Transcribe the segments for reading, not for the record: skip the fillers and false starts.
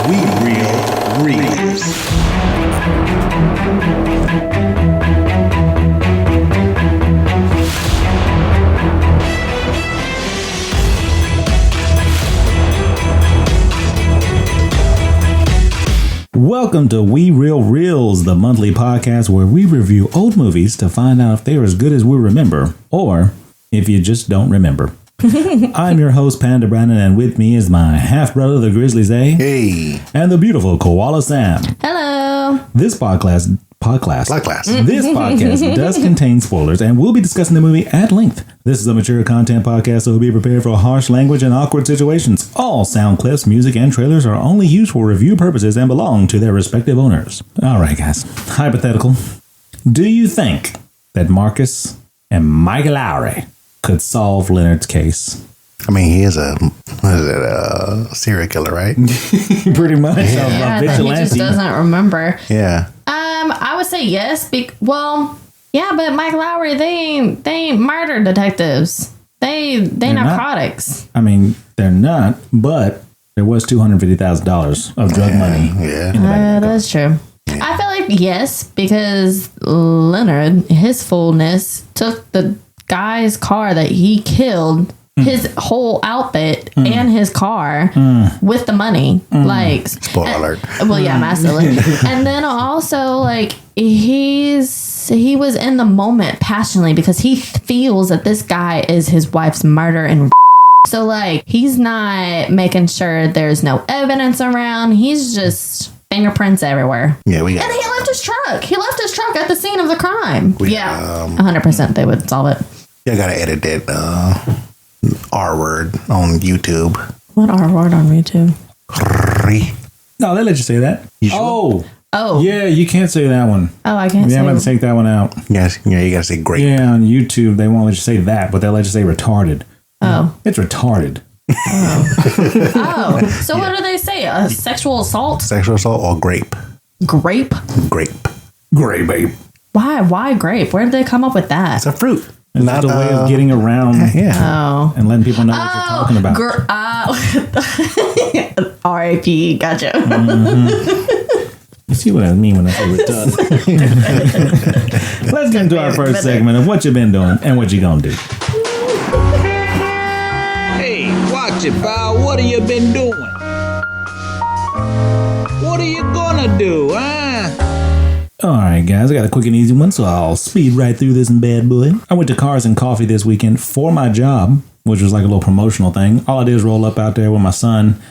We Real Reels. Welcome to We Real Reels, the monthly podcast where we review old movies to find out if they're as good as we remember, or if you just don't remember. I'm your host, Panda Brandon, and with me is my half-brother, the Grizzly Bear. Hey. And the beautiful Koala Sam. Hello. This podcast does contain spoilers, and we'll be discussing the movie at length. This is a mature content podcast, so be prepared for harsh language and awkward situations. All sound clips, music, and trailers are only used for review purposes and belong to their respective owners. All right, guys. Hypothetical. Do you think that Marcus and Michael Lowry could solve Leonard's case? I mean, he is a serial killer, right? Pretty much. Yeah, he just doesn't remember. Yeah. I would say yes. But Mike Lowry, they ain't murder detectives. They're narcotics. I mean, they're not, but there was $250,000 of drug money. Yeah. That's true. Yeah. I feel like yes, because Leonard, his fullness, took the guy's car that he killed, his whole outfit and his car with the money. Like, spoiler alert. Well, yeah, massively. And then also, like, he was in the moment passionately because he feels that this guy is his wife's murder and so, like, he's not making sure there's no evidence around. He's just fingerprints everywhere. Yeah, and he left his truck. He left his truck at the scene of the crime. 100% they would solve it. Yeah, I gotta edit that R word on YouTube. What R word on YouTube? No, they let you say that. You sure? Oh. Yeah, you can't say that one. Oh, I can't say I'm going to take that one out. Yes, yeah, you gotta say great. Yeah, on YouTube, they won't let you say that, but they'll let you say retarded. Oh. It's retarded. Oh. So what do they say? Sexual assault? Sexual assault or grape? Grape? Grape. Grape. Why grape? Where did they come up with that? It's a fruit. It's not a way of getting around and letting people know what you're talking about. R.I.P. Gotcha. You see what I mean when I say retarded. Let's get into our first segment of what you been doing and what you gonna do. Hey, watch it, pal. What have you been doing? What are you gonna do, huh? All right, guys, I got a quick and easy one, so I'll speed right through this bad boy. I went to Cars and Coffee this weekend for my job, which was like a little promotional thing. All I did is roll up out there with my son,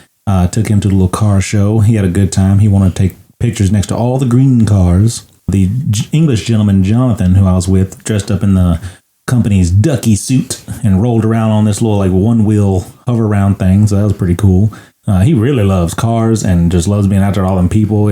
took him to the little car show. He had a good time. He wanted to take pictures next to all the green cars. The English gentleman, Jonathan, who I was with, dressed up in the company's ducky suit and rolled around on this little like one-wheel hover-around thing, so that was pretty cool. He really loves cars and just loves being out there with all them people.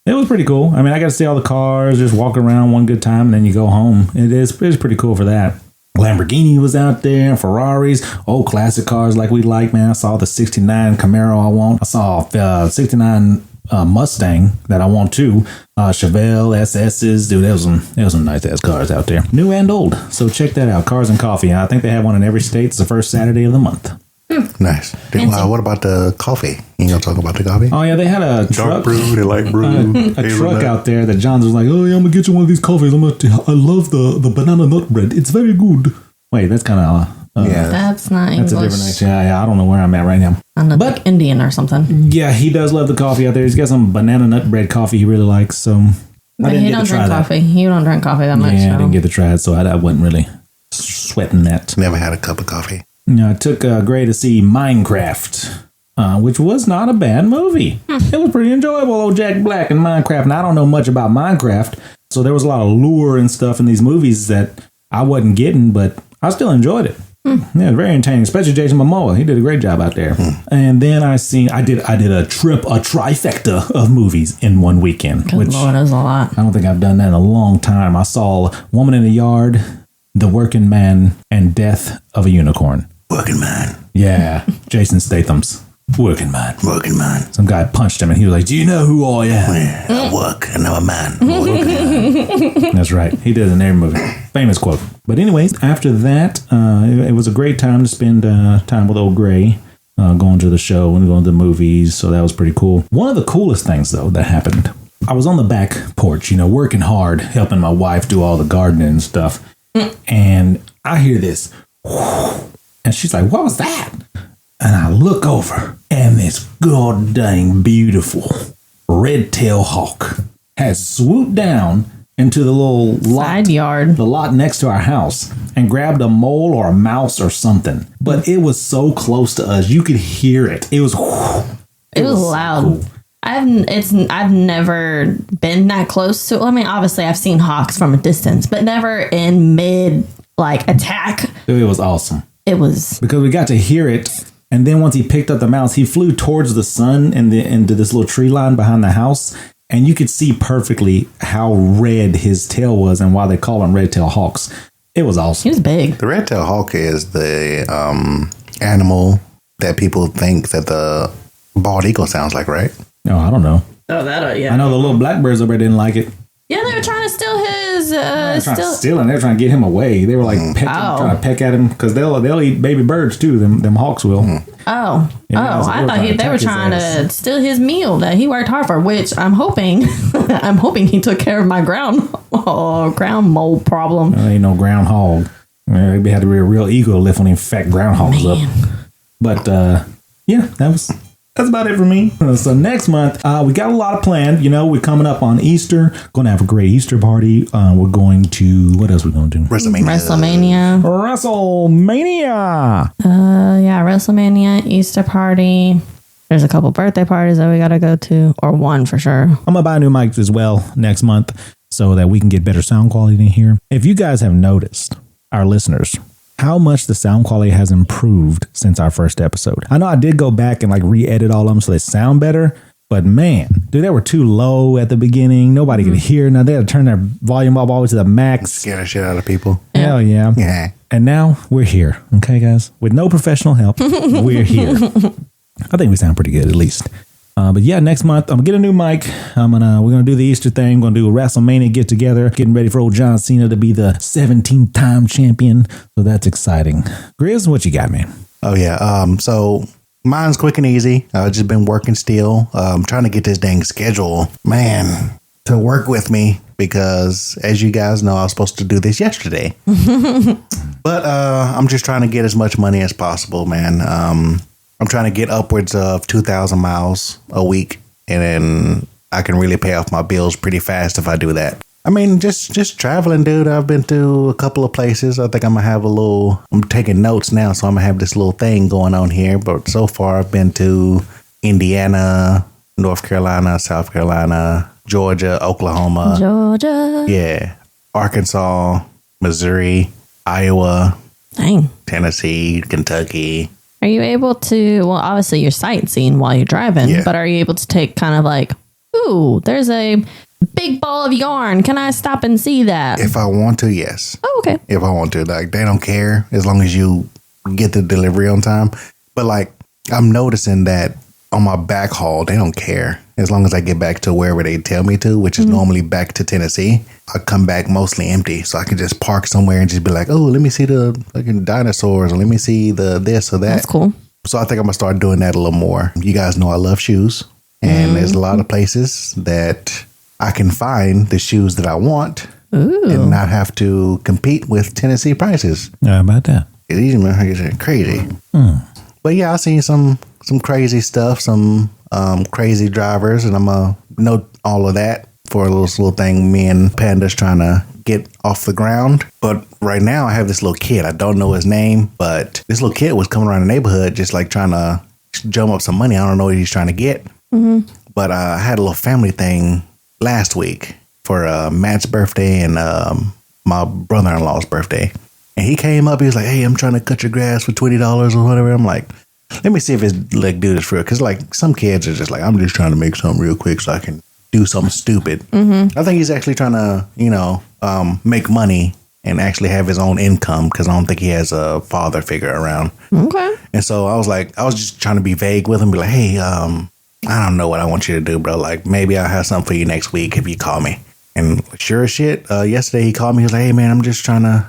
It was pretty cool. I mean, I got to see all the cars, just walk around one good time, and then you go home. It's pretty cool for that. Lamborghini was out there, Ferraris, old classic cars like we like, man. I saw the 69 Camaro I want. I saw 69 Mustang that I want too. Chevelle, SS's. Dude, there was some nice-ass cars out there. New and old. So check that out. Cars and Coffee. I think they have one in every state. It's the first Saturday of the month. Nice. What about the coffee? You gonna talk about the coffee? Oh yeah, they had a dark truck, brew. They like brew. a truck out there that Johns was like, oh yeah, I'm gonna get you one of these coffees. I love the banana nut bread. It's very good. Wait, that's kind of that's not English. That's a different. Yeah. I don't know where I'm at right now. Like Indian or something. Yeah, he does love the coffee out there. He's got some banana nut bread coffee he really likes. So but he don't drink coffee. He don't drink coffee that much. Yeah, I didn't get to try it, so I wasn't really sweating that. Never had a cup of coffee. I took Gray to see Minecraft, which was not a bad movie. It was pretty enjoyable, old Jack Black and Minecraft. And I don't know much about Minecraft, so there was a lot of lure and stuff in these movies that I wasn't getting, but I still enjoyed it. Yeah, very entertaining, especially Jason Momoa. He did a great job out there. And then I did a trifecta of movies in one weekend. Good Lord, that was a lot. I don't think I've done that in a long time. I saw Woman in the Yard, The Working Man, and Death of a Unicorn. Working Man. Yeah, Jason Statham's Working Man. Working Man. Some guy punched him and he was like, do you know who I am? Yeah, I work and I'm a man. Working Man. That's right. He did it in every movie. Famous quote. But anyways, after that, it was a great time to spend time with old Gray. going to the show and going to the movies. So that was pretty cool. One of the coolest things, though, that happened, I was on the back porch, working hard, helping my wife do all the gardening and stuff. And I hear this. And she's like, what was that? And I look over, and this god dang beautiful red-tailed hawk has swooped down into the little lot, yard, the lot next to our house, and grabbed a mole or a mouse or something. But it was so close to us, you could hear it. It was loud. Cool. I've never been that close to. I mean, obviously, I've seen hawks from a distance, but never in mid attack. It was awesome. It was because we got to hear it. And then once he picked up the mouse, he flew towards the sun and into this little tree line behind the house. And you could see perfectly how red his tail was and why they call them red-tailed hawks. It was awesome. He was big. The red-tailed hawk is the animal that people think that the bald eagle sounds like, right? No, I don't know. Oh, yeah. I know the little blackbirds over there didn't like it. Yeah, they were trying to steal his. Stealing. They're trying to get him away. They were trying to peck at him because they'll eat baby birds too. Them hawks will. Oh, I thought they were trying to steal his meal that he worked hard for. Which I'm hoping, he took care of my ground mole problem. There ain't no groundhog. Maybe had to be a real ego lift on them fat groundhogs up. But that's about it for me. So next month, we got a lot of planned. We're coming up on Easter. Going to have a great Easter party. We're going to, what else are we going to do? WrestleMania. WrestleMania, Easter party. There's a couple birthday parties that we got to go to, or one for sure. I'm going to buy a new mic as well next month so that we can get better sound quality in here. If you guys have noticed, our listeners, how much the sound quality has improved since our first episode. I know I did go back and re-edit all of them so they sound better, but man, dude, they were too low at the beginning. Nobody could hear. Now they had to turn their volume up all the way to the max. Scare the shit out of people. Hell yeah. Yeah. And now we're here. Okay, guys? With no professional help, we're here. I think we sound pretty good at least. But yeah, next month I'm gonna get a new mic. We're gonna do the Easter thing. We're gonna do a WrestleMania get together. Getting ready for old John Cena to be the 17th time champion. So that's exciting. Grizz, what you got, man? Oh yeah. So mine's quick and easy. I've just been working still. Trying to get this dang schedule, man, to work with me because as you guys know, I was supposed to do this yesterday. But I'm just trying to get as much money as possible, man. I'm trying to get upwards of 2,000 miles a week, and then I can really pay off my bills pretty fast if I do that. I mean, just traveling, dude. I've been to a couple of places. I think I'm going to have I'm taking notes now, so I'm going to have this little thing going on here. But so far, I've been to Indiana, North Carolina, South Carolina, Georgia, Oklahoma. Yeah. Arkansas, Missouri, Iowa, Tennessee, Kentucky. Are you able to, well, obviously you're sightseeing while you're driving, but are you able to take kind of ooh, there's a big ball of yarn. Can I stop and see that? If I want to, yes. Oh, okay. If I want to. They don't care as long as you get the delivery on time. But I'm noticing that on my back haul, they don't care. As long as I get back to wherever they tell me to, which is normally back to Tennessee, I come back mostly empty. So I can just park somewhere and just be like, oh, let me see the fucking dinosaurs, or let me see the this or that. That's cool. So I think I'm going to start doing that a little more. You guys know I love shoes. And there's a lot of places that I can find the shoes that I want and not have to compete with Tennessee prices. How about that? It's easy, man. It's crazy. But yeah, I seen some crazy stuff, some crazy drivers, and I'm going to note all of that for a little thing me and Panda's trying to get off the ground. But right now I have this little kid. I don't know his name, but this little kid was coming around the neighborhood just trying to drum up some money. I don't know what he's trying to get. But I had a little family thing last week for Matt's birthday and my brother-in-law's birthday. And he came up, he was like, hey, I'm trying to cut your grass for $20 or whatever. I'm like, let me see if it's dude is for real. Because some kids are just I'm just trying to make something real quick so I can do something stupid. I think he's actually trying to, make money and actually have his own income because I don't think he has a father figure around. Okay. And so I was just trying to be vague with him, be like, hey, I don't know what I want you to do, bro. Maybe I'll have something for you next week if you call me. And sure as shit, yesterday he called me. He was like, hey, man, I'm just trying to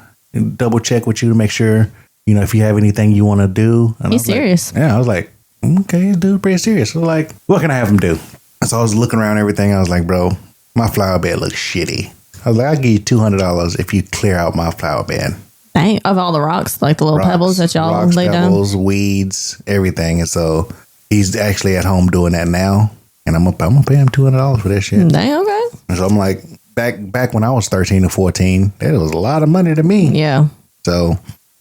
double check with you to make sure, if you have anything you want to do. And He's serious. I was like, okay, dude, pretty serious. So like, what can I have him do? So I was looking around everything. I was like, bro, my flower bed looks shitty. I was like, I'll give you $200 if you clear out my flower bed. Dang, of all the rocks, like the little pebbles that y'all lay pebbles, down. Weeds, everything. And so he's actually at home doing that now. And I'm gonna pay him $200 for that shit. Dang, okay. And so I'm like, back when I was 13 or 14, that was a lot of money to me. Yeah. So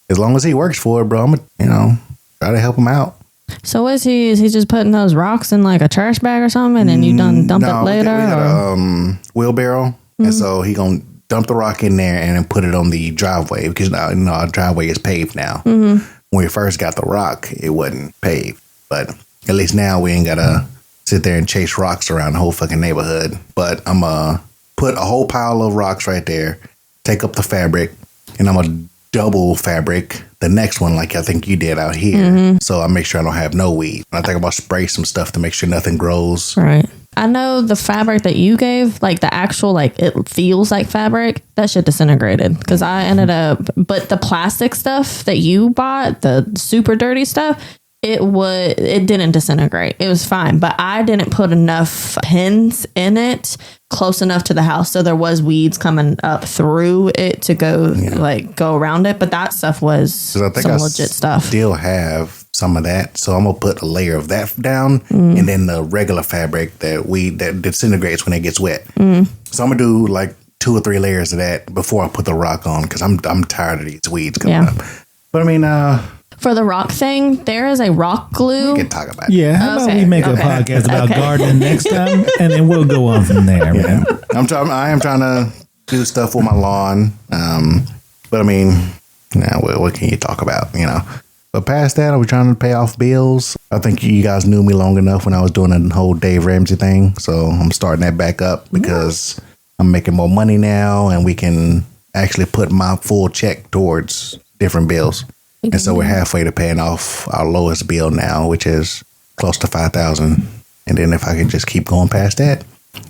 as long as he works for it, bro, I'm gonna, try to help him out. So is he just putting those rocks in like a trash bag or something, and then you dump it later? We got a wheelbarrow, and so he gonna dump the rock in there and then put it on the driveway because now our driveway is paved now. When we first got the rock, it wasn't paved, but at least now we ain't gotta sit there and chase rocks around the whole fucking neighborhood. But I'm gonna put a whole pile of rocks right there, take up the fabric, and I'm gonna double fabric the next one like I think you did out here. So I make sure I don't have no weed. I think I'm gonna spray some stuff to make sure nothing grows. Right. I know the fabric that you gave, like the actual, like it feels like fabric, that shit disintegrated because I ended up, but the plastic stuff that you bought, the super dirty stuff, it didn't disintegrate. It was fine, but I didn't put enough pins in it close enough to the house, so there was weeds coming up through it to go around it. But that stuff was some legit stuff. Still have some of that, so I'm gonna put a layer of that down, and then the regular fabric that disintegrates when it gets wet. So I'm gonna do like 2 or 3 layers of that before I put the rock on because I'm tired of these weeds coming up. But I mean, for the rock thing, there is a rock glue. We can talk about it. Yeah, how about we make a podcast about gardening next time, and then we'll go on from there. Yeah. I am trying to do stuff with my lawn, but I mean, what can you talk about, But past that, I was trying to pay off bills. I think you guys knew me long enough when I was doing the whole Dave Ramsey thing, so I'm starting that back up because I'm making more money now, and we can actually put my full check towards different bills. And so we're halfway to paying off our lowest bill now, which is close to $5,000. And then if I can just keep going past that,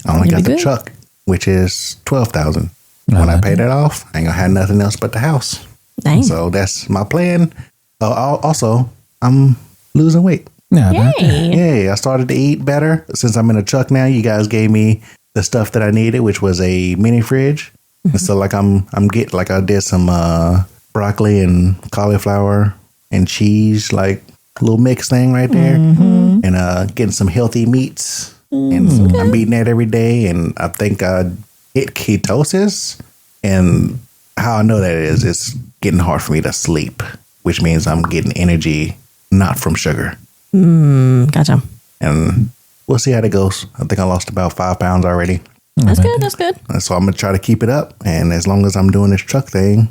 I only got the truck, which is $12,000. When I pay that off, I ain't gonna have nothing else but the house. Dang. So that's my plan. Also, I'm losing weight. Yay. I started to eat better since I'm in a truck now. You guys gave me the stuff that I needed, which was a mini fridge. And so like I did some broccoli and cauliflower and cheese, like a little mix thing right there, and getting some healthy meats. And so I'm eating that every day, and I think I hit ketosis. And how I know that is, it's getting hard for me to sleep, which means I'm getting energy not from sugar. Gotcha. And we'll see how that goes. I think I lost about 5 pounds already. That's good. So I'm gonna try to keep it up, and as long as I'm doing this truck thing,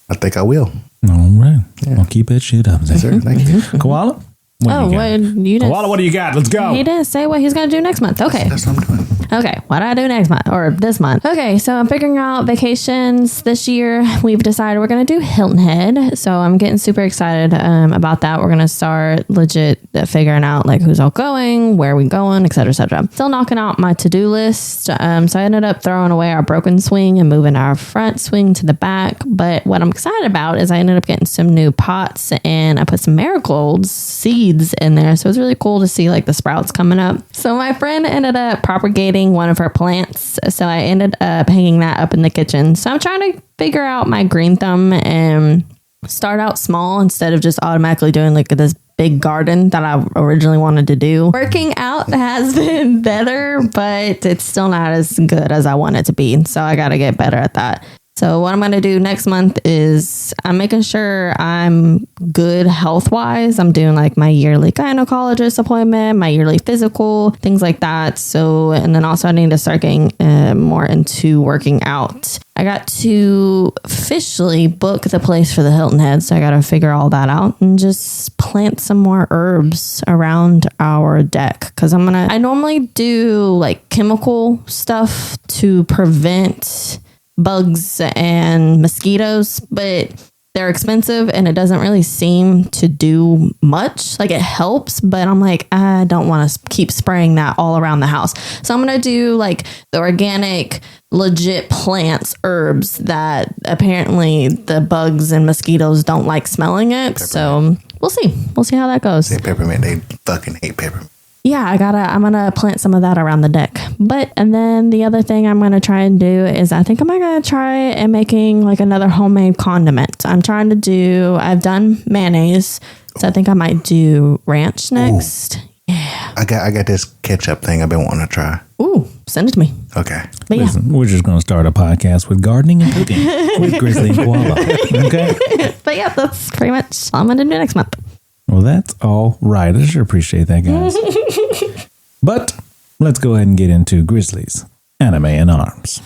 I think I will. All right. Yeah. I'll keep that shit up. Yes, sir. Thank you. Koala? Koala, what do you got? Let's go. He didn't say what he's going to do next month. Okay. That's what I'm doing. Okay, what do I do next month or this month? Okay, so I'm figuring out vacations this year. We've decided we're going to do Hilton Head. So I'm getting super excited about that. We're going to start legit figuring out like who's all going, where we going, et cetera, et cetera. Still knocking out my to-do list. So I ended up throwing away our broken swing and moving our front swing to the back. But what I'm excited about is I ended up getting some new pots and I put some marigolds seeds in there. So it's really cool to see like the sprouts coming up. So my friend ended up propagating one of her plants. So I ended up hanging that up in the kitchen. So I'm trying to figure out my green thumb and start out small instead of just automatically doing like this big garden that I originally wanted to do. Working out has been better, but it's still not as good as I want it to be. So I got to get better at that. So what I'm going to do next month is I'm making sure I'm good health-wise. I'm doing like my yearly gynecologist appointment, my yearly physical, things like that. So, and then also I need to start getting more into working out. I got to officially book the place for the Hilton Head. So I got to figure all that out and just plant some more herbs around our deck. Cause I normally do like chemical stuff to prevent bugs and mosquitoes, but they're expensive and it doesn't really seem to do much. Like it helps, but I'm like, I don't want to keep spraying that all around the house. So I'm going to do like the organic, legit plants, herbs that apparently the bugs and mosquitoes don't like smelling it. So we'll see. We'll see how that goes. Say peppermint. They fucking hate peppermint. Yeah, I'm gonna plant some of that around the deck. And then the other thing I'm gonna try and do is I think I'm gonna try and making like another homemade condiment. I've done mayonnaise, so I think I might do ranch next. Ooh. Yeah. I got this ketchup thing I've been wanting to try. Ooh, send it to me. Okay. But Listen, we're just gonna start a podcast with gardening and cooking with Grizzly and Koala. Okay. But yeah, that's pretty much all I'm gonna do next month. Well, that's all right. I sure appreciate that, guys. But let's go ahead and get into Grizzly's Anime in Arms.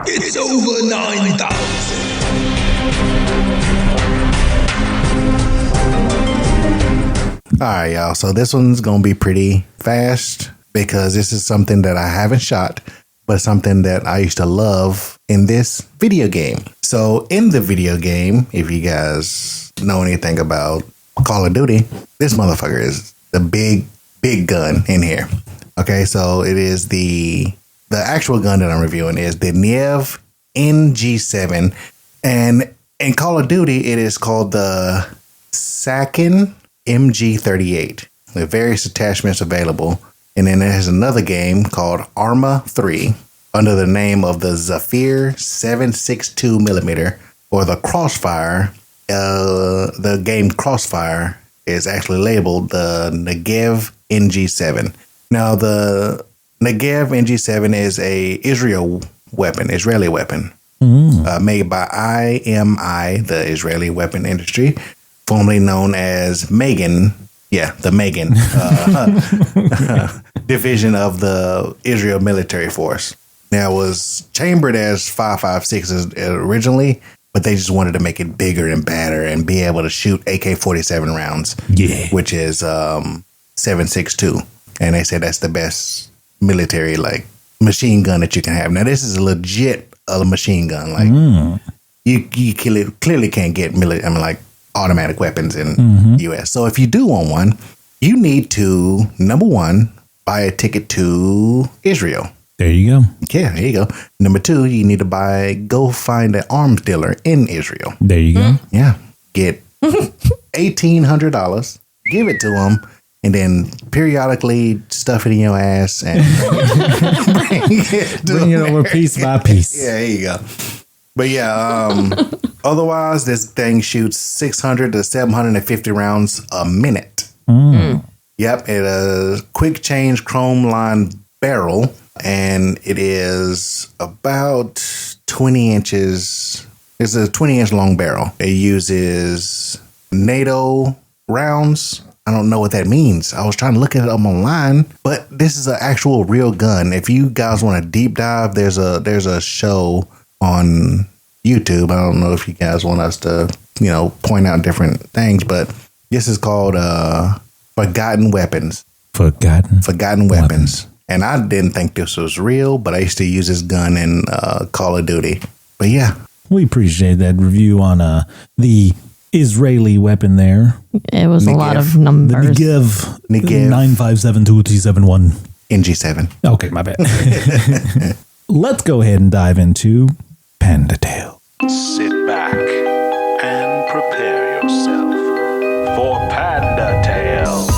It's over 9,000. All right, y'all. So this one's going to be pretty fast because this is something that I haven't shot, but something that I used to love in this video game. So in the video game, if you guys know anything about Call of Duty, this motherfucker is the big gun in here. Okay, so it is the actual gun that I'm reviewing is the Neve NG7, and in Call of Duty it is called the Sakin MG38 with various attachments available. And then there's another game called Arma 3 under the name of the Zafir 7.62mm or the Crossfire. The game Crossfire is actually labeled the Negev NG7. Now, the Negev NG7 is a Israeli weapon, made by IMI, the Israeli weapon industry, formerly known as Megan. Yeah, the Megan division of the Israel military force. Now, it was chambered as 5.56 originally, but they just wanted to make it bigger and badder and be able to shoot AK-47 rounds, which is 7.62. And they said that's the best military machine gun that you can have. Now, this is a legit machine gun. You clearly can't get automatic weapons in the U.S. So if you do want one, you need to, number one, buy a ticket to Israel. There you go. Yeah, there you go. Number two, you need to go find an arms dealer in Israel. There you go. Yeah. Get $1,800, give it to them, and then periodically stuff it in your ass and bring it over piece by piece. Yeah, there you go. But yeah, otherwise, this thing shoots 600 to 750 rounds a minute. Yep, it's a quick change chrome line barrel, and it is about 20 inches. It's a 20-inch long barrel. It uses NATO rounds. I don't know what that means. I was trying to look it up online, but this is an actual real gun. If you guys want to deep dive, there's a show on YouTube. I don't know if you guys want us to, point out different things, but this is called Forgotten Weapons. Forgotten Weapons. And I didn't think this was real, but I used to use this gun in Call of Duty. But yeah. We appreciate that review on the Israeli weapon there. It was Negev. A lot of numbers. The Negev 9572371. NG7. Okay, my bad. Let's go ahead and dive into Panda Tales. Sit back and prepare yourself for Panda Tales.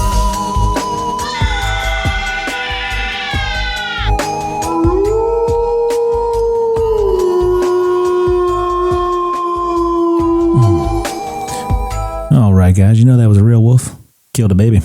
All right, guys. You know that was a real wolf? Killed a baby.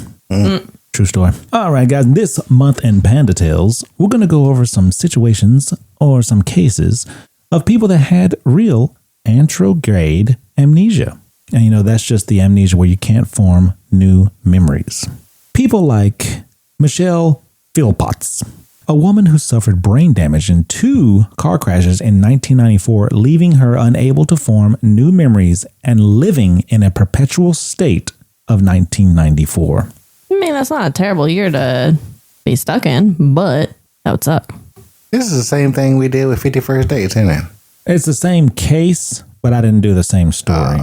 True story. All right, guys. This month in Panda Tales, we're going to go over some situations or some cases of people that had real anterograde amnesia. And that's just the amnesia where you can't form new memories. People like Michelle Philpotts, a woman who suffered brain damage in 2 car crashes in 1994, leaving her unable to form new memories and living in a perpetual state of 1994. I mean, that's not a terrible year to be stuck in, but that would suck. This is the same thing we did with 50 First Dates, isn't it? It's the same case, but I didn't do the same story.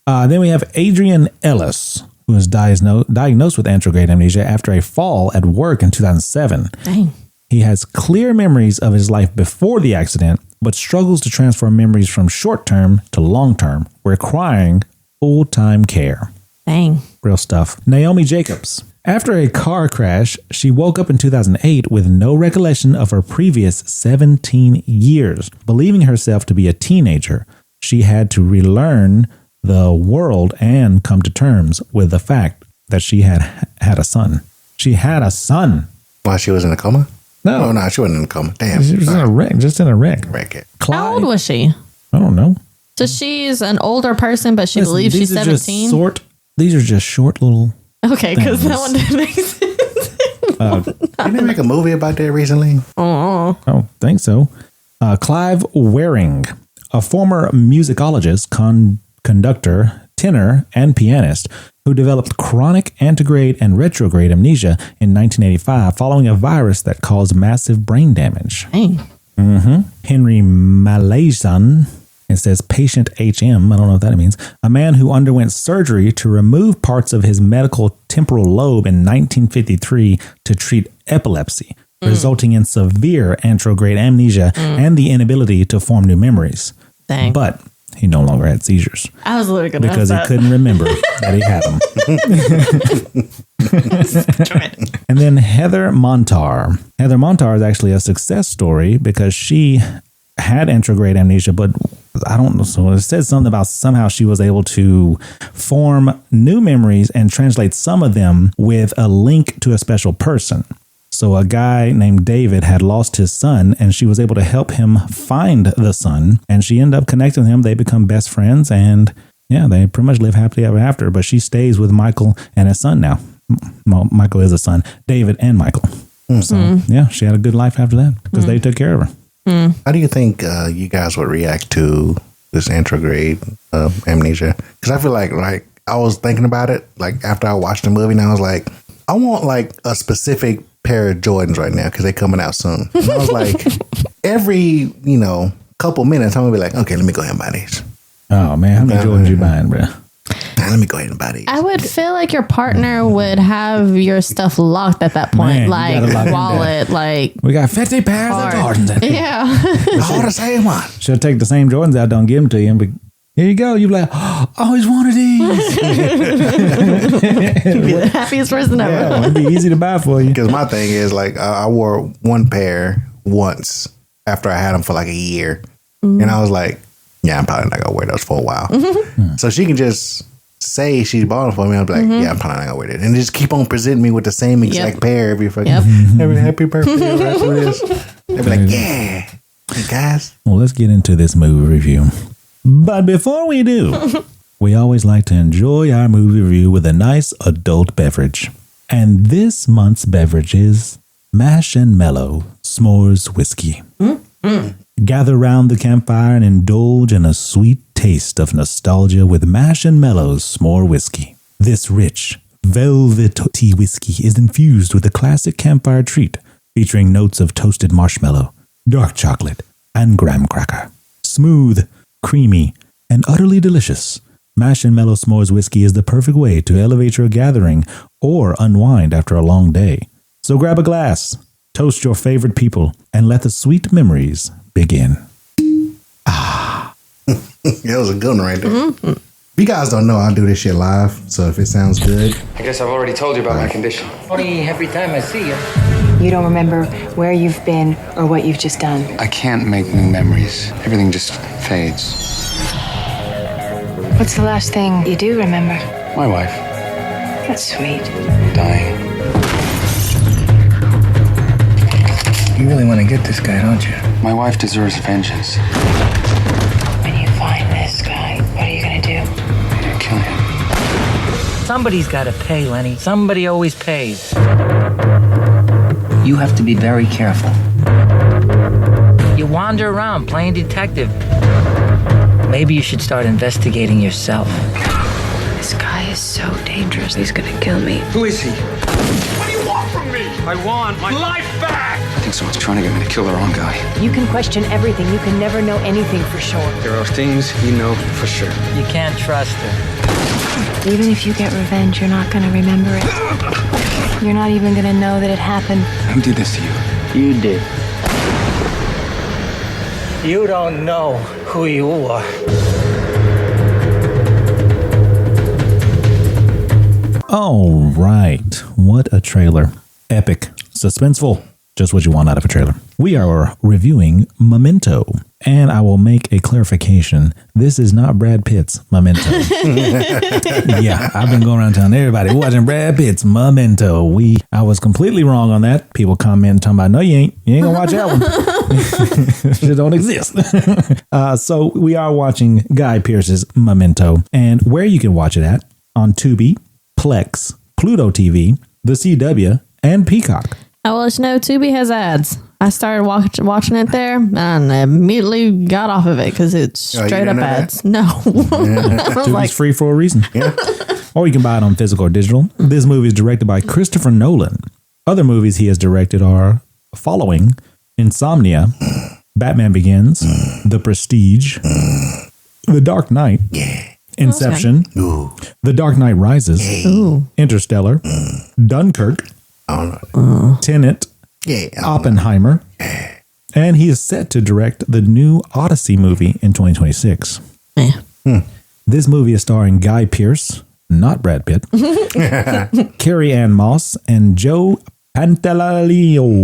Then we have Adrian Ellis, who was diagnosed with anterograde amnesia after a fall at work in 2007. Dang. He has clear memories of his life before the accident, but struggles to transfer memories from short-term to long-term, requiring full-time care. Dang. Real stuff. Naomi Jacobs. After a car crash, she woke up in 2008 with no recollection of her previous 17 years. Believing herself to be a teenager, she had to relearn the world and come to terms with the fact that she had a son. She had a son. While she was in a coma? No. Oh, no, she wasn't in a coma. Damn. She was in a wreck, just in a wreck. Wreck it. How old was she? I don't know. So she's an older person, but she believes she's 17? These are just short little... Okay, because that one didn't make sense. Didn't they make a movie about that recently? Oh. I don't think so. Clive Waring, a former musicologist, conductor, tenor, and pianist who developed chronic anterograde and retrograde amnesia in 1985 following a virus that caused massive brain damage. Dang. Henry Malaysian, it says patient HM, I don't know what that means, a man who underwent surgery to remove parts of his medial temporal lobe in 1953 to treat epilepsy, resulting in severe anterograde amnesia and the inability to form new memories. Dang. But he no longer had seizures I was literally going to because he couldn't remember that he had them. And then Heather Montar. Heather Montar is actually a success story because she had anterograde amnesia, but I don't know. So it says something about somehow she was able to form new memories and translate some of them with a link to a special person. So a guy named David had lost his son and she was able to help him find the son, and she ended up connecting them. They become best friends and yeah, they pretty much live happily ever after, but she stays with Michael and his son now. Well, Michael is a son, David and Michael. So yeah, she had a good life after that because they took care of her. How do you think you guys would react to this anterograde amnesia? Because I feel like I was thinking about it, like after I watched the movie, and I was like, I want like a specific pair of Jordans right now because they're coming out soon. And I was like, every couple minutes, I'm gonna be like, okay, let me go ahead and buy these. Oh man, how many Jordans you buying, bro? Let me go ahead and buy these. I would feel like your partner would have your stuff locked at that point, Man, you gotta lock like it wallet, like We got 50 pairs of Jordans in here. yeah. All the same one. She'll take the same Jordans out, don't give them to you. But here you go. You're like, oh, I always wanted these. You'd be the happiest person ever. Yeah, it'd be easy to buy for you. Because my thing is like I wore one pair once after I had them for like a year, and I was like, yeah, I'm probably not gonna wear those for a while. So she can just say she bought them for me. I'll be like, yeah, I'm probably not gonna wear it, and just keep on presenting me with the same exact pair every fucking every happy birthday. They'll be like, yeah, hey guys. Well, let's get into this movie review. But before we do, we always like to enjoy our movie review with a nice adult beverage. And this month's beverage is Mash and Mellow S'mores Whiskey. Gather round the campfire and indulge in a sweet taste of nostalgia with Mash and Mellow's S'more Whiskey. This rich, velvety whiskey is infused with a classic campfire treat featuring notes of toasted marshmallow, dark chocolate, and graham cracker. Smooth, creamy, and utterly delicious, Mash and Mellow S'mores Whiskey is the perfect way to elevate your gathering or unwind after a long day. So grab a glass, toast your favorite people, and let the sweet memories begin. That was a good one right there. If you guys don't know, I do this shit live, so if it sounds good. I guess I've already told you about my condition. Funny, every time I see you. You don't remember where you've been or what you've just done. I can't make new memories. Everything just fades. What's the last thing you do remember? My wife, That's sweet. dying. You really want to get this guy, don't you? My wife deserves vengeance. When you find this guy, what are you gonna do? I'm gonna kill him. Somebody's got to pay, Lenny. Somebody always pays. You have to be very careful. You wander around playing detective. Maybe you should start investigating yourself. This guy is so dangerous. He's gonna kill me. Who is he? What do you want from me? I want my Life back! I think someone's trying to get me to kill the wrong guy. You can question everything. You can never know anything for sure. There are things you know for sure. You can't trust her. Even if you get revenge, you're not gonna remember it. You're not even gonna know that it happened. Who did this to you? You did. You don't know who you are. All right. What a trailer. Epic. Suspenseful. Just what you want out of a trailer. We are reviewing Memento. And I will make a clarification. This is not Brad Pitt's Memento. Yeah, I've been going around telling everybody watching Brad Pitt's Memento. I was completely wrong on that. People comment talking about, no, you ain't. You ain't gonna watch that one. It don't exist. So we are watching Guy Pearce's Memento. And where you can watch it at, on Tubi, Plex, Pluto TV, The CW, and Peacock. I will let you know, Tubi has ads. I started watching it there and I immediately got off of it because it's straight up ads. That? No. Tubi's free for a reason. Yeah. Or you can buy it on physical or digital. This movie is directed by Christopher Nolan. Other movies he has directed are following: Insomnia, Batman Begins, The Prestige, The Dark Knight, Inception, The Dark Knight Rises, Interstellar, Dunkirk, Tenet, Oppenheimer, and he is set to direct the new Odyssey movie in 2026. This movie is starring Guy Pearce, not Brad Pitt, Carrie Ann Moss, and Joe Pantoliano.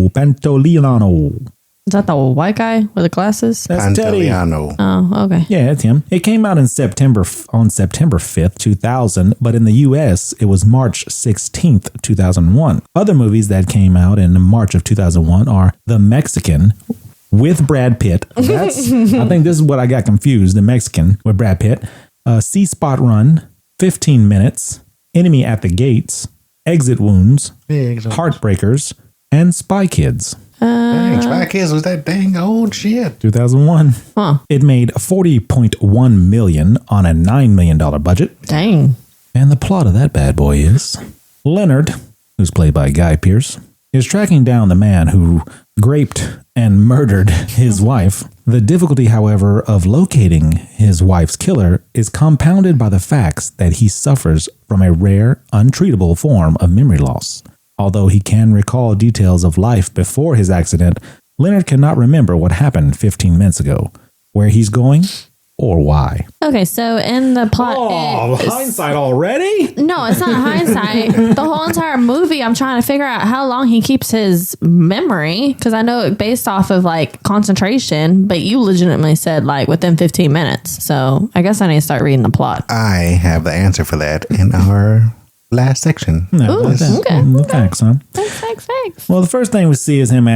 Is that the white guy with the glasses? That's Teddy. Oh, okay. Yeah, that's him. It came out on September 5th, 2000, but in the U.S., it was March 16th, 2001. Other movies that came out in March of 2001 are The Mexican with Brad Pitt. I think this is what I got confused. The Mexican with Brad Pitt. C Spot Run, 15 Minutes, Enemy at the Gates, Exit Wounds, Heartbreakers, and Spy Kids. Dang, Spy Kids was that dang old shit. 2001. Huh. It made $40.1 million on a $9 million budget. Dang. And the plot of that bad boy is Leonard, who's played by Guy Pearce, is tracking down the man who raped and murdered his wife. The difficulty, however, of locating his wife's killer is compounded by the facts that he suffers from a rare, untreatable form of memory loss. Although he can recall details of life before his accident, Leonard cannot remember what happened 15 minutes ago, where he's going, or why. Okay, so in the plot... hindsight already? No, it's not hindsight. The whole entire movie, I'm trying to figure out how long he keeps his memory, because I know it based off of like concentration, but you legitimately said like within 15 minutes. So I guess I need to start reading the plot. I have the answer for that in our last section. No, okay. Facts, huh? Thanks. Well, the first thing we see is him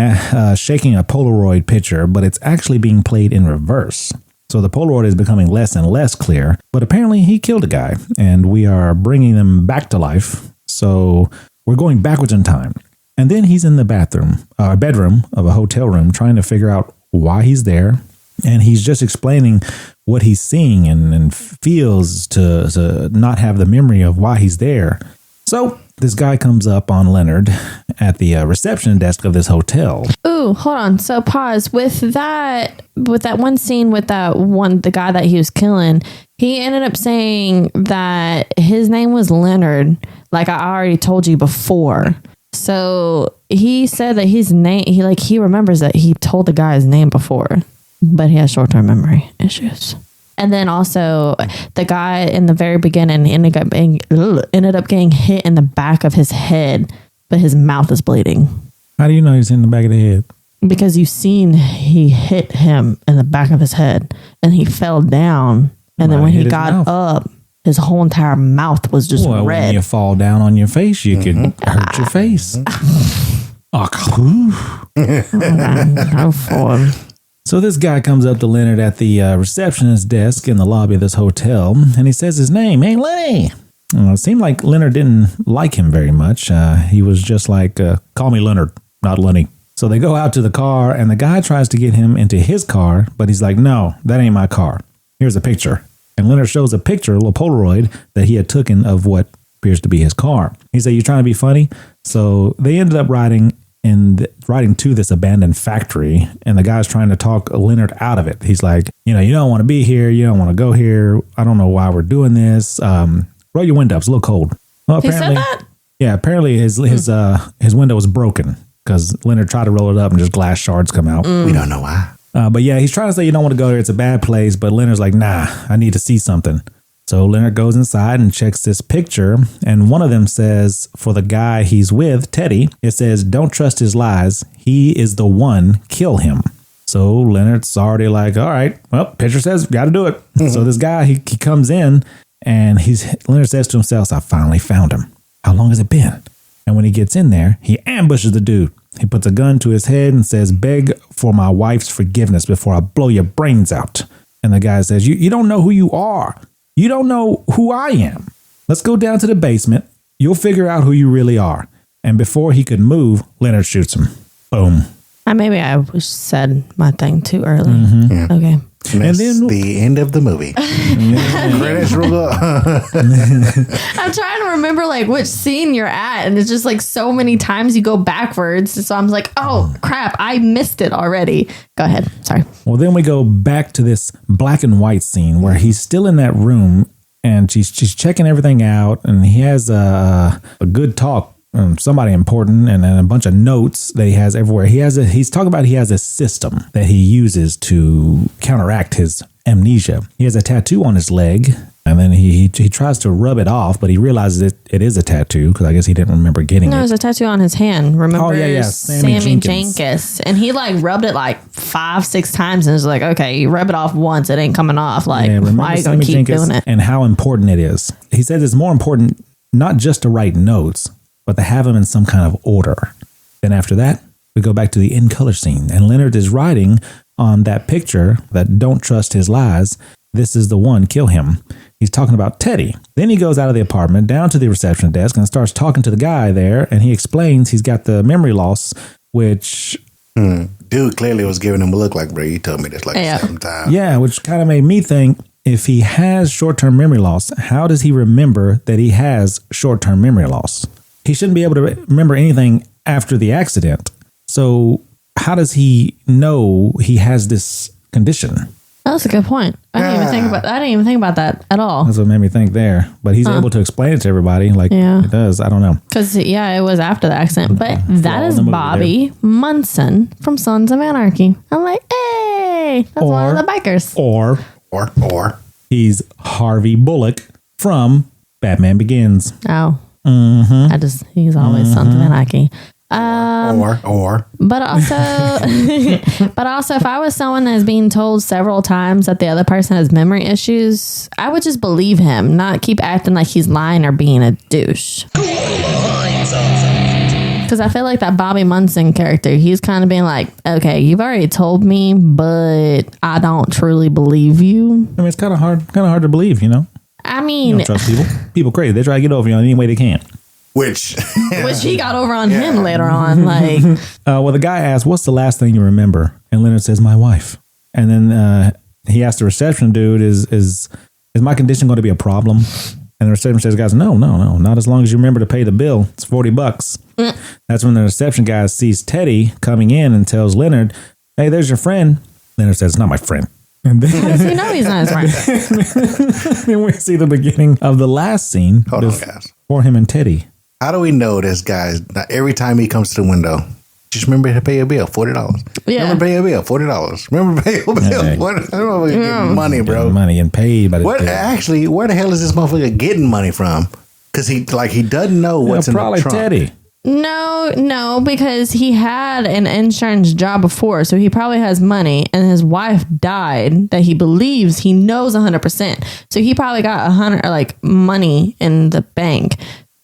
shaking a Polaroid picture, but it's actually being played in reverse. So the Polaroid is becoming less and less clear, but apparently he killed a guy, and we are bringing them back to life. So we're going backwards in time. And then he's in the bedroom of a hotel room trying to figure out why he's there. And he's just explaining what he's seeing and feels to not have the memory of why he's there. So this guy comes up on Leonard at the reception desk of this hotel. Ooh, hold on. So pause. With that one scene with the guy that he was killing, he ended up saying that his name was Leonard, like I already told you before. So he said that his name, he remembers that he told the guy his name before, but he has short-term memory issues. And then also the guy in the very beginning ended up getting hit in the back of his head, but his mouth is bleeding. How do you know he's in the back of the head? Because you've seen he hit him in the back of his head and he fell down. And then when he got up, his whole entire mouth was just red. When you fall down on your face, you could hurt your face. So this guy comes up to Leonard at the receptionist desk in the lobby of this hotel, and he says his name, "Hey, Lenny." It seemed like Leonard didn't like him very much. He was just like, "Call me Leonard, not Lenny." So they go out to the car, and the guy tries to get him into his car, but he's like, "No, that ain't my car. Here's a picture." And Leonard shows a picture, a little Polaroid, that he had taken of what appears to be his car. He said, "You trying to be funny?" So they ended up riding to this abandoned factory, and the guy's trying to talk Leonard out of it. He's like, you don't want to be here. You don't want to go here. I don't know why we're doing this. Roll your window. It's a little cold. Well, apparently, he said that? Yeah, apparently his window was broken because Leonard tried to roll it up and just glass shards come out. We don't know why. But yeah, he's trying to say you don't want to go there. It's a bad place. But Leonard's like, nah, I need to see something. So Leonard goes inside and checks this picture, and one of them says, for the guy he's with, Teddy, it says, don't trust his lies. He is the one. Kill him. So Leonard's already like, all right, well, picture says, got to do it. So this guy, he comes in, and Leonard says to himself, I finally found him. How long has it been? And when he gets in there, he ambushes the dude. He puts a gun to his head and says, beg for my wife's forgiveness before I blow your brains out. And the guy says, you don't know who you are. You don't know who I am. Let's go down to the basement. You'll figure out who you really are. And before he could move, Leonard shoots him. Boom. Maybe I said my thing too early. Yeah. Okay. And that's the end of the movie. Credits roll up. I'm trying to remember like which scene you're at, and it's just like so many times you go backwards. So I'm like, oh crap, I missed it already. Go ahead. Sorry. Well, then we go back to this black and white scene where he's still in that room and she's checking everything out, and he has a good talk. Somebody important, and then a bunch of notes that he has everywhere. He's talking about he has a system that he uses to counteract his amnesia. He has a tattoo on his leg, and then he tries to rub it off, but he realizes it is a tattoo because I guess he didn't remember getting it. No, there's a tattoo on his hand. Remember? Oh, yeah. Sammy Jenkins. And he like rubbed it like 5-6 times and was like, okay, you rub it off once, it ain't coming off. Like, why are you going to keep doing it? And how important it is. He says it's more important not just to write notes, but to have them in some kind of order. Then after that, we go back to the in color scene, and Leonard is writing on that picture that don't trust his lies. This is the one, kill him. He's talking about Teddy. Then he goes out of the apartment down to the reception desk and starts talking to the guy there, and he explains he's got the memory loss, which... Dude clearly was giving him a look like, bro, you told me this like 7 times. Yeah, which kind of made me think, if he has short-term memory loss, how does he remember that he has short-term memory loss? He shouldn't be able to remember anything after the accident. So how does he know he has this condition? That's a good point. I didn't even think about that at all. That's what made me think there. But he's able to explain it to everybody like he does. I don't know. Because, it was after the accident. But that is Bobby Munson from Sons of Anarchy. I'm like, hey, that's one of the bikers. Or he's Harvey Bullock from Batman Begins. Oh. Mm-hmm. He's always Sons of Anarchy. But also, if I was someone that's being told several times that the other person has memory issues, I would just believe him, not keep acting like he's lying or being a douche. Because I feel like that Bobby Munson character, he's kind of being like, okay, you've already told me, but I don't truly believe you. I mean, it's kind of hard to believe, you know? I mean, you don't trust people. People crazy. They try to get over you in any way they can. Which he got over on him later on. Like, well, the guy asks, "What's the last thing you remember?" And Leonard says, "My wife." And then he asks the reception dude, "Is my condition going to be a problem?" And the reception says, "Guys, no, not as long as you remember to pay the bill. It's $40." That's when the reception guy sees Teddy coming in and tells Leonard, "Hey, there's your friend." Leonard says, "It's not my friend." And then, how does he know he's not his friend? Then we see the beginning of the last scene. Hold on, guys. For him and Teddy. How do we know this guy's not every time he comes to the window? Just remember to pay your bill, $40. Yeah. Remember to pay your bill, $40. Remember to pay your bill, $40. I don't know getting money, bro. Money and paid by the Actually, where the hell is this motherfucker getting money from? Because he doesn't know what's in the trunk. Probably Teddy. No, because he had an insurance job before, so he probably has money, and his wife died that he believes he knows 100%. So he probably got 100 money in the bank.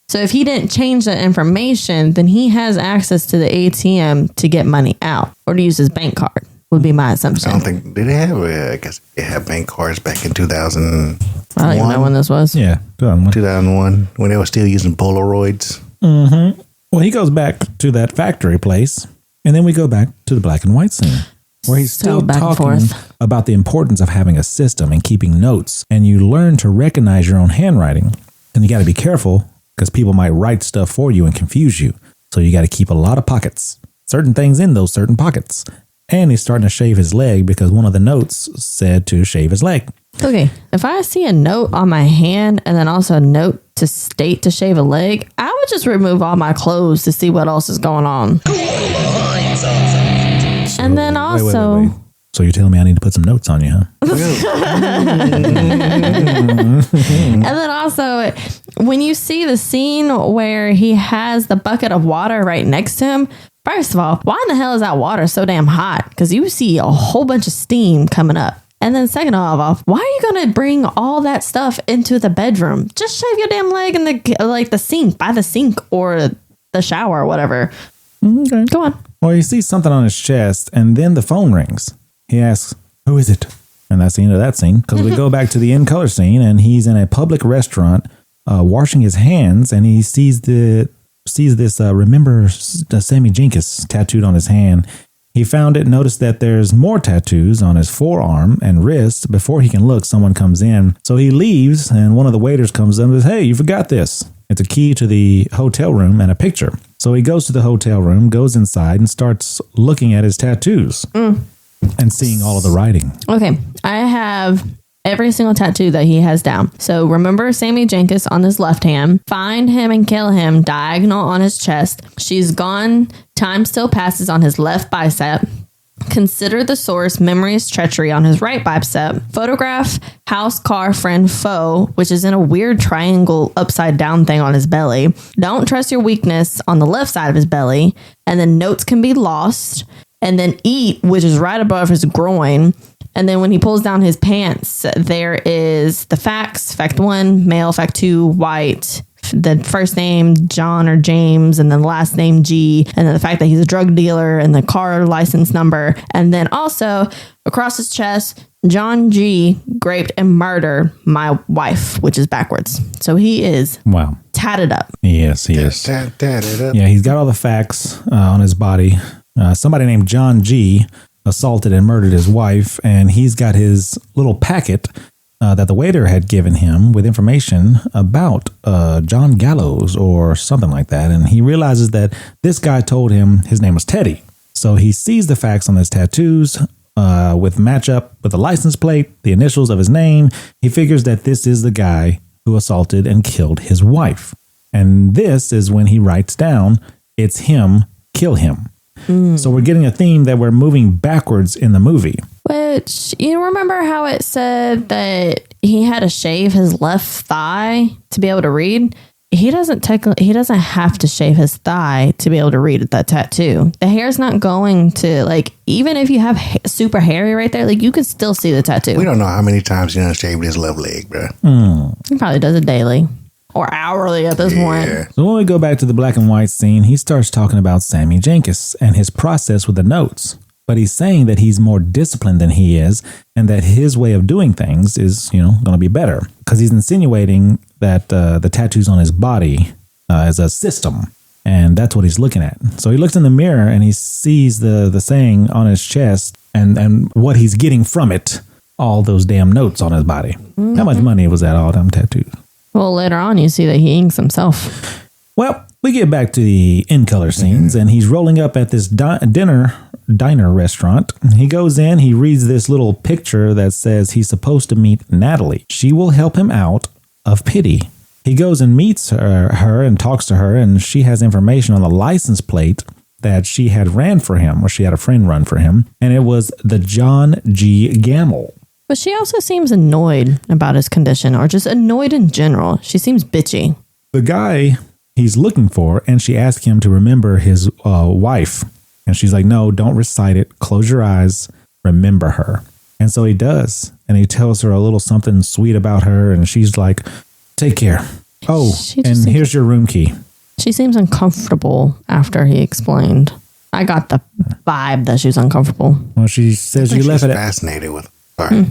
So if he didn't change that information, then he has access to the ATM to get money out or to use his bank card. Would be my assumption. I don't think did they have. I guess they had bank cards back in 2000. I don't even know when this was. Yeah, 2001 when they were still using Polaroids. Mm-hmm. Well, he goes back to that factory place, and then we go back to the black and white scene where he's still talking about the importance of having a system and keeping notes, and you learn to recognize your own handwriting. And you got to be careful because people might write stuff for you and confuse you. So you got to keep a lot of pockets, certain things in those certain pockets. And he's starting to shave his leg because one of the notes said to shave his leg. Okay, if I see a note on my hand and then also a note to state to shave a leg, I would just remove all my clothes to see what else is going on. And then also... Wait. So you're telling me I need to put some notes on you, huh? And then also, when you see the scene where he has the bucket of water right next to him, first of all, why in the hell is that water so damn hot? Because you see a whole bunch of steam coming up. And then second of all, why are you going to bring all that stuff into the bedroom? Just shave your damn leg in the sink, by the sink or the shower or whatever. Okay. Go on. Well, he sees something on his chest, and then the phone rings. He asks, "Who is it?" And that's the end of that scene, because we go back to the in-color scene, and he's in a public restaurant washing his hands, and he sees this, remember Sammy Jenkins tattooed on his hand. He found it, noticed that there's more tattoos on his forearm and wrist. Before he can look, someone comes in. So he leaves, and one of the waiters comes in and says, "Hey, you forgot this." It's a key to the hotel room and a picture. So he goes to the hotel room, goes inside, and starts looking at his tattoos and seeing all of the writing. Okay, I have every single tattoo that he has down. So remember Sammy Jenkins on his left hand. Find him and kill him, diagonal on his chest. She's gone, time still passes on his left bicep. Consider the source, memory is treachery on his right bicep. Photograph, house, car, friend, foe, which is in a weird triangle upside down thing on his belly. Don't trust your weakness on the left side of his belly. And then notes can be lost. And then eat, which is right above his groin. And then when he pulls down his pants, there is the facts, fact 1, male, fact 2, white, the first name John or James, and then the last name G, and then the fact that he's a drug dealer and the car license number. And then also across his chest, John G. raped and murdered my wife, which is backwards. So he is tatted up. Yes, he is. Tatted up. Yeah, he's got all the facts on his body. Somebody named John G. assaulted and murdered his wife, and he's got his little packet that the waiter had given him with information about John Gallows or something like that. And he realizes that this guy told him his name was Teddy. So he sees the facts on his tattoos with matchup with the license plate, the initials of his name. He figures that this is the guy who assaulted and killed his wife. And this is when he writes down, "It's him, kill him." So we're getting a theme that we're moving backwards in the movie. Which, you remember how it said that he had to shave his left thigh to be able to read? He doesn't have to shave his thigh to be able to read that tattoo. The hair's not going to, even if you have super hairy right there, you can still see the tattoo. We don't know how many times he done shaved his left leg, bro. He probably does it daily. Or hourly at this point. So when we go back to the black and white scene, he starts talking about Sammy Jenkins and his process with the notes. But he's saying that he's more disciplined than he is, and that his way of doing things is, going to be better. Because he's insinuating that the tattoos on his body is a system, and that's what he's looking at. So he looks in the mirror and he sees the saying on his chest and what he's getting from it, all those damn notes on his body. Mm-hmm. How much money was that, all them tattoos? Well, later on, you see that he inks himself. Well, we get back to the in-color scenes, and he's rolling up at this diner restaurant. He goes in, he reads this little picture that says he's supposed to meet Natalie. She will help him out of pity. He goes and meets her and talks to her, and she has information on the license plate that she had ran for him, or she had a friend run for him, and it was the John G. Gamble. But she also seems annoyed about his condition, or just annoyed in general. She seems bitchy. The guy he's looking for, and she asked him to remember his wife. And she's like, "No, don't recite it. Close your eyes. Remember her." And so he does. And he tells her a little something sweet about her. And she's like, "Take care. Oh, and here's your room key." She seems uncomfortable after he explained. I got the vibe that she was uncomfortable. Well, she says you left it. Fascinated with. Sorry.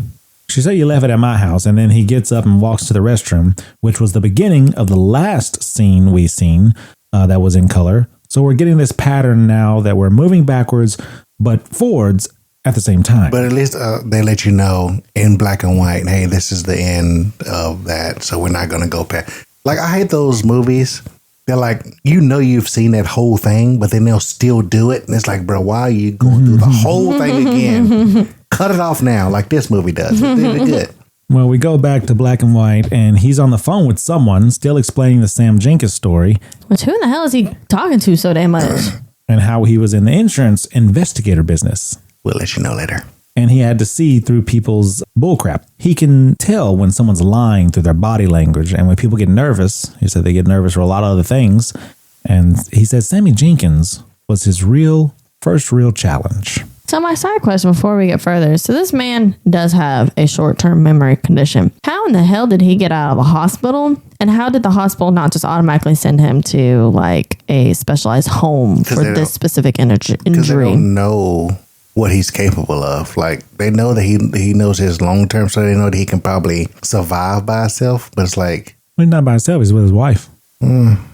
She said you left it at my house, and then he gets up and walks to the restroom, which was the beginning of the last scene we seen that was in color. So we're getting this pattern now that we're moving backwards, but forwards at the same time. But at least they let you know in black and white, hey, this is the end of that, so we're not going to go past. I hate those movies. They're like, you've seen that whole thing, but then they'll still do it. And it's like, bro, why are you going through the whole thing again? Cut it off now, like this movie does. It's really good. Well, we go back to black and white, and he's on the phone with someone, still explaining the Sam Jenkins story. Which, who in the hell is he talking to so damn much? And how he was in the insurance investigator business. We'll let you know later. and he had to see through people's bullcrap. He can tell when someone's lying through their body language, and when people get nervous, he said they get nervous for a lot of other things, and he said Sammy Jenkins was his first real challenge. So my side question before we get further. So this man does have a short-term memory condition. How in the hell did he get out of the hospital? And how did the hospital not just automatically send him to like a specialized home for this specific injury? Because they don't know what he's capable of. Like they know that he knows his long-term, so they know that he can probably survive by himself. But it's like, well, he's not by himself. He's with his wife.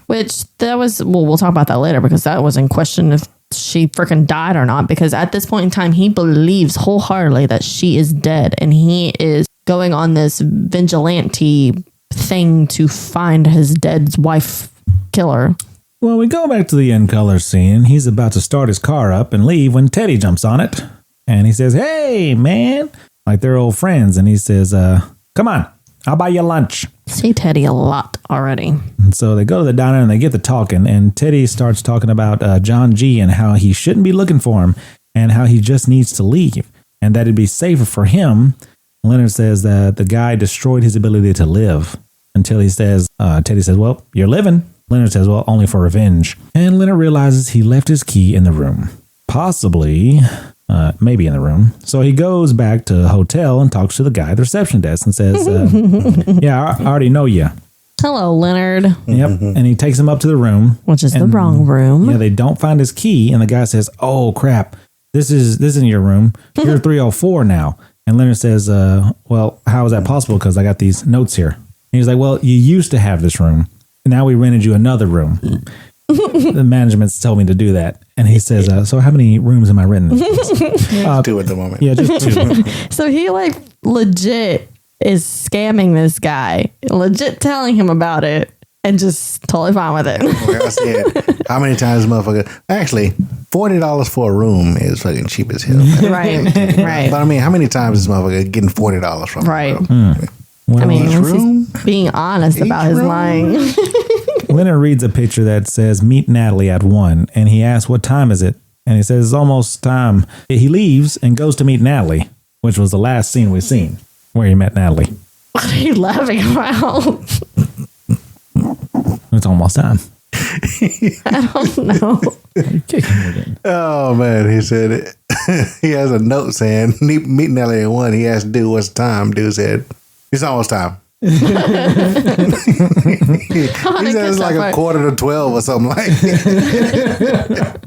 Which that was, well, we'll talk about that later because that was in question if she freaking died or not, because at this point in time he believes wholeheartedly that she is dead, and he is going on this vigilante thing to find his dead wife killer. Well, we go back to the end color scene. He's about to start his car up and leave when Teddy jumps on it, and he says, "Hey man," like they're old friends, and he says, "Come on, I'll buy you lunch." See Teddy a lot already. And so they go to the diner and they get to talking, and Teddy starts talking about John G. and how he shouldn't be looking for him and how he just needs to leave and that it'd be safer for him. Leonard says that the guy destroyed his ability to live until he says, Teddy says, "Well, you're living." Leonard says, "Well, only for revenge." And Leonard realizes he left his key in the room. Possibly, maybe in the room. So he goes back to the hotel and talks to the guy at the reception desk and says, "Yeah, I already know you." Hello, Leonard. Yep. And he takes him up to the room. Which is the wrong room. Yeah, they don't find his key. And the guy says, "Oh, crap. This isn't your room. You're 304 now." And Leonard says, "Well, how is that possible? Because I got these notes here." And he's like, "Well, you used to have this room. Now we rented you another room. The management's told me to do that." And he says, "So how many rooms am I renting?" Two at the moment. Yeah, just two. So he like legit is scamming this guy, legit telling him about it, and just totally fine with it. Like I said, how many times, motherfucker? Actually, $40 for a room is fucking cheap as hell. Right. But I mean, how many times is motherfucker getting $40 from? Right. Well, I mean, he's being honest about his lying. Leonard reads a picture that says "Meet Natalie at 1," and he asks, "What time is it?" And he says, "It's almost time." He leaves and goes to meet Natalie, which was the last scene we've seen where he met Natalie. What are you laughing about? It's almost time. I don't know. Oh man, he said it. He has a note saying "Meet Natalie at 1." He asked dude, "What's the time?" Dude said, "It's almost time." He said it's like a quarter to 12 or something like that.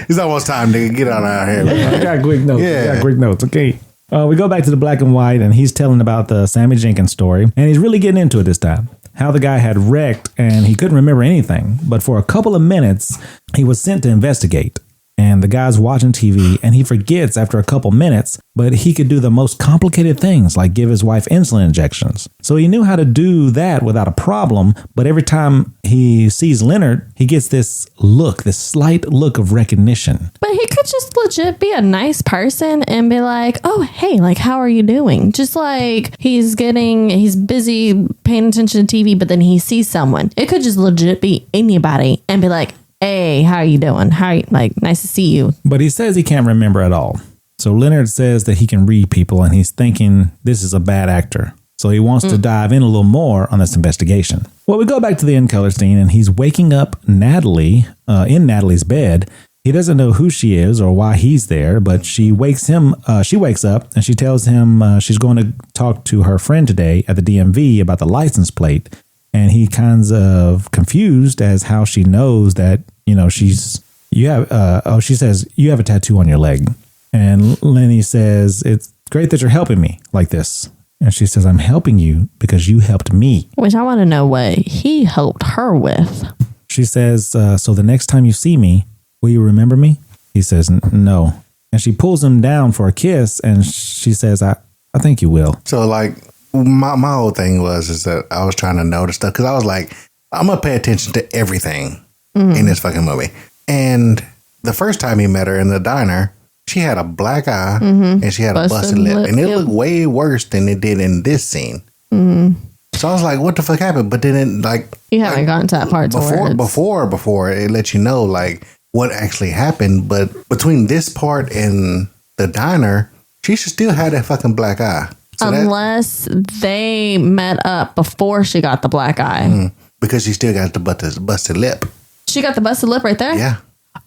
It's almost time, nigga. Get out of here. I got quick notes. Yeah. I got quick notes. Okay. We go back to the black and white, and he's telling about the Sammy Jenkins story, and he's really getting into it this time. How the guy had wrecked, and he couldn't remember anything, but for a couple of minutes, he was sent to investigate. And the guy's watching TV, and he forgets after a couple minutes, but he could do the most complicated things, like give his wife insulin injections. So he knew how to do that without a problem, but every time he sees Leonard, he gets this slight look of recognition. But he could just legit be a nice person and be like, "Oh, hey, like, how are you doing?" Just like he's busy paying attention to TV, but then he sees someone. It could just legit be anybody and be like, "Hey, how are you doing? Nice to see you." But he says he can't remember at all. So Leonard says that he can read people, and he's thinking this is a bad actor. So he wants to dive in a little more on this investigation. Well, we go back to the end color scene, and he's waking up Natalie in Natalie's bed. He doesn't know who she is or why he's there, but she wakes up and she tells him she's going to talk to her friend today at the DMV about the license plate. And he kinds of confused as how she knows that, she says, "You have a tattoo on your leg." And Lenny says, "It's great that you're helping me like this." And she says, "I'm helping you because you helped me." Which I want to know what he helped her with. She says, "So the next time you see me, will you remember me?" He says, "No." And she pulls him down for a kiss, and she says, I think you will. So like, my whole thing is that I was trying to notice stuff because I was like, I'm gonna pay attention to everything in this fucking movie. And the first time he met her in the diner, she had a black eye and she had a busted lip, and it looked way worse than it did in this scene. So I was like, what the fuck happened? But then you haven't gotten to that part before it let you know like what actually happened. But between this part and the diner, She should still have that fucking black eye. So unless they met up before she got the black eye. Because she still got the busted lip. She got the busted lip right there? Yeah.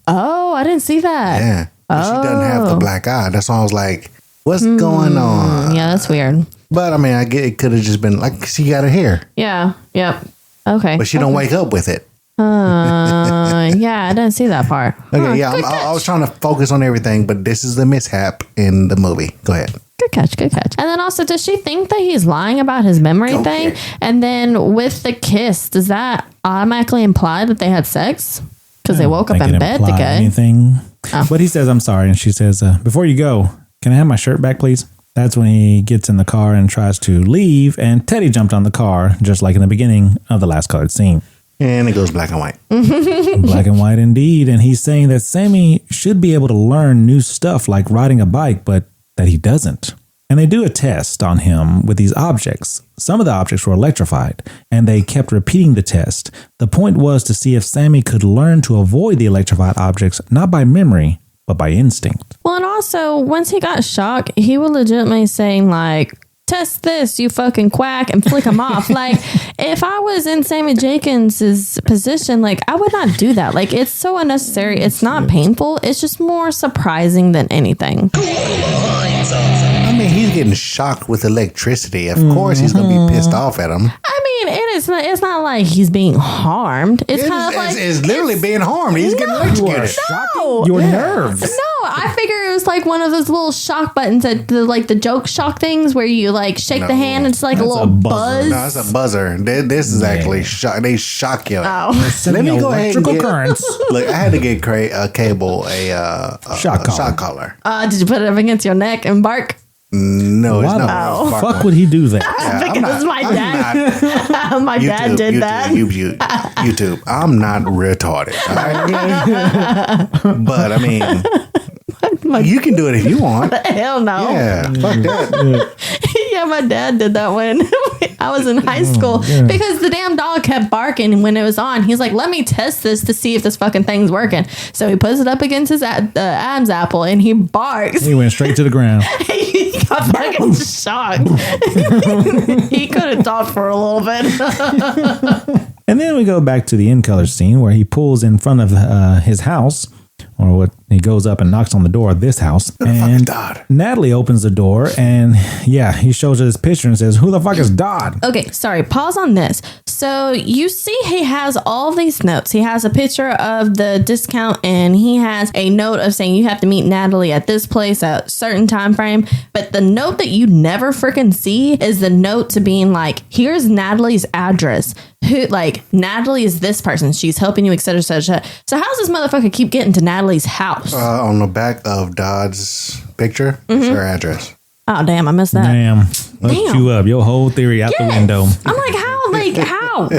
Oh, I didn't see that. Yeah. But she doesn't have the black eye. That's why I was like, what's going on? Yeah, that's weird. But I mean, I get it could have just been like she got her hair. Yeah. Yep. Okay. But she don't wake up with it. Yeah, I didn't see that part. Okay, I was trying to focus on everything, but this is the mishap in the movie. Go ahead. Good catch. And then also, does she think that he's lying about his memory thing? And then with the kiss, does that automatically imply that they had sex? Because they woke up in bed together. Anything. But he says, I'm sorry. And she says, before you go, can I have my shirt back, please? That's when he gets in the car and tries to leave. And Teddy jumped on the car, just like in the beginning of the last colored scene. And it goes black and white. Black and white indeed. And he's saying that Sammy should be able to learn new stuff like riding a bike, but that he doesn't. And they do a test on him with these objects. Some of the objects were electrified, and they kept repeating the test. The point was to see if Sammy could learn to avoid the electrified objects, not by memory, but by instinct. Well, and also, once he got shocked, he was legitimately saying, like, test this, you fucking quack, and flick him off. Like, if I was in Sammy Jenkins' position, like, I would not do that. Like, it's so unnecessary. It's not painful. It's just more surprising than anything. I mean, he's getting shocked with electricity. Of course, he's going to be pissed off at him. I mean, it's not like he's being harmed. It's kind of like... It's literally being harmed. He's getting electrocuted. No. Your nerves. No, I figure it was like one of those little shock buttons that the joke shock things where you like shake the hand and it's like a little buzz. No, it's a buzzer. This is actually shock. They shock you. Oh. Let me go ahead and get currents. Look, I had to get Cable a shock collar. Did you put it up against your neck and bark? No, it's Why not. the fuck would he do that? Because my dad. My dad did that. YouTube. I'm not retarded. All right? But I mean, you can do it if you want. Hell no. Yeah, fuck that. Yeah, my dad did that when I was in high school because the damn dog kept barking when it was on. He's like, let me test this to see if this fucking thing's working. So he puts it up against his Adam's apple and he barks. He went straight to the ground. He got fucking shocked. He could have talked for a little bit. And then we go back to the in color scene where he pulls in front of his house. Or what he goes up and knocks on the door of this house. And Natalie opens the door and he shows her this picture and says, who the fuck is Dodd? Okay, sorry, pause on this. So you see he has all these notes. He has a picture of the discount and he has a note of saying you have to meet Natalie at this place at a certain time frame. But the note that you never freaking see is the note to being like, here's Natalie's address. Who, like, Natalie is this person. She's helping you, etc., etc. So how does this motherfucker keep getting to Natalie's house? On the back of Dodd's picture, is her address. Oh, damn, I missed that. Damn. Looked you up. Your whole theory out the window. I'm like, how? Like, how?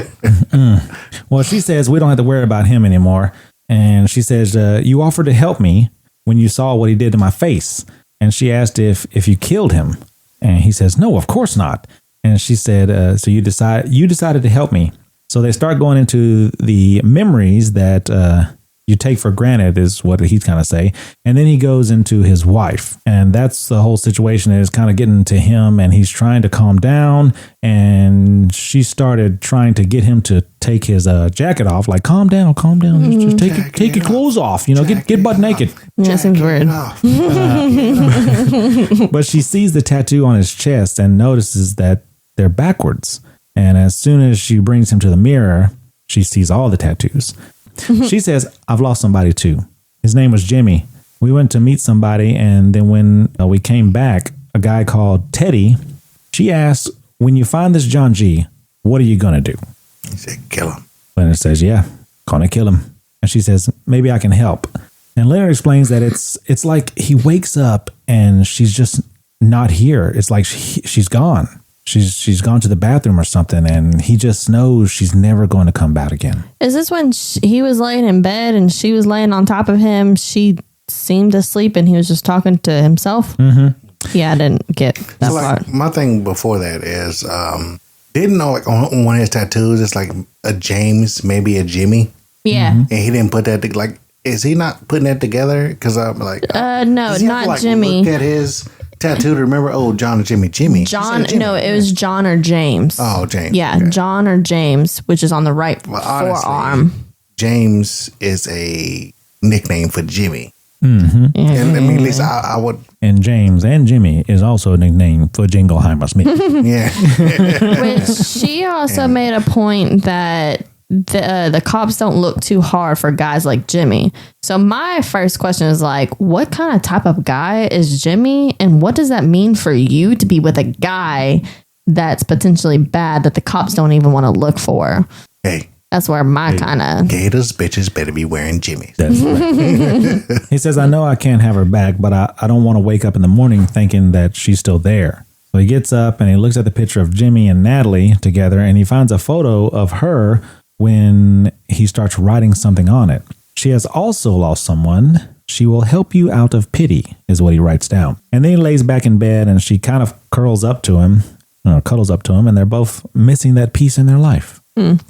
Well, she says we don't have to worry about him anymore. And she says, you offered to help me when you saw what he did to my face. And she asked if you killed him. And he says, no, of course not. And she said, so you decided to help me. So they start going into the memories that you take for granted is what he's kind of say. And then he goes into his wife. And that's the whole situation is kind of getting to him. And he's trying to calm down. And she started trying to get him to take his jacket off. Like, calm down. Just take your clothes off. You know, get butt naked. Yeah, seems weird. But she sees the tattoo on his chest and notices that they're backwards. And as soon as she brings him to the mirror, she sees all the tattoos. She says, I've lost somebody too. His name was Jimmy. We went to meet somebody. And then when we came back, a guy called Teddy, she asked, when you find this John G, what are you going to do? He said, kill him. Leonard says, yeah, going to kill him. And she says, maybe I can help. And Leonard explains that it's like he wakes up and she's just not here. It's like she's gone. She's gone to the bathroom or something, and he just knows she's never going to come back again. Is this when he was laying in bed and she was laying on top of him? She seemed asleep and he was just talking to himself? Mm-hmm. Yeah, I didn't get that part. My thing before that is, didn't know like on one of his tattoos, it's like a James, maybe a Jimmy. Yeah. And he didn't put that, is he not putting that together? Because I'm like, no, not Jimmy. Look at his tattooed. Remember, John or Jimmy? Jimmy. John. Jimmy. No, it was John or James. Oh, James. Yeah, okay. John or James, which is on the right honestly, forearm. James is a nickname for Jimmy. Mm-hmm. And I mean, at least I would. And James and Jimmy is also a nickname for Jingleheimer Smith. Yeah. Which she also made a point that the cops don't look too hard for guys like Jimmy. So my first question is like, what kind of type of guy is Jimmy? And what does that mean for you to be with a guy that's potentially bad that the cops don't even want to look for? Hey. That's where my kind of... Gators bitches better be wearing Jimmys. That's right. He says, I know I can't have her back, but I don't want to wake up in the morning thinking that she's still there. So he gets up and he looks at the picture of Jimmy and Natalie together, and he finds a photo of her when he starts writing something on it. She has also lost someone. She will help you out of pity, is what he writes down. And then he lays back in bed and she kind of cuddles up to him, and they're both missing that piece in their life.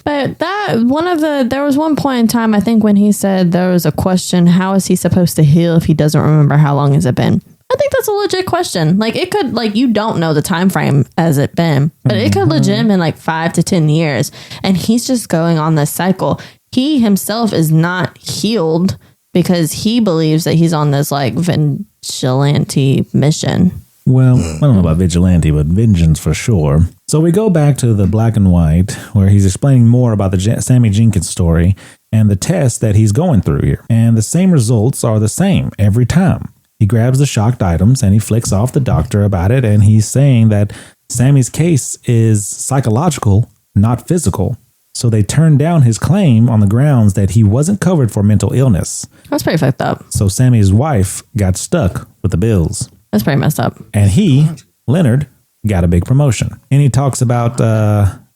But there was one point in time, I think, when he said there was a question, how is he supposed to heal if he doesn't remember how long has it been? I think that's a legit question. Like, it could, like, you don't know the time frame as it been, but it could legit been like 5 to 10 years. And he's just going on this cycle. He himself is not healed because he believes that he's on this like vigilante mission. Well, I don't know about vigilante, but vengeance for sure. So we go back to the black and white where he's explaining more about the Sammy Jenkins story and the test that he's going through here. And the same results are the same every time. He grabs the shocked items and he flicks off the doctor about it. And he's saying that Sammy's case is psychological, not physical. So they turned down his claim on the grounds that he wasn't covered for mental illness. That's pretty fucked up. So Sammy's wife got stuck with the bills. That's pretty messed up. And he, Leonard, got a big promotion. And he talks about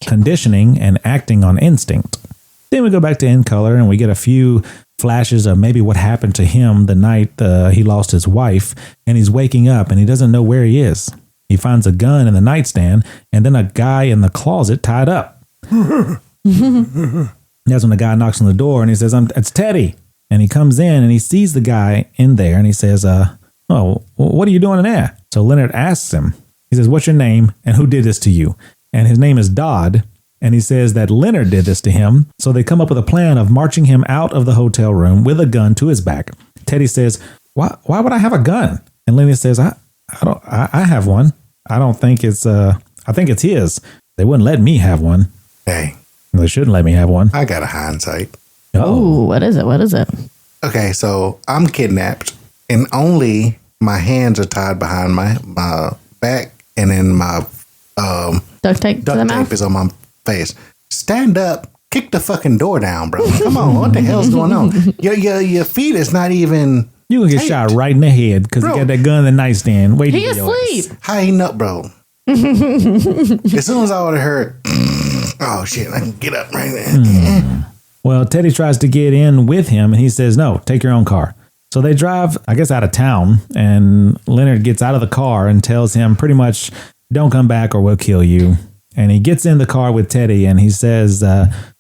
conditioning and acting on instinct. Then we go back to In Color and we get a few flashes of maybe what happened to him the night he lost his wife. And he's waking up and he doesn't know where he is. He finds a gun in the nightstand and then a guy in the closet tied up. That's when the guy knocks on the door and he says, it's Teddy. And he comes in and he sees the guy in there and he says, oh, what are you doing in there? So Leonard asks him, he says, what's your name and who did this to you? And his name is Dodd. And he says that Leonard did this to him. So they come up with a plan of marching him out of the hotel room with a gun to his back. Teddy says, why would I have a gun? And Leonard says, I have one. I don't think it's, I think it's his. They wouldn't let me have one. Hey. They shouldn't let me have one. I got a hindsight. Oh, what is it? What is it? Okay, so I'm kidnapped and only my hands are tied behind my back and then my duct tape is on my face. Stand up, kick the fucking door down, bro. Come on, what the hell's going on? Your feet is not even. You gonna get shot right in the head because he got that gun in the nightstand. Wait, he asleep. How he know, bro? As soon as I would have heard, oh shit, I can get up right there. Well, Teddy tries to get in with him and he says, no, take your own car. So they drive, I guess, out of town, and Leonard gets out of the car and tells him pretty much, don't come back or we'll kill you. And he gets in the car with Teddy and he says,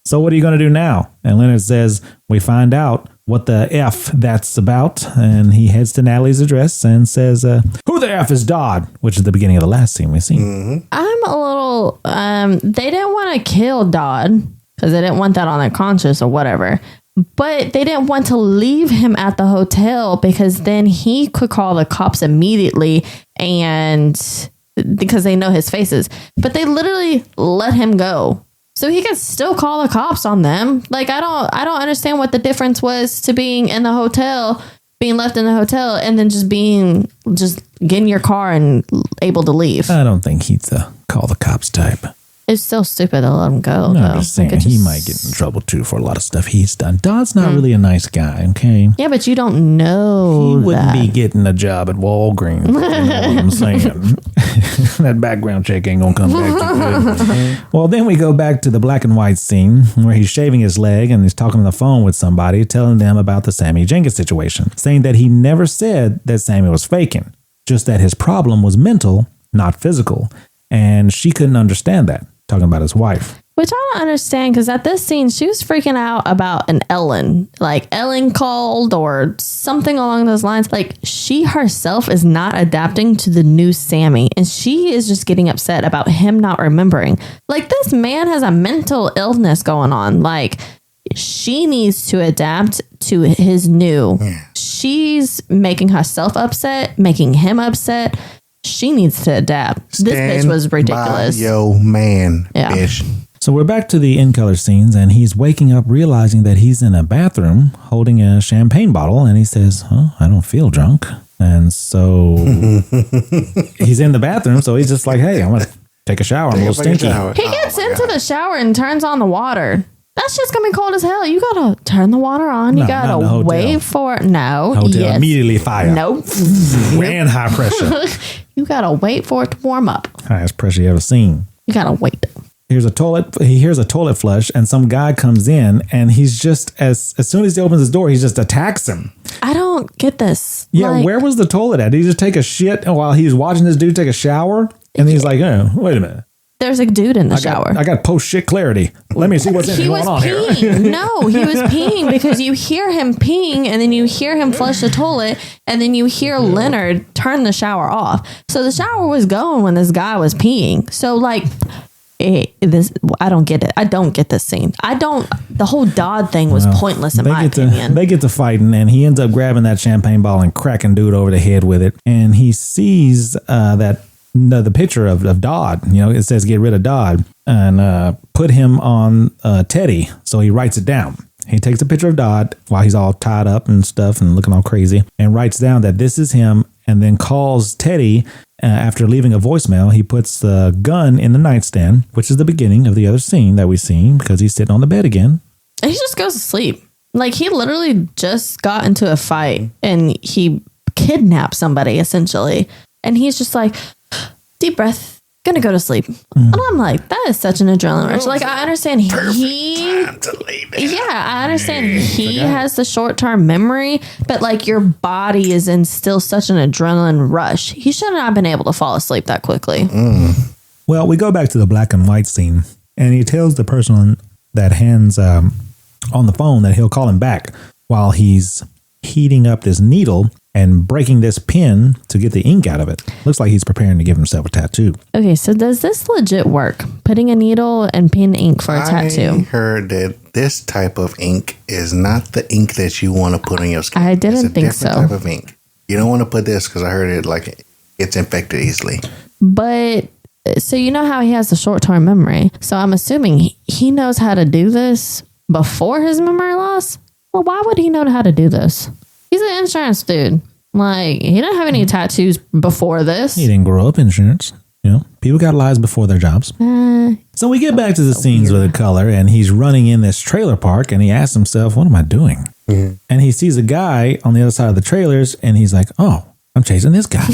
so what are you going to do now? And Leonard says, we find out what the F that's about. And he heads to Natalie's address and says, who the F is Dodd? Which is the beginning of the last scene we've seen. Mm-hmm. I'm a little, they didn't want to kill Dodd because they didn't want that on their conscience or whatever. But they didn't want to leave him at the hotel because then he could call the cops immediately and because they know his faces. But they literally let him go. So he could still call the cops on them. Like, I don't understand what the difference was to being in the hotel, being left in the hotel, and then just getting your car and able to leave. I don't think he's the call the cops type. It's still stupid to let him go. No, I'm just saying he might get in trouble too for a lot of stuff he's done. Dodd's not really a nice guy, okay? Yeah, but you don't know he wouldn't be getting a job at Walgreens. You know what I'm saying? That background check ain't gonna come back too good. Well, then we go back to the black and white scene where he's shaving his leg and he's talking on the phone with somebody, telling them about the Sammy Jenkins situation, saying that he never said that Sammy was faking, just that his problem was mental, not physical. And she couldn't understand that, talking about his wife. Which I don't understand, because at this scene, she was freaking out about an Ellen. Like, Ellen called or something along those lines. Like, she herself is not adapting to the new Sammy. And she is just getting upset about him not remembering. Like, this man has a mental illness going on. Like, she needs to adapt to his new. She's making herself upset, making him upset. She needs to adapt. This bitch was ridiculous. Yo, man, bitch. So we're back to the in-color scenes, and he's waking up realizing that he's in a bathroom holding a champagne bottle, and he says, I don't feel drunk. And so he's in the bathroom, so he's just like, hey, I'm going to take a shower. I'm a little stinky. He gets into the shower and turns on the water. That shit's going to be cold as hell. You got to turn the water on. You got to wait for it. No. Hotel immediately fire. Nope. And high pressure. You got to wait for it to warm up. Highest pressure you ever seen. You got to wait. Here's a toilet. He hears a toilet flush, and some guy comes in, and he's just as soon as he opens his door, he just attacks him. I don't get this. Yeah, like, where was the toilet at? Did he just take a shit while he was watching this dude take a shower? And he's like, oh, wait a minute. There's a dude in the shower. I got post shit clarity. Let me see what's going on here. No, he was peeing because you hear him peeing, and then you hear him flush the toilet, and then you hear Leonard turn the shower off. So the shower was going when this guy was peeing. So like. I don't get it. I don't get this scene. The whole Dodd thing was pointless in my opinion. They get to fighting, and he ends up grabbing that champagne bottle and cracking dude over the head with it. And he sees the picture of Dodd. You know, it says get rid of Dodd and put him on Teddy. So he writes it down. He takes a picture of Dodd while he's all tied up and stuff and looking all crazy, and writes down that this is him, and then calls Teddy. After leaving a voicemail, he puts the gun in the nightstand, which is the beginning of the other scene that we see, because he's sitting on the bed again. And he just goes to sleep. Like, he literally just got into a fight and he kidnapped somebody, essentially. And he's just like, deep breath, gonna go to sleep. And I'm like, that is such an adrenaline rush. Like, I understand he has the short-term memory, but like, your body is in still such an adrenaline rush. He should not have been able to fall asleep that quickly. Well, we go back to the black and white scene, and he tells the person that hands on the phone that he'll call him back while he's heating up this needle and breaking this pen to get the ink out of it. Looks like he's preparing to give himself a tattoo. Okay, so does this legit work? Putting a needle and pen ink for a tattoo? I heard that this type of ink is not the ink that you want to put on your skin. I didn't think so. It's a different type of ink. You don't want to put this because I heard it gets infected easily. But, so you know how he has the short-term memory. So I'm assuming he knows how to do this before his memory loss? Well, why would he know how to do this? He's an insurance dude. Like, he didn't have any tattoos before this. He didn't grow up insurance. You know, people got lives before their jobs. So we get back to the scenes with the color, and he's running in this trailer park, and he asks himself, what am I doing? Mm-hmm. And he sees a guy on the other side of the trailers, and he's like, oh, I'm chasing this guy.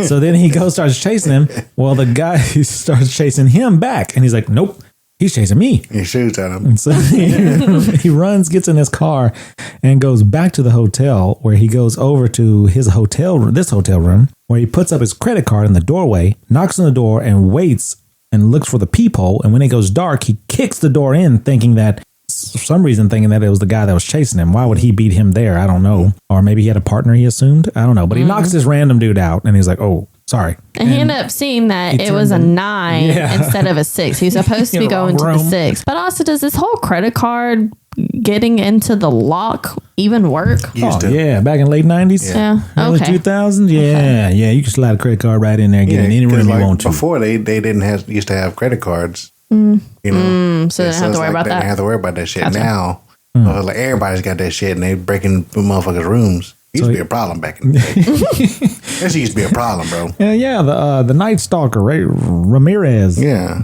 So then he starts chasing him. Well, the guy starts chasing him back, and he's like, nope. He's chasing me. He shoots at him. And so he runs, gets in his car, and goes back to the hotel, where he goes over to this hotel room, where he puts up his credit card in the doorway, knocks on the door, and waits and looks for the peephole. And when it goes dark, he kicks the door in, thinking that it was the guy that was chasing him. Why would he beat him there? I don't know. Or maybe he had a partner, he assumed. I don't know. But he knocks this random dude out, and he's like, oh, sorry. And he ended up seeing that it was a 9 instead of a 6. He's supposed to be going to the 6. But also, does this whole credit card getting into the lock even work? Yeah, back in late 90s. Yeah. Early 2000s. Yeah, yeah. You can slide a credit card right in there and get in any room you want to. Before they used to have credit cards. You know, so they didn't have to worry about that. They didn't have to worry about that shit. Gotcha. Now, like everybody's got that shit, and they breaking motherfuckers' rooms. It used to be a problem back in the day. This used to be a problem, bro. Yeah, the Night Stalker, Ramirez,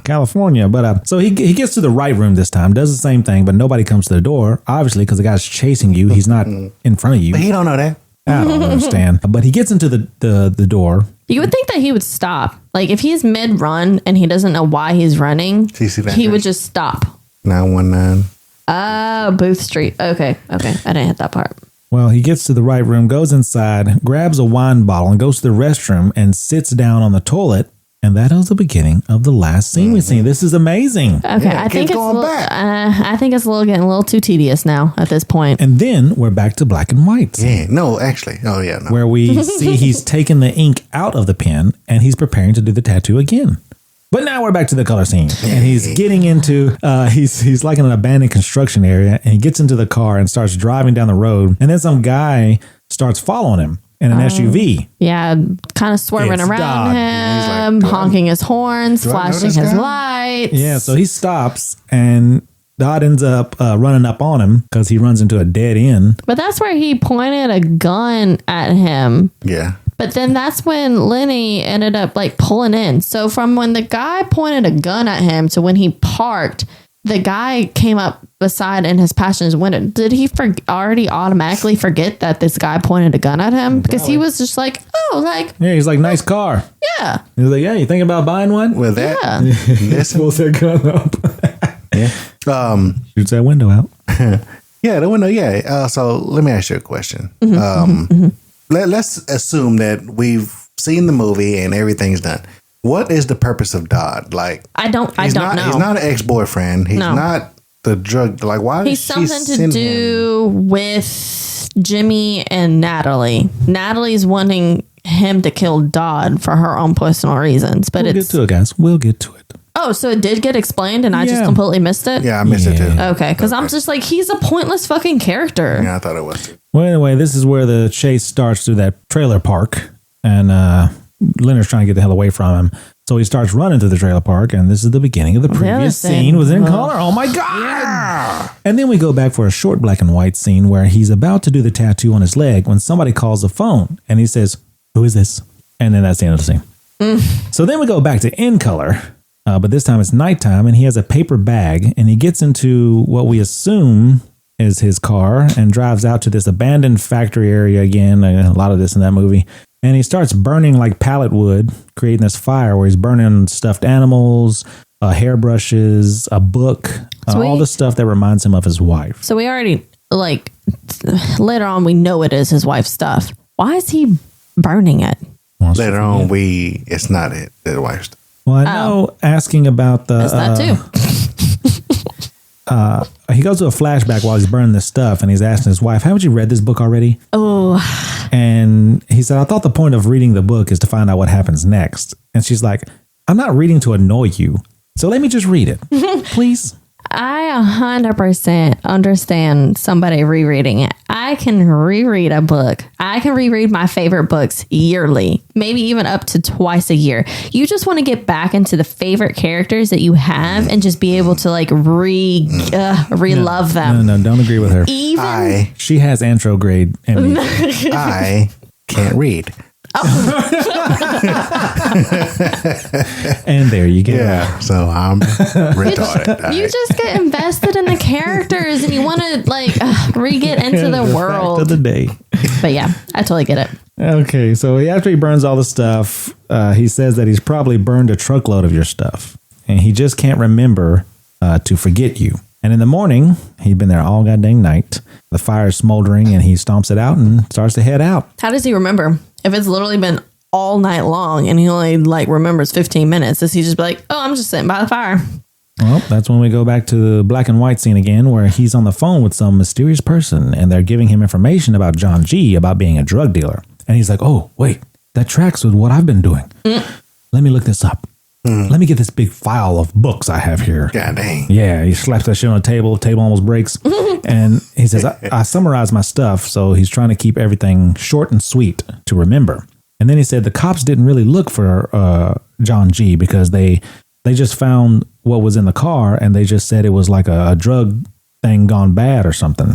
California. But so he gets to the right room this time, does the same thing, but nobody comes to the door, obviously, because the guy's chasing you. He's not in front of you. But he don't know that. I don't understand. But he gets into the door. You would think that he would stop. Like, if he's mid-run and he doesn't know why he's running, he would just stop. 919. Booth Street. Okay. I didn't hit that part. Well, he gets to the right room, goes inside, grabs a wine bottle, and goes to the restroom and sits down on the toilet And that was the beginning of the last scene we've seen. This is amazing. Okay, Yeah, I think it's going back. I think it's getting a little too tedious now at this point. And then we're back to black and white. Yeah, no, actually. Oh, yeah, no. Where we see he's taken the ink out of the pen and he's preparing to do the tattoo again. But now we're back to the color scene, and he's getting into, he's like in an abandoned construction area, and he gets into the car and starts driving down the road, and then some guy starts following him in an SUV. Yeah, kind of swerving It's around Dodd. him, He's like, honking his horns, do I know flashing this his guy? lights. Yeah, so he stops, and Dodd ends up running up on him because he runs into a dead end. But that's where he pointed a gun at him. Yeah. But then that's when Lenny ended up like pulling in. So from when the guy pointed a gun at him to when he parked, the guy came up beside in his passenger window. Did he already automatically forget that this guy pointed a gun at him? Because he was just like, oh, like, Yeah, he's like, nice car. yeah. He's like, yeah, you thinking about buying one? With that, Yeah. listen. Pulls that gun up. Yeah. Shoots that window out. Yeah, the window, yeah. So let me ask you a question. Let's assume that we've seen the movie and everything's done. What is the purpose of Dodd? Like, I don't know. He's not an ex-boyfriend. He's No. not the drug. Like, why He's does she something to send him? do with Jimmy and Natalie. Natalie's wanting him to kill Dodd for her own personal reasons. But We'll get it's to it, guys. We'll get to it. oh, so it did get explained and I just Yeah. completely missed it? Yeah, I missed it too. Okay, because I'm just like, he's a pointless fucking character. Yeah, I thought it was too. Well, anyway, this is where the chase starts through that trailer park, and Leonard's trying to get the hell away from him. So he starts running to the trailer park, and this is the beginning of the previous scene was in color. Oh my God! And then we go back for a short black and white scene where he's about to do the tattoo on his leg when somebody calls the phone, and he says, "Who is this?" And then that's the end of the scene. So then we go back to in color, but this time it's nighttime, and he has a paper bag, and he gets into what we assume is his car and drives out to this abandoned factory area again. A lot of this in that movie. And he starts burning like pallet wood, creating this fire where he's burning stuffed animals, hairbrushes, a book, all the stuff that reminds him of his wife. So we already, like, later on, we know it is his wife's stuff. Why is he burning it? Later on, it's not it. His wife's stuff. Well, I know asking about the... Is that too? he goes to a flashback while he's burning this stuff, and he's asking his wife, haven't you read this book already? Oh. And he said, I thought the point of reading the book is to find out what happens next. And she's like, I'm not reading to annoy you, so let me just read it, please. I 100% understand somebody rereading it. I can reread a book. I can reread my favorite books yearly, maybe even up to twice a year. You just want to get back into the favorite characters that you have and just be able to like relove them. No, don't agree with her. Even She has anterograde amnesia. I can't read. And there you go. Yeah, so I'm retarded. you just get invested in the characters and you want to like re-get into the world. Fact of the day. But yeah, I totally get it. Okay, so after he burns all the stuff, he says that he's probably burned a truckload of your stuff, and he just can't remember to forget you. And in the morning, he'd been there all goddamn night. The fire is smoldering, and he stomps it out and starts to head out. How does he remember? If it's literally been all night long and he only like remembers 15 minutes, does he just be like, oh, I'm just sitting by the fire? Well, that's when we go back to the black and white scene again, where he's on the phone with some mysterious person, and they're giving him information about John G, about being a drug dealer. And he's like, oh, wait, that tracks with what I've been doing. Let me look this up. Let me get this big file of books I have here. God dang. Yeah, he slaps that shit on the table. Table almost breaks. And he says, I summarized my stuff. So he's trying to keep everything short and sweet to remember. And then he said the cops didn't really look for John G because they just found what was in the car, and they just said it was like a drug thing gone bad or something.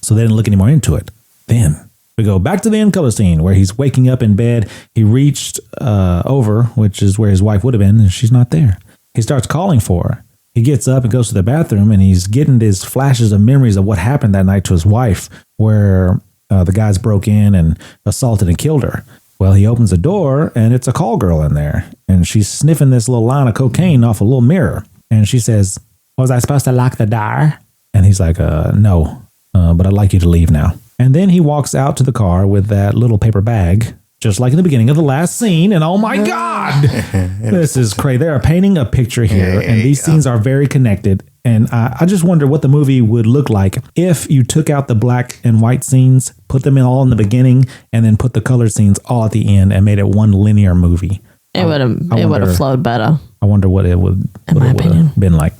So they didn't look any more into it. Then we go back to the end color scene where he's waking up in bed. He reached over, which is where his wife would have been, and she's not there. He starts calling for her. He gets up and goes to the bathroom, and he's getting these flashes of memories of what happened that night to his wife, where the guys broke in and assaulted and killed her. Well, he opens the door, and it's a call girl in there, and she's sniffing this little line of cocaine off a little mirror. And she says, was I supposed to lock the door? And he's like, no, but I'd like you to leave now. And then he walks out to the car with that little paper bag just like in the beginning of the last scene. And oh my God, this is crazy. They are painting a picture here, and these scenes are very connected. And I just wonder what the movie would look like if you took out the black and white scenes, put them all in the beginning, and then put the color scenes all at the end and made it one linear movie. It would have flowed better. I wonder what it would, in my opinion, been like.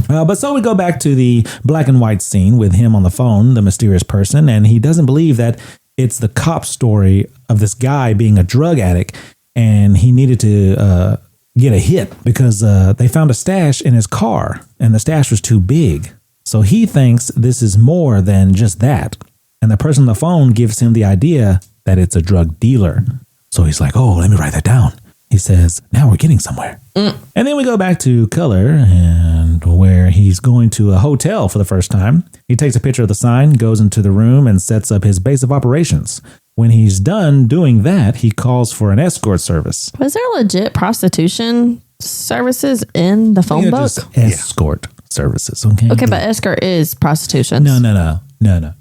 But so we go back to the black and white scene with him on the phone, the mysterious person, and he doesn't believe that it's the cop story of this guy being a drug addict, and he needed to get a hit because they found a stash in his car, and the stash was too big. So he thinks this is more than just that. And the person on the phone gives him the idea that it's a drug dealer. So he's like, oh, let me write that down. He says, now we're getting somewhere. And then we go back to Color, and where he's going to a hotel for the first time. He takes a picture of the sign, goes into the room, and sets up his base of operations. When he's done doing that, he calls for an escort service. Was there legit prostitution services in the phone book? Just escort services, okay? Okay, but escort is prostitution. No.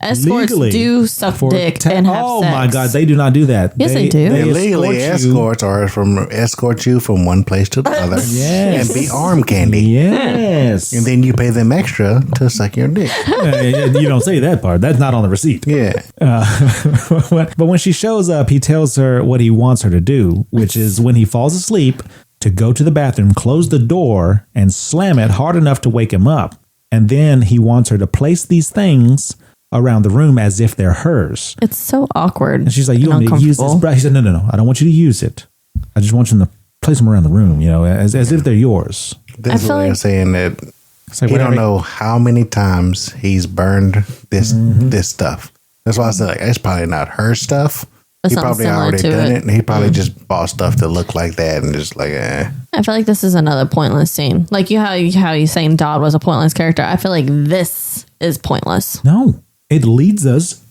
Escorts Legally, do suck dick and have oh sex. my God, they do not do that. Yes, they do. Legally, escorts are escort you from one place to the other. Yes. And be arm candy. Yes. And then you pay them extra to suck your dick. You don't say that part. That's not on the receipt. Yeah. But when she shows up, he tells her what he wants her to do, which is when he falls asleep, to go to the bathroom, close the door, and slam it hard enough to wake him up. And then he wants her to place these things around the room as if they're hers. It's so awkward. And she's like, you want me to use this? He said, no. I don't want you to use it. I just want you to place them around the room, as if they're yours. This is what I'm saying, that he don't know how many times he's burned this stuff. That's why I said, it's probably not her stuff. He probably already done it, and he probably just bought stuff to look like that, and just I feel like this is another pointless scene. Like how you saying Dodd was a pointless character. I feel like this is pointless. No, it leads us,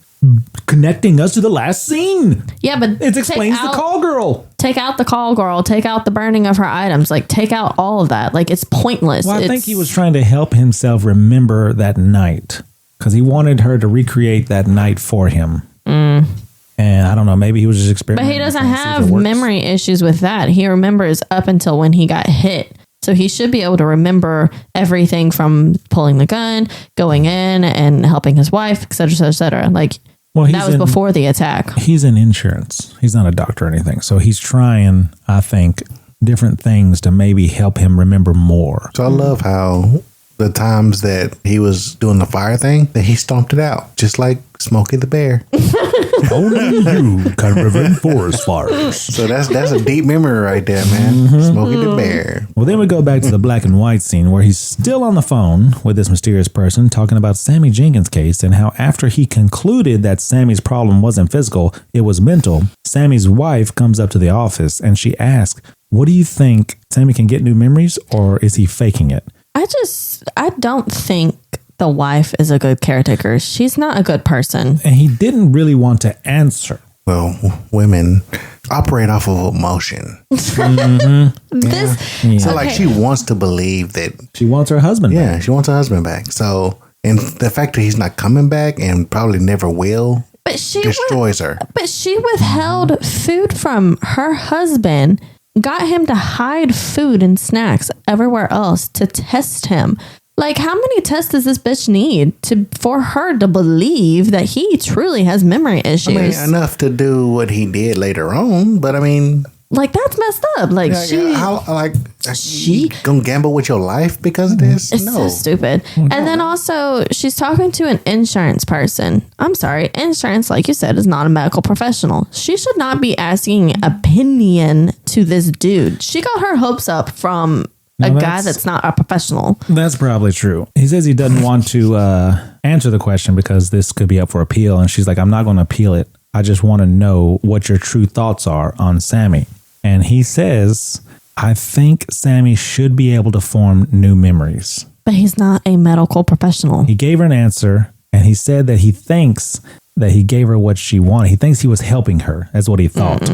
connecting us to the last scene. Yeah, but it explains the call girl. Take out the call girl. Take out the burning of her items. Like, take out all of that. Like, it's pointless. Well, I think he was trying to help himself remember that night because he wanted her to recreate that night for him. And I don't know, maybe he was just experimenting. But he doesn't have memory issues with that. He remembers up until when he got hit. So he should be able to remember everything from pulling the gun, going in and helping his wife, et cetera, et cetera. Like, that was before the attack. He's in insurance. He's not a doctor or anything. So he's trying, I think, different things to maybe help him remember more. So I love how the times that he was doing the fire thing, that he stomped it out, just like Smokey the Bear. Only you can prevent forest fires. So that's a deep memory right there, man. Smokey the Bear. Well, then we go back to the black and white scene where he's still on the phone with this mysterious person talking about Sammy Jenkins' case and how after he concluded that Sammy's problem wasn't physical, it was mental, Sammy's wife comes up to the office and she asks, what do you think? Sammy can get new memories or is he faking it? I don't think the wife is a good caretaker. She's not a good person. And he didn't really want to answer. Well, women operate off of emotion. So she wants to believe that she wants her husband back. Yeah, she wants her husband back. So, and the fact that he's not coming back and probably never will destroys her. But she withheld food from her husband, got him to hide food and snacks everywhere else to test him. Like, how many tests does this bitch need for her to believe that he truly has memory issues? I mean, enough to do what he did later on, but I mean, like, that's messed up. Like, she gonna gamble with your life because of this? It's so stupid. And then also, she's talking to an insurance person. I'm sorry, insurance, like you said, is not a medical professional. She should not be asking opinion to this dude. She got her hopes up from a guy that's not a professional. That's probably true. He says he doesn't want to answer the question because this could be up for appeal. And she's like, I'm not going to appeal it. I just want to know what your true thoughts are on Sammy. And he says, I think Sammy should be able to form new memories. But he's not a medical professional. He gave her an answer and he said that he thinks that he gave her what she wanted. He thinks he was helping her. That's what he thought.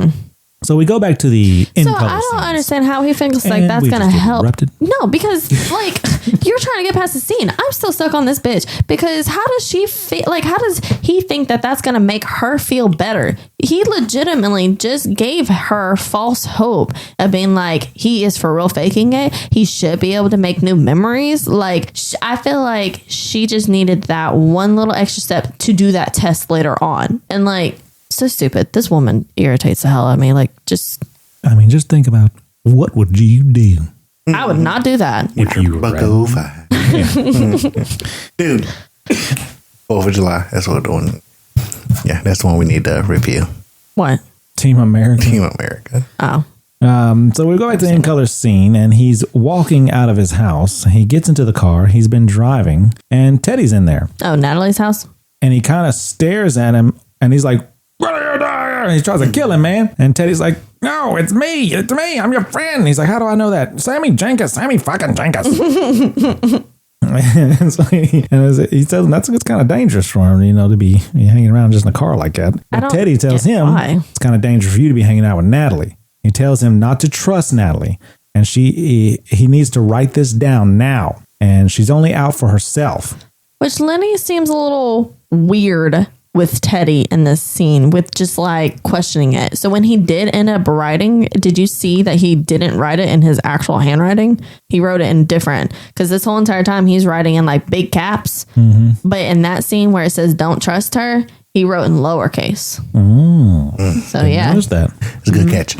So we go back to the So I don't understand how he thinks like And that's we gonna just get help. interrupted. No, because like you're trying to get past the scene. I'm still stuck on this bitch because how does she feel? Like how does he think that that's gonna make her feel better? He legitimately just gave her false hope of being like he is for real faking it. He should be able to make new memories. Like I feel like she just needed that one little extra step to do that test later on, and like. So stupid. This woman irritates the hell out of me. Like, just think about what would you do? I would not do that. If you were Bucko 5. Dude. 4th of July. That's what we're doing. Yeah, that's the one we need to review. What? Team America. Team America. Oh. So we go back to the in color scene, and he's walking out of his house. He gets into the car. He's been driving, and Teddy's in there. Oh, Natalie's house? And he kind of stares at him, and he's like, "What are you doing?" He tries to kill him, man. And Teddy's like, "No, it's me. It's me. I'm your friend." He's like, "How do I know that?" Sammy fucking Jenkins. And so he tells him it's kind of dangerous for him, to be hanging around just in a car like that. But Teddy tells him it's kind of dangerous for you to be hanging out with Natalie. He tells him not to trust Natalie, and he needs to write this down now. And she's only out for herself. Which Lenny seems a little weird with Teddy in this scene, with just like questioning it. So when he did end up writing, did you see that he didn't write it in his actual handwriting? He wrote it in different, because this whole entire time he's writing in like big caps. Mm-hmm. But in that scene where it says "don't trust her," he wrote in lowercase. So yeah, notice that. It's a good catch.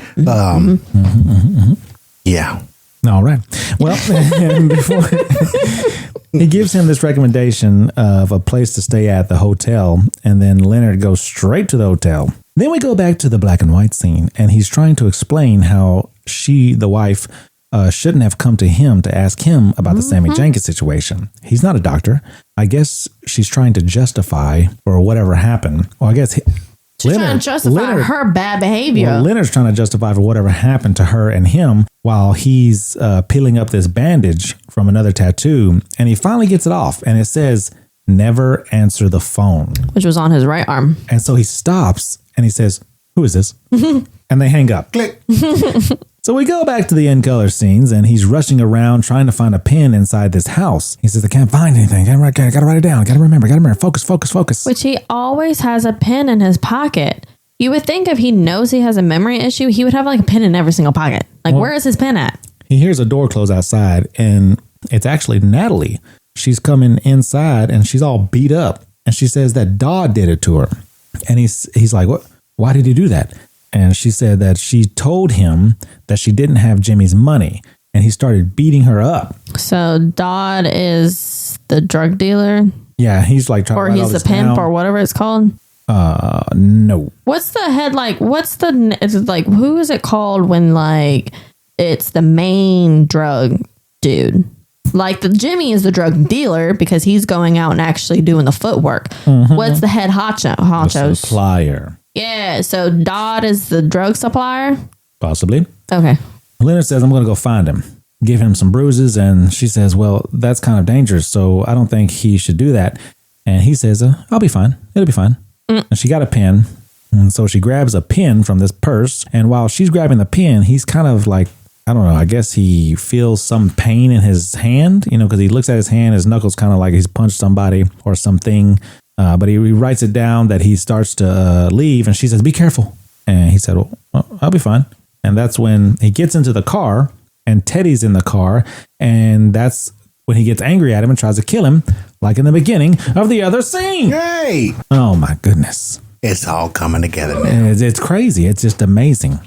Yeah. All right. Well, before he gives him this recommendation of a place to stay at the hotel, and then Leonard goes straight to the hotel. Then we go back to the black and white scene, and he's trying to explain how she, the wife, shouldn't have come to him to ask him about the Sammy Jenkins situation. He's not a doctor. I guess she's trying to justify for whatever happened. Well, I guess she's trying to justify her bad behavior. Well, Leonard's trying to justify for whatever happened to her and him while he's peeling up this bandage from another tattoo. And he finally gets it off, and it says, "Never answer the phone," which was on his right arm. And so he stops and he says, "Who is this?" And they hang up. Click. So we go back to the in color scenes, and he's rushing around trying to find a pen inside this house. He says, "I can't find anything. Gotta write it down. Gotta remember. Focus. Which he always has a pen in his pocket. You would think if he knows he has a memory issue, he would have like a pen in every single pocket. Like, where is his pen at? He hears a door close outside, and it's actually Natalie. She's coming inside, and she's all beat up. And she says that Dodd did it to her. And he's like, "What? Why did he do that?" And she said that she told him that she didn't have Jimmy's money, and he started beating her up. So Dodd is the drug dealer? Yeah, he's like trying to write all he's this the pimp down. or whatever it's called? No. What's the head like? It's like, who is it called when like it's the main drug dude? Like the Jimmy is the drug dealer because he's going out and actually doing the footwork. Mm-hmm. What's the head honcho? The supplier. Yeah, so Dodd is the drug supplier? Possibly. Okay. Leonard says, "I'm going to go find him, give him some bruises." And she says, "Well, that's kind of dangerous, so I don't think he should do that." And he says, "I'll be fine. It'll be fine." And she got a pen. And so she grabs a pen from this purse. And while she's grabbing the pen, he's kind of like, I don't know, I guess he feels some pain in his hand, because he looks at his hand, his knuckles kind of like he's punched somebody or something. But he writes it down that he starts to leave, and she says, "Be careful." And he said, "Well, I'll be fine." And that's when he gets into the car, and Teddy's in the car, and that's when he gets angry at him and tries to kill him, like in the beginning of the other scene. Yay! Oh my goodness. It's all coming together now. It's crazy. It's just amazing.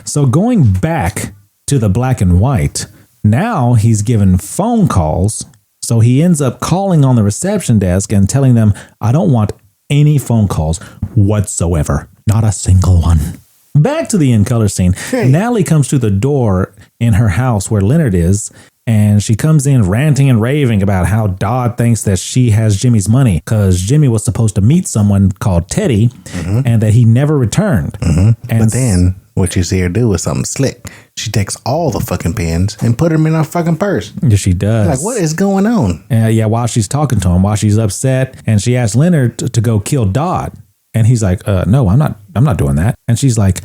So going back to the black and white, now he's given phone calls. So he ends up calling on the reception desk and telling them, "I don't want any phone calls whatsoever. Not a single one." Back to the in color scene. Hey. Natalie comes to the door in her house where Leonard is, and she comes in ranting and raving about how Dodd thinks that she has Jimmy's money because Jimmy was supposed to meet someone called Teddy, and that he never returned. And but then what you see her do is something slick. She takes all the fucking pens and put them in her fucking purse. Yeah, she does. Like, what is going on? Yeah, while she's talking to him, while she's upset, and she asks Leonard to go kill Dodd. And he's like, "No, I'm not doing that." And she's like,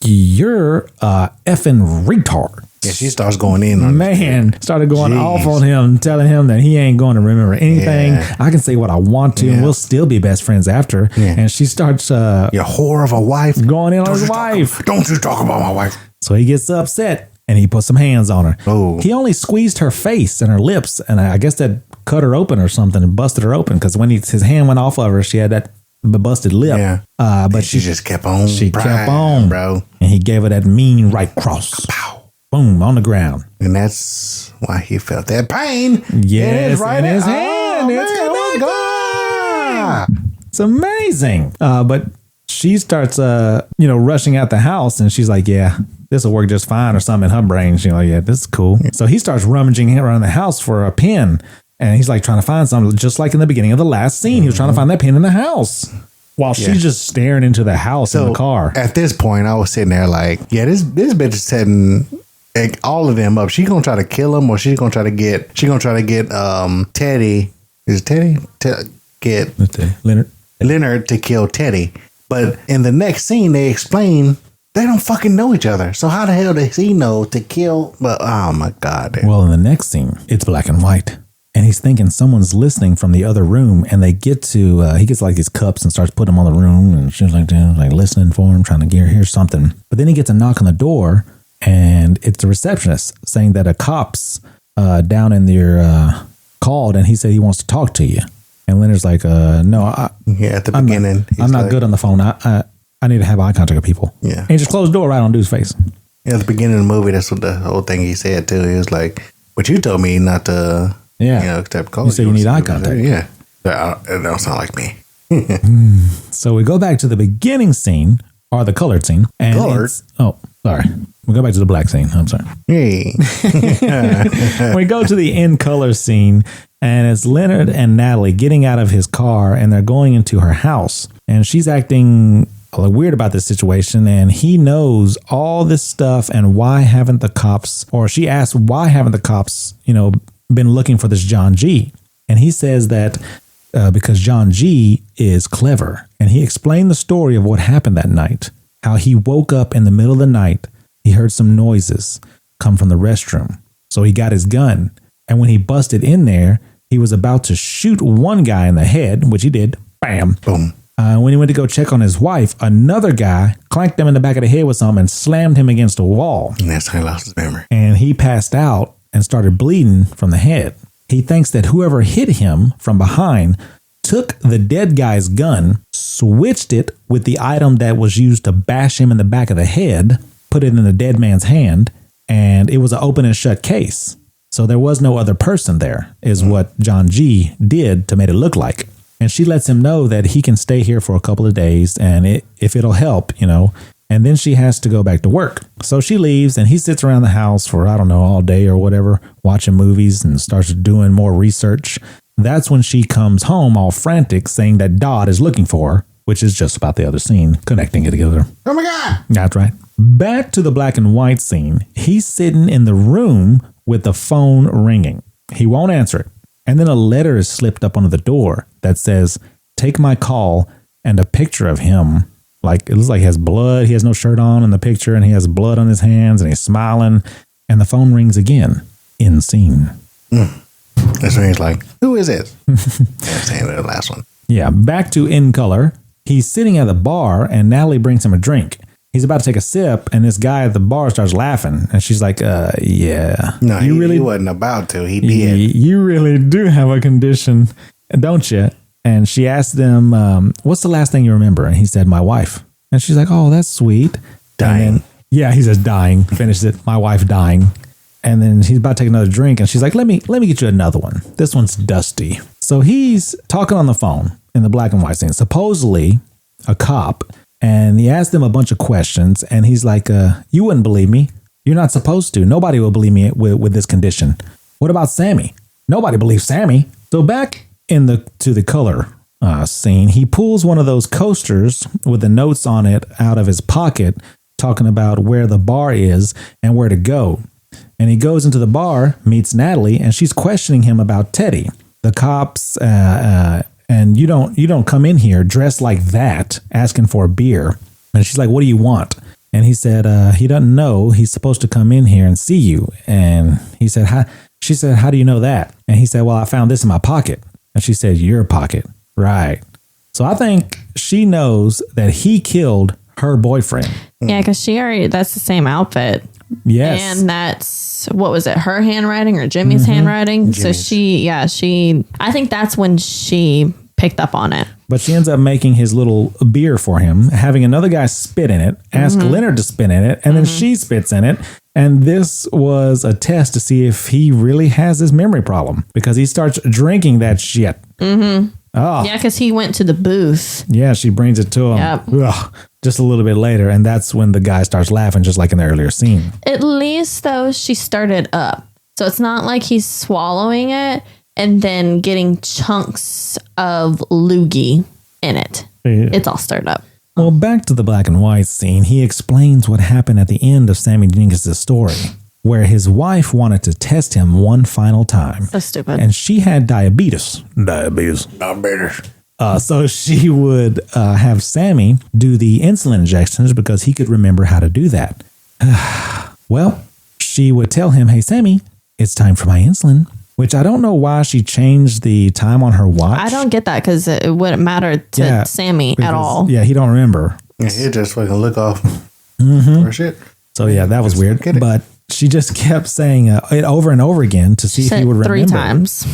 you're a effing retard. Yeah, she starts going in on started going off on him, telling him that he ain't going to remember anything. Yeah. I can say what I want to, and we'll still be best friends after. Yeah. And she starts, you whore of a wife, going in on his wife. Don't you talk about my wife. So he gets upset and he puts some hands on her. Oh. He only squeezed her face and her lips, and I guess that cut her open or something and busted her open, because when his hand went off of her, she had that busted lip. Yeah. But she just kept on. She kept on, bro. And he gave her that mean right cross. Pow. Boom, on the ground. And that's why he felt that pain. Yes, in his hand. It's amazing. But she starts, rushing out the house, and she's like, yeah, this will work just fine, or something in her brain. She's like, yeah, this is cool. So he starts rummaging around the house for a pin, and he's like trying to find something, just like in the beginning of the last scene. He was trying to find that pin in the house while she's just staring into the house in the car. At this point, I was sitting there like, yeah, this bitch is setting all of them up. She gonna try to kill him, or she's gonna try to get Teddy. Is it Teddy? Get Leonard to kill Teddy. But in the next scene, they explain they don't fucking know each other. So how the hell does he know to kill? But oh my God. Well, in the next scene, it's black and white. And he's thinking someone's listening from the other room, and they get to, he gets like these cups and starts putting them on the room, and she's like listening for him, trying to hear something. But then he gets a knock on the door, and it's the receptionist saying that a cop's down in there called, and he said he wants to talk to you. And Leonard's like, no. At the beginning. I'm not good on the phone. I need to have eye contact with people. Yeah. And he just closed the door right on dude's face. Yeah, at the beginning of the movie, that's what the whole thing he said too. He was like, but you told me not to, type of call. You said you need eye contact. Yeah. That don't sound like me. So we go back to the beginning scene, or the colored scene. And colored? Oh, sorry. We go back to the black scene. I'm sorry. Hey. We go to the in color scene, and it's Leonard and Natalie getting out of his car, and they're going into her house. And she's acting weird about this situation, and he knows all this stuff. And why haven't the cops, or she asks, why haven't the cops, been looking for this John G? And he says that because John G is clever. And he explained the story of what happened that night, how he woke up in the middle of the night. He heard some noises come from the restroom. So he got his gun. And when he busted in there, he was about to shoot one guy in the head, which he did. Bam. Boom. When he went to go check on his wife, another guy clanked him in the back of the head with something and slammed him against a wall. And that's how he lost his memory. And he passed out and started bleeding from the head. He thinks that whoever hit him from behind took the dead guy's gun, switched it with the item that was used to bash him in the back of the head, put it in the dead man's hand, and it was an open and shut case. So there was no other person there, is what John G did to make it look like. And she lets him know that he can stay here for a couple of days, and if it'll help, and then she has to go back to work. So she leaves, and he sits around the house for, all day or whatever, watching movies and starts doing more research. That's when she comes home all frantic, saying that Dodd is looking for her, which is just about the other scene, connecting it together. Oh my God! That's right. Back to the black and white scene. He's sitting in the room with the phone ringing. He won't answer it. And then a letter is slipped up under the door that says, "Take my call," and a picture of him. Like, it looks like he has blood. He has no shirt on in the picture, and he has blood on his hands, and he's smiling. And the phone rings again. In scene. That's when he's like, who is it? I'm saying the last one. Yeah, back to In Color. He's sitting at the bar, and Natalie brings him a drink. He's about to take a sip, and this guy at the bar starts laughing. And she's like, yeah. No, he wasn't about to. He did. You really do have a condition, don't you? And she asked him, what's the last thing you remember? And he said, my wife. And she's like, oh, that's sweet. Dying. He says dying. Finishes it. My wife dying. And then he's about to take another drink, and she's like, let me get you another one. This one's dusty. So he's talking on the phone in the black and white scene, supposedly a cop. And he asked him a bunch of questions, and he's like, you wouldn't believe me. You're not supposed to. Nobody will believe me with this condition. What about Sammy? Nobody believes Sammy. So back to the color scene, he pulls one of those coasters with the notes on it out of his pocket, talking about where the bar is and where to go. And he goes into the bar, meets Natalie, and she's questioning him about Teddy. The cops, and you don't come in here dressed like that, asking for a beer. And she's like, what do you want? And he said, he doesn't know he's supposed to come in here and see you. And he said, she said, how do you know that? And he said, well, I found this in my pocket. And she said, your pocket. Right. So I think she knows that he killed her boyfriend. Yeah, because that's the same outfit. Yes. And that's, what was it, her handwriting or Jimmy's handwriting? Jimmy's. So I think that's when she picked up on it. But she ends up making his little beer for him, having another guy spit in it, ask Leonard to spit in it, and then she spits in it. And this was a test to see if he really has this memory problem, because he starts drinking that shit. Mm-hmm. Oh. Yeah, because he went to the booth. Yeah, she brings it to him. Yep. Ugh, just a little bit later, and that's when the guy starts laughing, just like in the earlier scene. At least, though, she started up. So it's not like he's swallowing it and then getting chunks of loogie in it. Yeah. It's all stirred up. Well, back to the black and white scene, he explains what happened at the end of Sammy Jenkins' story, where his wife wanted to test him one final time. So stupid. And she had diabetes. So she would have Sammy do the insulin injections because he could remember how to do that. Well, she would tell him, hey, Sammy, it's time for my insulin. Which I don't know why she changed the time on her watch. I don't get that because it wouldn't matter to Sammy at all. Yeah, he don't remember. Yeah, he just fucking look off for shit. So yeah, that was weird. But she just kept saying it over and over again to see if he would remember. 3 times.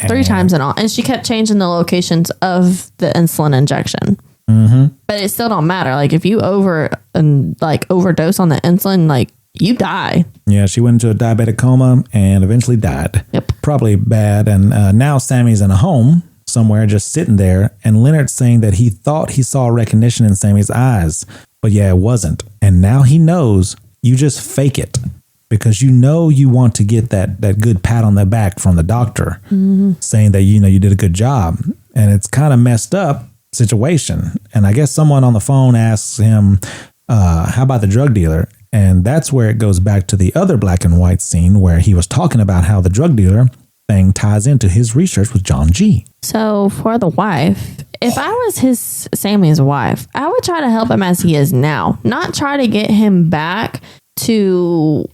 3 times in all. And she kept changing the locations of the insulin injection. Mm-hmm. But it still don't matter. Like if you overdose on the insulin, like you die. Yeah, she went into a diabetic coma and eventually died. Yep. Probably bad. And now Sammy's in a home somewhere just sitting there. And Leonard's saying that he thought he saw recognition in Sammy's eyes. But yeah, it wasn't. And now he knows you just fake it. Because you know you want to get that good pat on the back from the doctor. Saying that, you did a good job. And it's kind of messed up situation. And I guess someone on the phone asks him, how about the drug dealer? And that's where it goes back to the other black and white scene where he was talking about how the drug dealer thing ties into his research with John G. So for the wife, if I was Sammy's wife, I would try to help him as he is now, not try to get him back to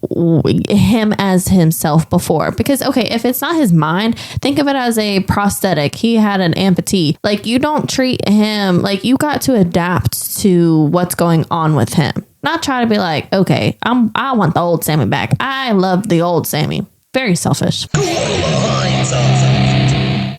him as himself before. Because, okay, if it's not his mind, think of it as a prosthetic. He had an amputee. Like, you don't treat him, like, you got to adapt to what's going on with him. Not try to be like, okay, I want the old Sammy back. I love the old Sammy. Very selfish.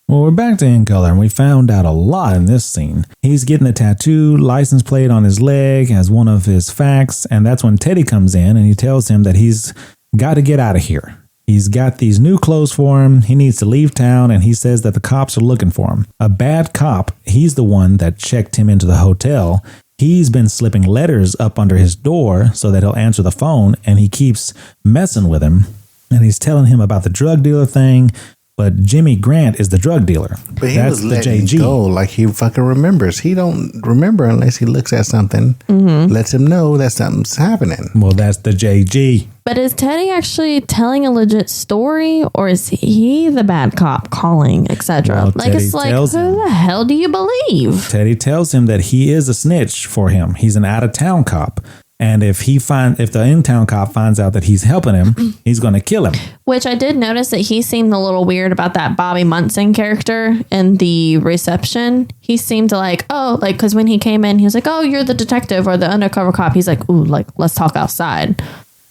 Well, we're back to In Color, and we found out a lot in this scene. He's getting a tattoo license plate on his leg as one of his facts, and that's when Teddy comes in and he tells him that he's got to get out of here. He's got these new clothes for him. He needs to leave town, and he says that the cops are looking for him. A bad cop, he's the one that checked him into the hotel. He's been slipping letters up under his door so that he'll answer the phone, and he keeps messing with him. And he's telling him about the drug dealer thing, but Jimmy Grant is the drug dealer. But he was letting go like he fucking remembers. He don't remember unless he looks at something, lets him know that something's happening. Well, that's the JG. But is Teddy actually telling a legit story, or is he the bad cop calling, etc.? Well, like, it's like, who the hell do you believe? Teddy tells him that he is a snitch for him. He's an out-of-town cop. And if the in-town cop finds out that he's helping him, he's going to kill him. Which I did notice that he seemed a little weird about that Bobby Munson character in the reception. He seemed to because when he came in, he was like, oh, you're the detective or the undercover cop. He's like, ooh, like, let's talk outside.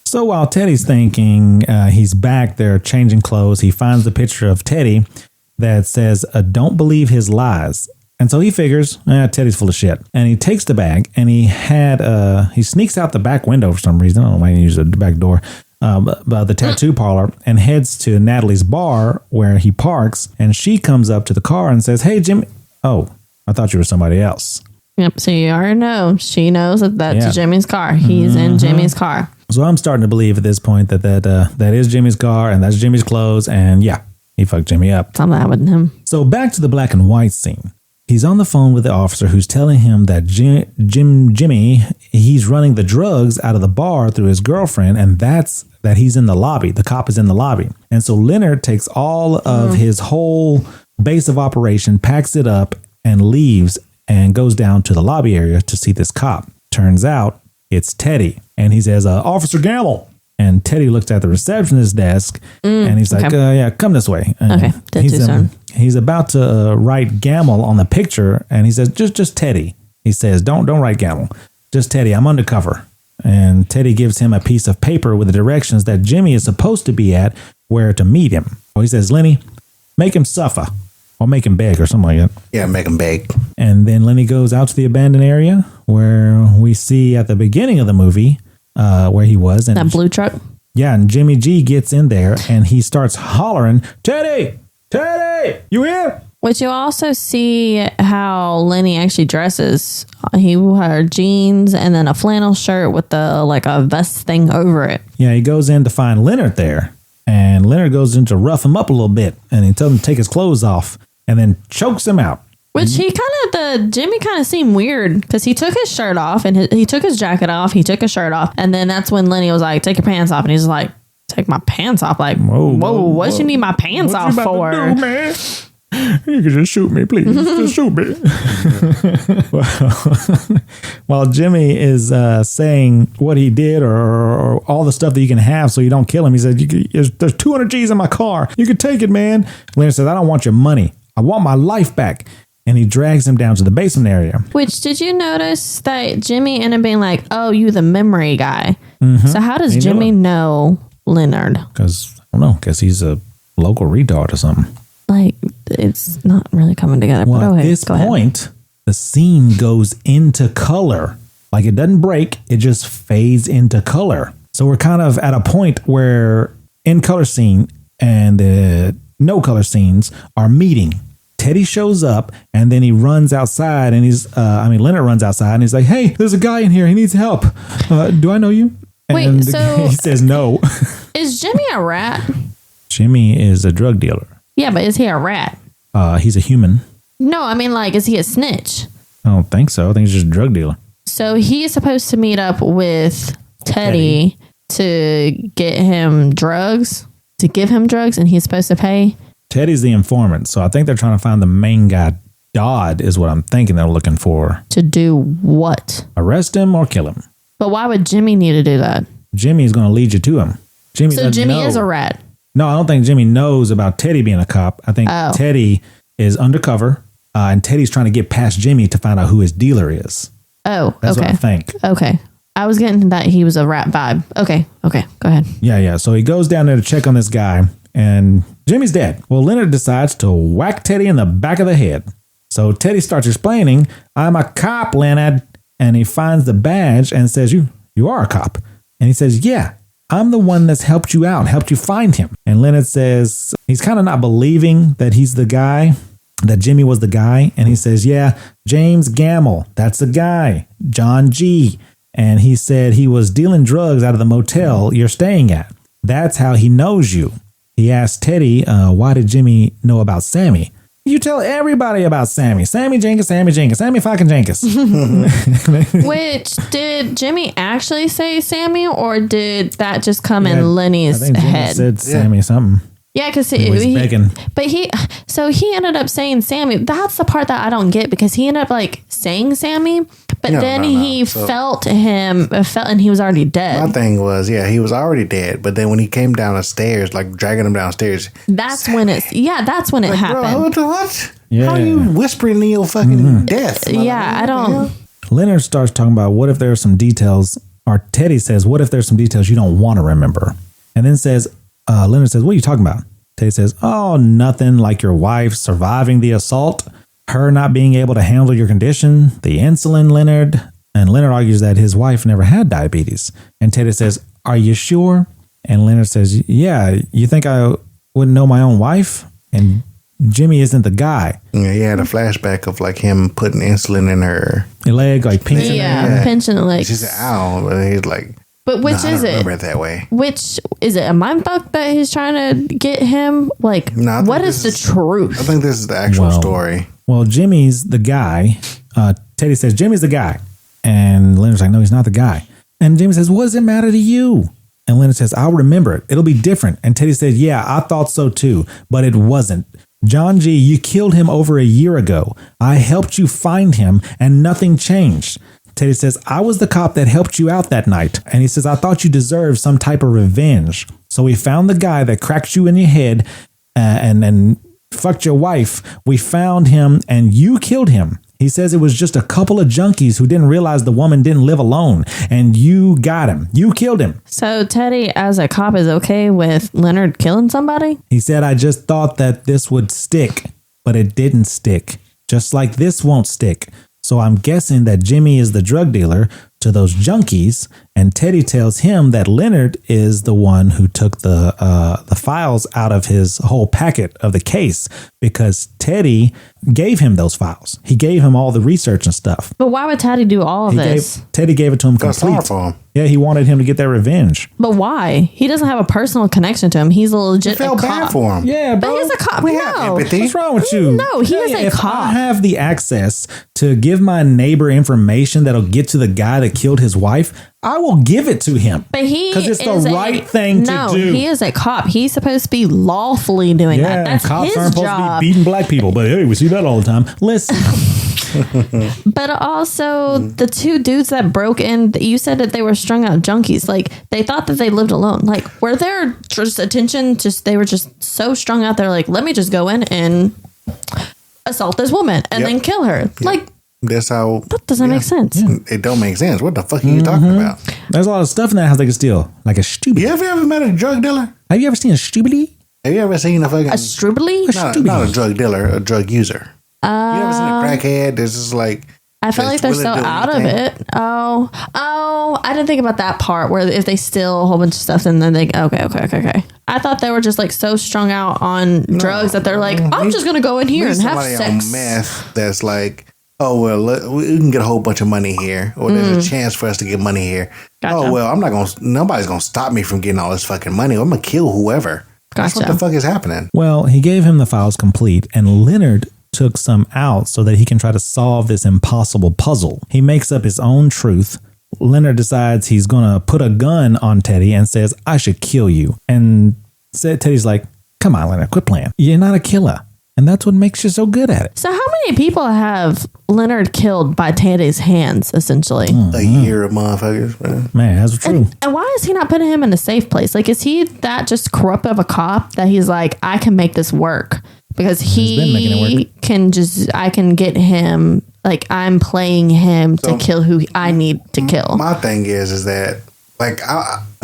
So while Teddy's thinking he's back there changing clothes, he finds a picture of Teddy that says, don't believe his lies. And so he figures, Teddy's full of shit. And he takes the bag and he sneaks out the back window for some reason. I don't know why he used the back door. But the tattoo parlor and heads to Natalie's bar where he parks. And she comes up to the car and says, hey, Jimmy. Oh, I thought you were somebody else. Yep. So you already know. She knows that's Jimmy's car. He's in Jimmy's car. So I'm starting to believe at this point that is Jimmy's car and that's Jimmy's clothes. And yeah, he fucked Jimmy up. Something happened to him. So back to the black and white scene. He's on the phone with the officer who's telling him that Jimmy, he's running the drugs out of the bar through his girlfriend, and that he's in the lobby. The cop is in the lobby. And so Leonard takes all of his whole base of operation, packs it up, and leaves and goes down to the lobby area to see this cop. Turns out it's Teddy. And he says, Officer Gamble. And Teddy looks at the receptionist desk and he's like, yeah, come this way. And Okay, that's too soon. He's about to write Gamble on the picture and he says, just Teddy. He says, don't write Gamble. Just Teddy, I'm undercover. And Teddy gives him a piece of paper with the directions that Jimmy is supposed to be at where to meet him. So he says, Lenny, make him suffer or make him beg or something like that. Yeah, make him beg. And then Lenny goes out to the abandoned area where we see at the beginning of the movie where he was. And that blue truck? Yeah, and Jimmy G gets in there and he starts hollering, Teddy, you here? Which you also see how Lenny actually dresses. He wore jeans and then a flannel shirt with a vest thing over it. Yeah, he goes in to find Leonard there. And Leonard goes in to rough him up a little bit. And he tells him to take his clothes off and then chokes him out. Which Jimmy kind of seemed weird because he took his shirt off and he took his jacket off. He took his shirt off. And then that's when Lenny was like, take your pants off. And he's like, take my pants off. Like, whoa, what you need my pants off for? Do, man? You can just shoot me, please. Just shoot me. While Jimmy is saying what he did or all the stuff that you can have so you don't kill him, he said, there's 200 G's in my car. You can take it, man. Leonard says, I don't want your money. I want my life back. And he drags him down to the basement area. Which, did you notice that Jimmy ended up being like, oh, you the memory guy. Mm-hmm. So how does Jimmy know Leonard? Because, I don't know, because he's a local retard or something. Like, it's not really coming together. Well, at this point, the scene goes into color. Like, it doesn't break. It just fades into color. So we're kind of at a point where in color scene and the no color scenes are meeting. Teddy shows up and then he runs outside and Leonard runs outside and he's like, hey, there's a guy in here. He needs help. Do I know you? And wait, so he says no. Is Jimmy a rat? Jimmy is a drug dealer. Yeah, but is he a rat? He's a human. No, I mean, like, is he a snitch? I don't think so. I think he's just a drug dealer. So he's supposed to meet up with Teddy to get him drugs, to give him drugs, and he's supposed to pay. Teddy's the informant, so I think they're trying to find the main guy. Dodd is what I'm thinking they're looking for. To do what? Arrest him or kill him. But why would Jimmy need to do that? Jimmy's going to lead you to him. Jimmy is a rat. No, I don't think Jimmy knows about Teddy being a cop. I think Teddy is undercover, and Teddy's trying to get past Jimmy to find out who his dealer is. Oh, That's what I think. Okay. I was getting that he was a rat vibe. Okay, go ahead. Yeah. So he goes down there to check on this guy, and Jimmy's dead. Well, Leonard decides to whack Teddy in the back of the head. So Teddy starts explaining, I'm a cop, Leonard. And he finds the badge and says, you are a cop. And he says, yeah, I'm the one that's helped you out, helped you find him. And Leonard says he's kind of not believing that he's the guy, that Jimmy was the guy. And he says, yeah, James Gamble, that's the guy, John G. And he said he was dealing drugs out of the motel you're staying at. That's how he knows you. He asked Teddy, why did Jimmy know about Sammy? You tell everybody about Sammy. Sammy Jenkins, Sammy fucking Jenkins. Which, did Jimmy actually say Sammy, or did that just come in Lenny's I think Jimmy head? said Sammy something. Yeah, because he ended up saying Sammy. That's the part that I don't get, because he ended up like saying Sammy, but he felt and he was already dead. My thing was, he was already dead, but then when he came down the stairs, like dragging him downstairs, that's when it happened. Bro, what? Yeah. How are you whispering your fucking death? Yeah, I don't. Leonard starts talking about what if there are some details, or Teddy says, what if there's some details you don't want to remember? And then says, Leonard says, what are you talking about? Teddy says, oh, nothing, like your wife surviving the assault, her not being able to handle your condition, the insulin, Leonard. And Leonard argues that his wife never had diabetes. And Teddy says, are you sure? And Leonard says, yeah, you think I wouldn't know my own wife? And Jimmy isn't the guy. Yeah, he had a flashback of like him putting insulin in her leg, like pinching her. Pinching the leg. She said, ow. But he's like, but which is it? I remember it that way. Which is it? A mind fuck that he's trying to get him? Like, what is the truth? I think this is the actual story. Well, Jimmy's the guy. Teddy says, Jimmy's the guy. And Leonard's like, no, he's not the guy. And Jimmy says, what does it matter to you? And Leonard says, I'll remember it. It'll be different. And Teddy says, yeah, I thought so too, but it wasn't. John G., you killed him over a year ago. I helped you find him and nothing changed. Teddy says, I was the cop that helped you out that night. And he says, I thought you deserved some type of revenge. So we found the guy that cracked you in your head and fucked your wife. We found him and you killed him. He says it was just a couple of junkies who didn't realize the woman didn't live alone. And you got him. You killed him. So Teddy, as a cop, is okay with Leonard killing somebody? He said, I just thought that this would stick, but it didn't stick. Just like this won't stick. So I'm guessing that Jimmy is the drug dealer to those junkies, and Teddy tells him that Leonard is the one who took the files out of his whole packet of the case because Teddy gave him those files. He gave him all the research and stuff. But why would Teddy do all of this? Teddy gave it to him complete. For him. Yeah, he wanted him to get that revenge. But why? He doesn't have a personal connection to him. He's a legit Felt cop. bad for him. Yeah, bro. But he's a cop. We No. have empathy. What's wrong with you? No, he is a if cop. I have the access to give my neighbor information that'll get to the guy that killed his wife, I will give it to him. But he because it's the is right thing to do. No, he is a cop. He's supposed to be lawfully doing that. That's cops his aren't supposed job. to be beating black people, but hey, we see that all the time. Listen. But also, the two dudes that broke in, you said that they were strung out junkies. Like, they thought that they lived alone. Like, were their just attention they were just so strung out there, like, let me just go in and assault this woman and then kill her. Yep. Like, that's how. That doesn't make sense. Yeah. It don't make sense. What the fuck are you talking about? There's a lot of stuff in that house they can steal, like a stupid. You ever met a drug dealer? Have you ever seen a stupidly? Have you ever seen a fucking a strubly? Not a drug dealer, a drug user. You ever seen a crackhead that's just like? I feel like they're so out of it. Oh, I didn't think about that part where if they steal a whole bunch of stuff and then they okay. I thought they were just like so strung out on drugs that they're like, I'm just gonna go in here and have sex. On meth that's like, oh well, we can get a whole bunch of money here, or there's a chance for us to get money here. Gotcha. Oh well, nobody's gonna stop me from getting all this fucking money. I'm gonna kill whoever. That's what the fuck is happening. Well, he gave him the files complete, and Leonard took some out so that he can try to solve this impossible puzzle. He makes up his own truth. Leonard decides he's going to put a gun on Teddy and says, I should kill you. And Teddy's like, come on, Leonard, quit playing. You're not a killer. And that's what makes you so good at it. So how many people have Leonard killed by Teddy's hands, essentially? A year of motherfuckers, man. That's true. And why is he not putting him in a safe place? Like, is he that just corrupt of a cop that he's like, I can make this work? Because I can get him, like, I'm playing him to kill who I need to kill. My thing is that, like,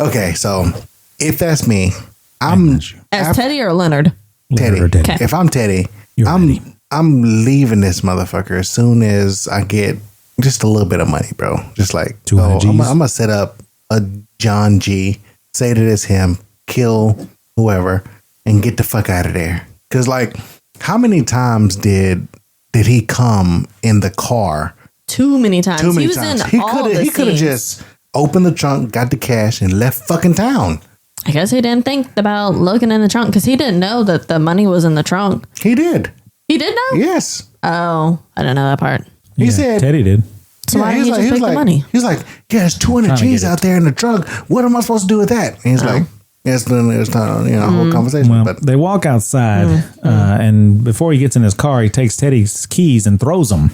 okay, so if that's me, I'm... As Teddy or Leonard? Teddy. Okay. If I'm Teddy, I'm leaving this motherfucker as soon as I get just a little bit of money, bro. Just like, I'm going to set up a John G, say that it's him, kill whoever, and get the fuck out of there. Because, like, how many times did he come in the car? Too many times. He was in all the scenes. He could have just opened the trunk, got the cash, and left fucking town. I guess he didn't think about looking in the trunk because he didn't know that the money was in the trunk. He did. He did know? Yes. Oh, I didn't know that part. He said... Teddy did. So why didn't he just pick the money? He's like, yeah, there's 200 G's out there in the trunk. What am I supposed to do with that? And he's like... It's not a whole conversation. Well, but they walk outside, and before he gets in his car, he takes Teddy's keys and throws them.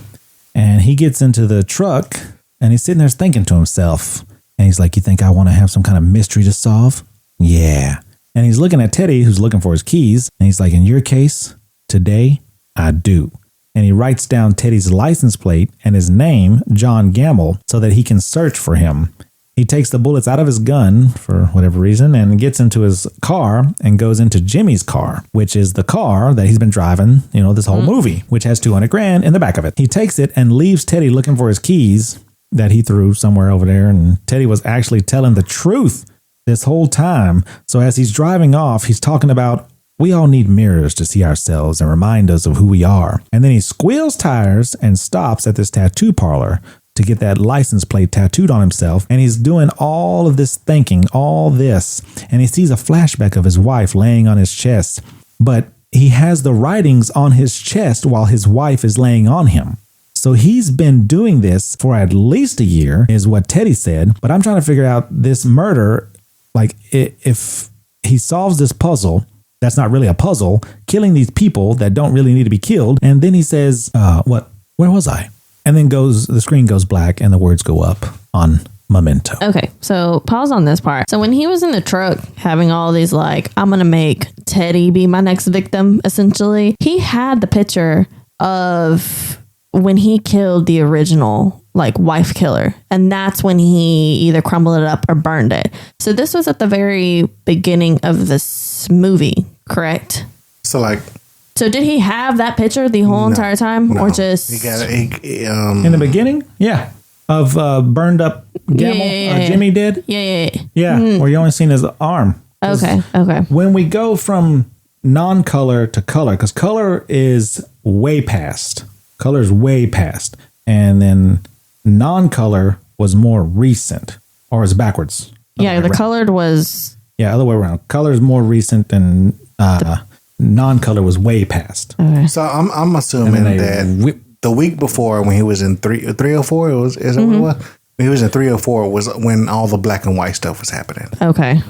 And he gets into the truck, and he's sitting there thinking to himself. And he's like, you think I want to have some kind of mystery to solve? Yeah. And he's looking at Teddy, who's looking for his keys. And he's like, in your case, today, I do. And he writes down Teddy's license plate and his name, John Gamble, so that he can search for him. He takes the bullets out of his gun for whatever reason and gets into his car and goes into Jimmy's car, which is the car that he's been driving, this whole movie, which has $200,000 in the back of it. He takes it and leaves Teddy looking for his keys that he threw somewhere over there. And Teddy was actually telling the truth this whole time. So as he's driving off, he's talking about, we all need mirrors to see ourselves and remind us of who we are. And then he squeals tires and stops at this tattoo parlor to get that license plate tattooed on himself. And he's doing all of this thinking, all this. And he sees a flashback of his wife laying on his chest. But he has the writings on his chest while his wife is laying on him. So he's been doing this for at least a year, is what Teddy said. But I'm trying to figure out this murder, like if he solves this puzzle, that's not really a puzzle, killing these people that don't really need to be killed. And then he says, where was I? And then the screen goes black and the words go up on Memento. Okay, so pause on this part. So when he was in the truck having all these like, I'm going to make Teddy be my next victim, essentially, he had the picture of when he killed the original like wife killer. And that's when he either crumbled it up or burned it. So this was at the very beginning of this movie, correct? So did he have that picture the whole entire time? Or just... He got it. In the beginning? Yeah. Of burned up Gamble, Jimmy did? Yeah. Yeah, where you only seen his arm. Okay. When we go from non-color to color, because color is way past. Color is way past. And then non-color was more recent. Or is backwards. Yeah, the colored was... Yeah, other way around. Color is more recent and non-color was way past. Okay. So I'm assuming that the week before when he was in 304, is that what it was? When he was in 304 was when all the black and white stuff was happening. Okay.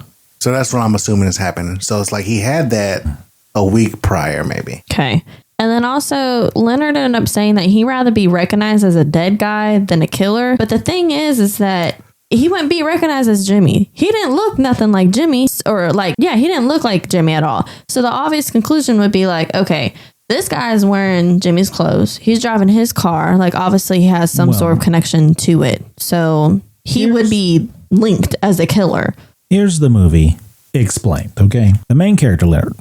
So that's what I'm assuming is happening. So it's like he had that a week prior, maybe. Okay. And then also, Leonard ended up saying that he'd rather be recognized as a dead guy than a killer. But the thing is that he wouldn't be recognized as Jimmy. He didn't look nothing like Jimmy, he didn't look like Jimmy at all. So the obvious conclusion would be like, okay, this guy's wearing Jimmy's clothes. He's driving his car. Like, obviously, he has some sort of connection to it. So he would be linked as a killer. Here's the movie explained, okay? The main character, Leonard,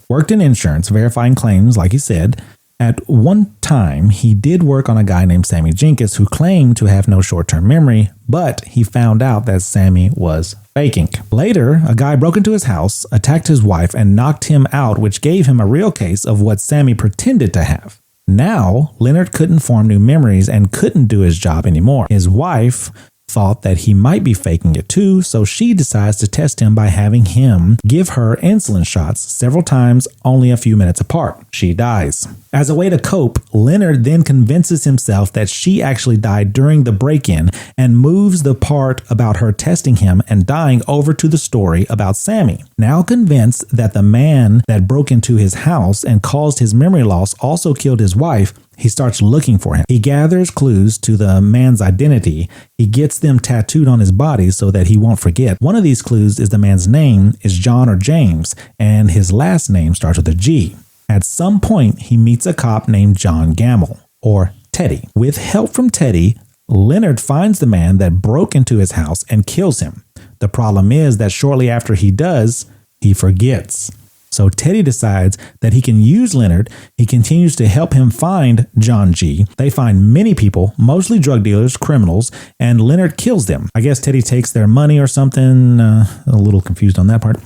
worked in insurance, verifying claims, like he said. At one time, he did work on a guy named Sammy Jenkins who claimed to have no short-term memory, but he found out that Sammy was faking. Later, a guy broke into his house, attacked his wife, and knocked him out, which gave him a real case of what Sammy pretended to have. Now, Leonard couldn't form new memories and couldn't do his job anymore. His wife thought that he might be faking it too, so she decides to test him by having him give her insulin shots several times, only a few minutes apart. She dies. As a way to cope, Leonard then convinces himself that she actually died during the break-in and moves the part about her testing him and dying over to the story about Sammy. Now convinced that the man that broke into his house and caused his memory loss also killed his wife, he starts looking for him. He gathers clues to the man's identity. He gets them tattooed on his body so that he won't forget. One of these clues is the man's name is John or James, and his last name starts with a G. At some point, he meets a cop named John Gamble, or Teddy. With help from Teddy, Leonard finds the man that broke into his house and kills him. The problem is that shortly after he does, he forgets. So Teddy decides that he can use Leonard. He continues to help him find John G. They find many people, mostly drug dealers, criminals, and Leonard kills them. I guess Teddy takes their money or something. A little confused on that part.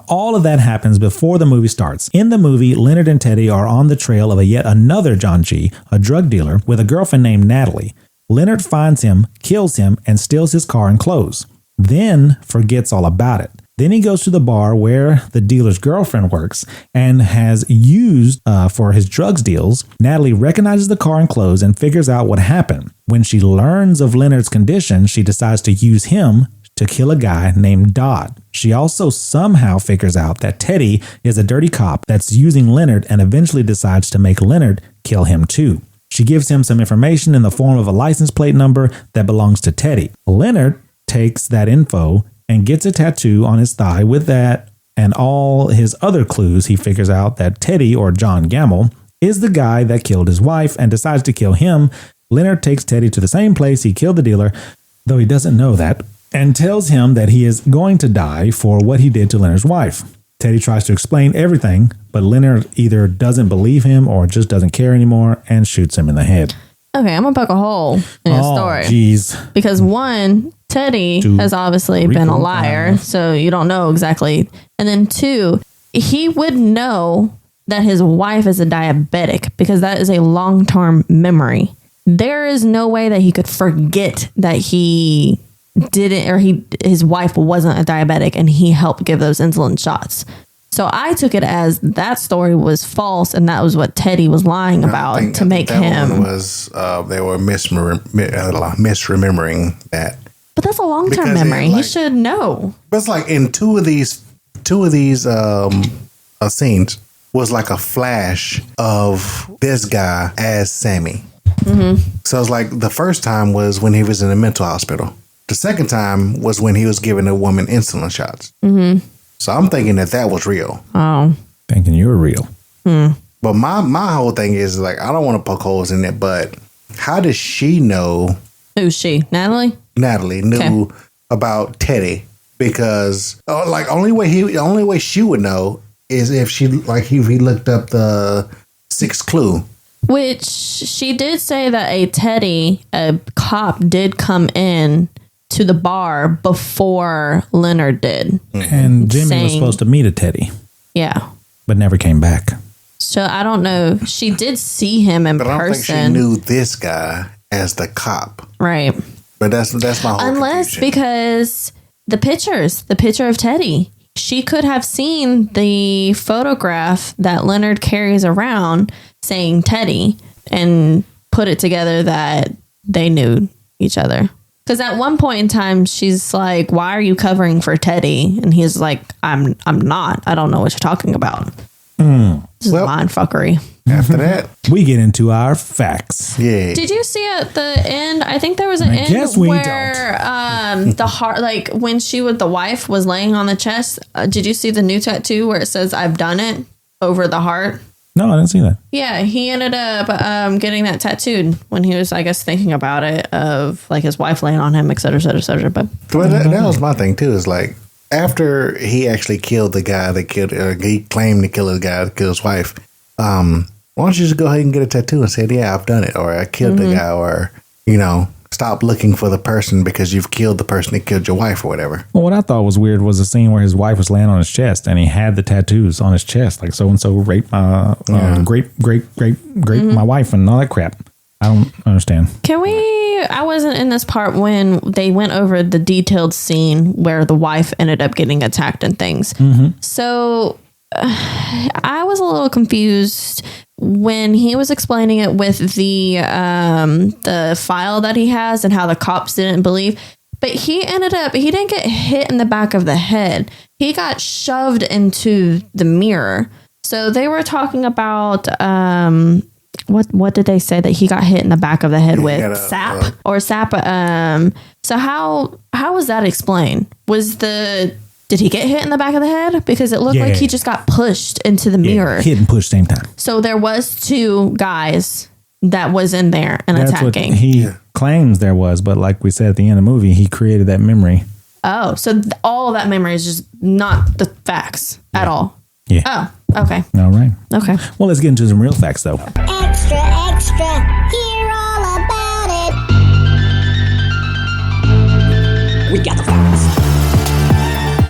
All of that happens before the movie starts. In the movie, Leonard and Teddy are on the trail of yet another John G., a drug dealer, with a girlfriend named Natalie. Leonard finds him, kills him, and steals his car and clothes. Then forgets all about it. Then he goes to the bar where the dealer's girlfriend works and has used for his drugs deals. Natalie recognizes the car and clothes and figures out what happened. When she learns of Leonard's condition, she decides to use him to kill a guy named Dodd. She also somehow figures out that Teddy is a dirty cop that's using Leonard and eventually decides to make Leonard kill him too. She gives him some information in the form of a license plate number that belongs to Teddy. Leonard takes that info and gets a tattoo on his thigh. With that and all his other clues, he figures out that Teddy, or John Gamble, is the guy that killed his wife and decides to kill him. Leonard takes Teddy to the same place he killed the dealer, though he doesn't know that, and tells him that he is going to die for what he did to Leonard's wife. Teddy tries to explain everything, but Leonard either doesn't believe him or just doesn't care anymore and shoots him in the head. Okay, I'm going to poke a hole in his story. Jeez. Because one, Teddy has obviously been a liar, so you don't know exactly. And then two, he would know that his wife is a diabetic because that is a long-term memory. There is no way that he could forget that he didn't, or his wife wasn't a diabetic and he helped give those insulin shots. So I took it as that story was false, and that was what Teddy was lying about to make him. One was they were misremembering that. But that's a long-term memory. He should know. But it's like in two of these scenes was like a flash of this guy as Sammy. So it's like the first time was when he was in a mental hospital. The second time was when he was giving a woman insulin shots. So I'm thinking that was real. Oh. Thinking you're real. But my whole thing is like, I don't want to poke holes in it, but how does she know? Who's she? Natalie? Natalie knew about Teddy, because only way she would know is if he looked up the sixth clue. Which she did say that a cop did come in to the bar before Leonard did. And Jimmy was supposed to meet a Teddy. Yeah. But never came back. So I don't know. She did see him in person. I don't think she knew this guy as the cop. Right. But that's my whole Unless confusion. because the picture of Teddy, she could have seen the photograph that Leonard carries around saying Teddy and put it together that they knew each other. Because at one point in time, she's like, "Why are you covering for Teddy?" And he's like, "I'm not. I don't know what you're talking about." This is mind fuckery. After that, we get into our facts. Yeah. Did you see at the end? I think there was an end where the heart, like when the wife was laying on the chest. Did you see the new tattoo where it says "I've done it" over the heart? No, I didn't see that. Yeah, he ended up getting that tattooed when he was, I guess, thinking about it, of like his wife laying on him, et cetera, et cetera, et cetera. But that was my thing too. Is like, after he actually killed the guy that killed, he claimed to kill the guy that killed his wife. Why don't you just go ahead and get a tattoo and say, "Yeah, I've done it," or "I killed the guy," or stop looking for the person because you've killed the person that killed your wife or whatever. Well, what I thought was weird was the scene where his wife was laying on his chest and he had the tattoos on his chest, like so and so raped my great my wife and all that crap. I don't understand. I wasn't in this part when they went over the detailed scene where the wife ended up getting attacked and things. So I was a little confused when he was explaining it with the file that he has and how the cops didn't believe. But he didn't get hit in the back of the head. He got shoved into the mirror. So they were talking about what did they say that he got hit in the back of the head with? Sap. So how was that explained? Did he get hit in the back of the head? Because it looked like he just got pushed into the mirror. Hit and pushed same time. So there was two guys that was in there and That's attacking. What he claims there was, but like we said at the end of the movie, he created that memory. Oh, so all of that memory is just not the facts at all. Yeah. Oh, okay. All right. Okay. Well, let's get into some real facts, though. Extra, extra, hear all about it. We got the facts.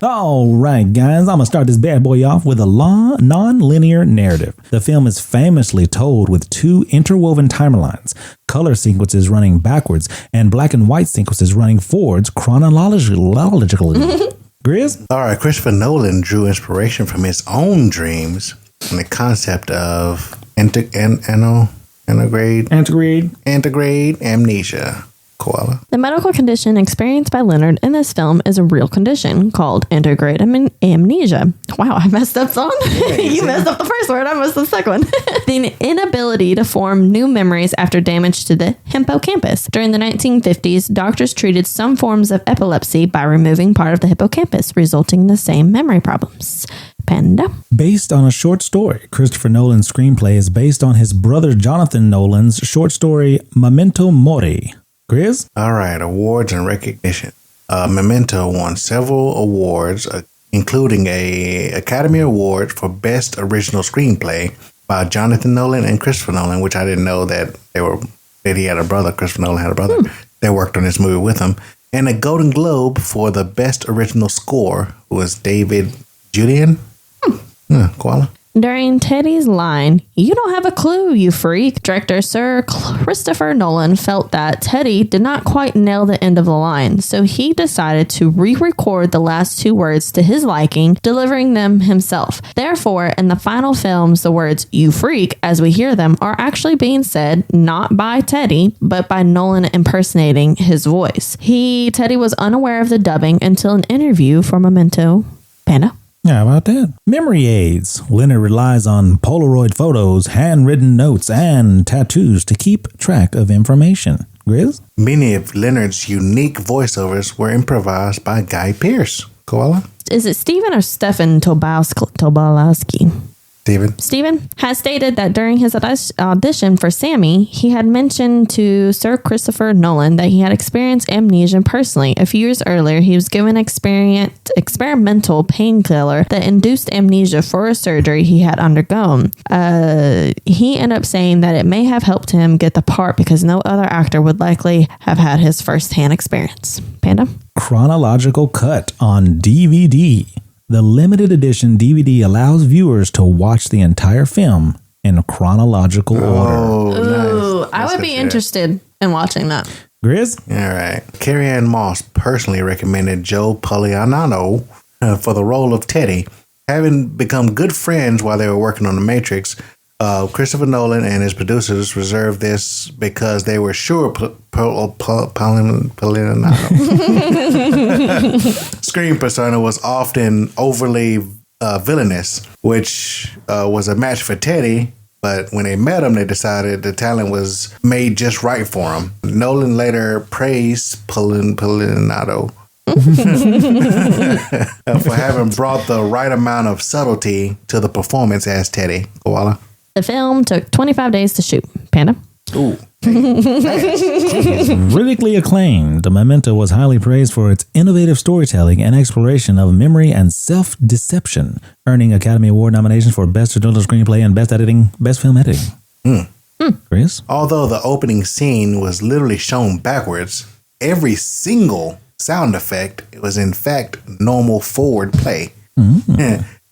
All right, guys, I'm going to start this bad boy off with a non-linear narrative. The film is famously told with two interwoven timelines, color sequences running backwards, and black and white sequences running forwards chronologically. Grizz? All right, Christopher Nolan drew inspiration from his own dreams and the concept of anterograde amnesia. Koala. The medical condition experienced by Leonard in this film is a real condition called anterograde amnesia. Wow, I messed up some. You messed up the first word, I messed up the second one. The inability to form new memories after damage to the hippocampus. During the 1950s, doctors treated some forms of epilepsy by removing part of the hippocampus, resulting in the same memory problems. Panda. Based on a short story. Christopher Nolan's screenplay is based on his brother Jonathan Nolan's short story Memento Mori. Grizz? All right, awards and recognition. Memento won several awards, including a Academy Award for Best Original Screenplay by Jonathan Nolan and Christopher Nolan, which I didn't know that he had a brother. Christopher Nolan had a brother that worked on this movie with him. And a Golden Globe for the Best Original Score was David Julian. Koala. During Teddy's line, "You don't have a clue, you freak," director Sir Christopher Nolan felt that Teddy did not quite nail the end of the line, so he decided to re-record the last two words to his liking, delivering them himself. Therefore, in the final films, the words "you freak," as we hear them, are actually being said not by Teddy, but by Nolan impersonating his voice. Teddy was unaware of the dubbing until an interview for Memento. Panda. How about that? Memory aids. Leonard relies on Polaroid photos, handwritten notes, and tattoos to keep track of information. Grizz? Many of Leonard's unique voiceovers were improvised by Guy Pearce. Koala? Is it Stephen or Stefan Tobolowsky? Stephen has stated that during his audition for Sammy, he had mentioned to Sir Christopher Nolan that he had experienced amnesia personally. A few years earlier, he was given experimental painkiller that induced amnesia for a surgery he had undergone. He ended up saying that it may have helped him get the part because no other actor would likely have had his first-hand experience. Panda? Chronological cut on DVD. The limited edition DVD allows viewers to watch the entire film in chronological order. Ooh, nice. I would be interested in watching that. Grizz? All right. Carrie Ann Moss personally recommended Joe Polignano for the role of Teddy. Having become good friends while they were working on The Matrix, Christopher Nolan and his producers reserved this because they were sure Polignano's screen persona was often overly villainous, which was a match for Teddy. But when they met him, they decided the talent was made just right for him. Nolan later praised Polignano for having brought the right amount of subtlety to the performance as Teddy. Koala? The film took 25 days to shoot. Panda? Ooh. Critically acclaimed, Memento was highly praised for its innovative storytelling and exploration of memory and self-deception, earning Academy Award nominations for Best Original Screenplay and Best Film Editing. Chris? Although the opening scene was literally shown backwards, every single sound effect was in fact normal forward play.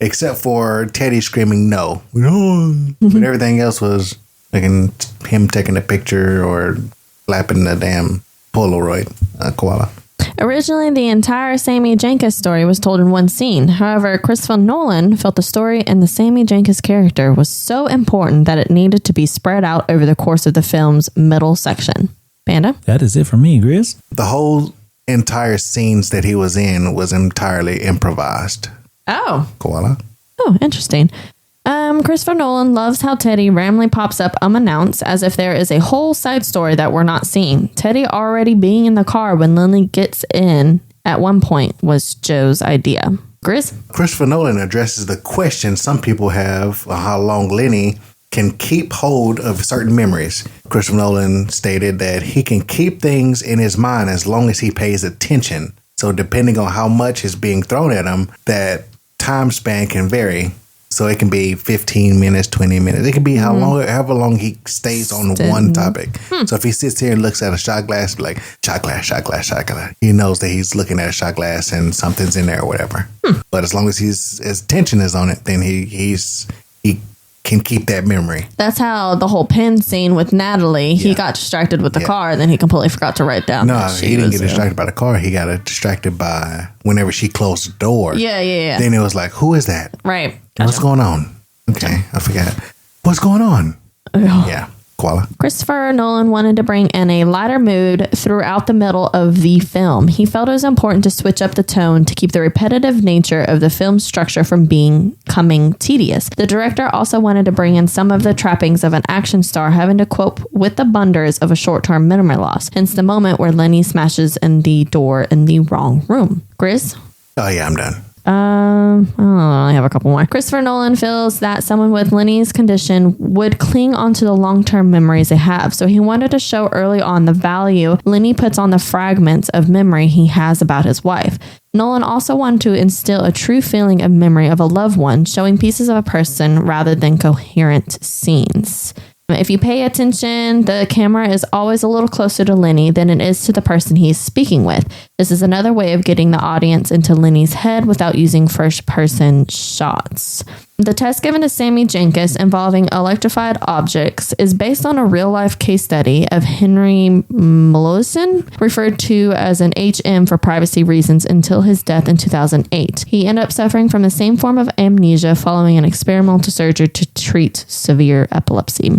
Except for Teddy screaming no. But everything else was like him taking a picture or flapping the damn Polaroid. Koala. Originally, the entire Sammy Jenkins story was told in one scene. However, Christopher Nolan felt the story and the Sammy Jenkins character was so important that it needed to be spread out over the course of the film's middle section. Panda? That is it for me, Grizz. The whole entire scenes that he was in was entirely improvised. Oh. Koala. Oh, interesting. Christopher Nolan loves how Teddy randomly pops up unannounced as if there is a whole side story that we're not seeing. Teddy already being in the car when Lily gets in at one point was Joe's idea. Grizz? Christopher Nolan addresses the question some people have of how long Lenny can keep hold of certain memories. Christopher Nolan stated that he can keep things in his mind as long as he pays attention. So depending on how much is being thrown at him, that time span can vary. So it can be 15 minutes, 20 minutes. It can be however long he stays on one topic. So if he sits here and looks at a shot glass, like shot glass, he knows that he's looking at a shot glass and something's in there or whatever. But as long as his attention is on it, then he can keep that memory. That's how the whole pen scene with Natalie, he got distracted with the car, and then he completely forgot to write down. No, he didn't get distracted by the car. He got distracted by whenever she closed the door. Yeah. Then it was like, who is that? Right. Gotcha. What's going on? Okay, I forgot. What's going on? Yeah. Koala. Christopher Nolan wanted to bring in a lighter mood throughout the middle of the film. He felt it was important to switch up the tone to keep the repetitive nature of the film's structure from becoming tedious. The director also wanted to bring in some of the trappings of an action star having to cope with the blunders of a short-term memory loss, hence the moment where Lenny smashes in the door in the wrong room. Grizz? Oh, yeah, I'm done. I have a couple more. Christopher Nolan feels that someone with Lenny's condition would cling onto the long-term memories they have, so he wanted to show early on the value Lenny puts on the fragments of memory he has about his wife. Nolan also wanted to instill a true feeling of memory of a loved one, showing pieces of a person rather than coherent scenes. If you pay attention, the camera is always a little closer to Lenny than it is to the person he's speaking with. This is another way of getting the audience into Lenny's head without using first-person shots. The test given to Sammy Jenkins involving electrified objects is based on a real-life case study of Henry Molaison, referred to as an HM for privacy reasons until his death in 2008. He ended up suffering from the same form of amnesia following an experimental surgery to treat severe epilepsy.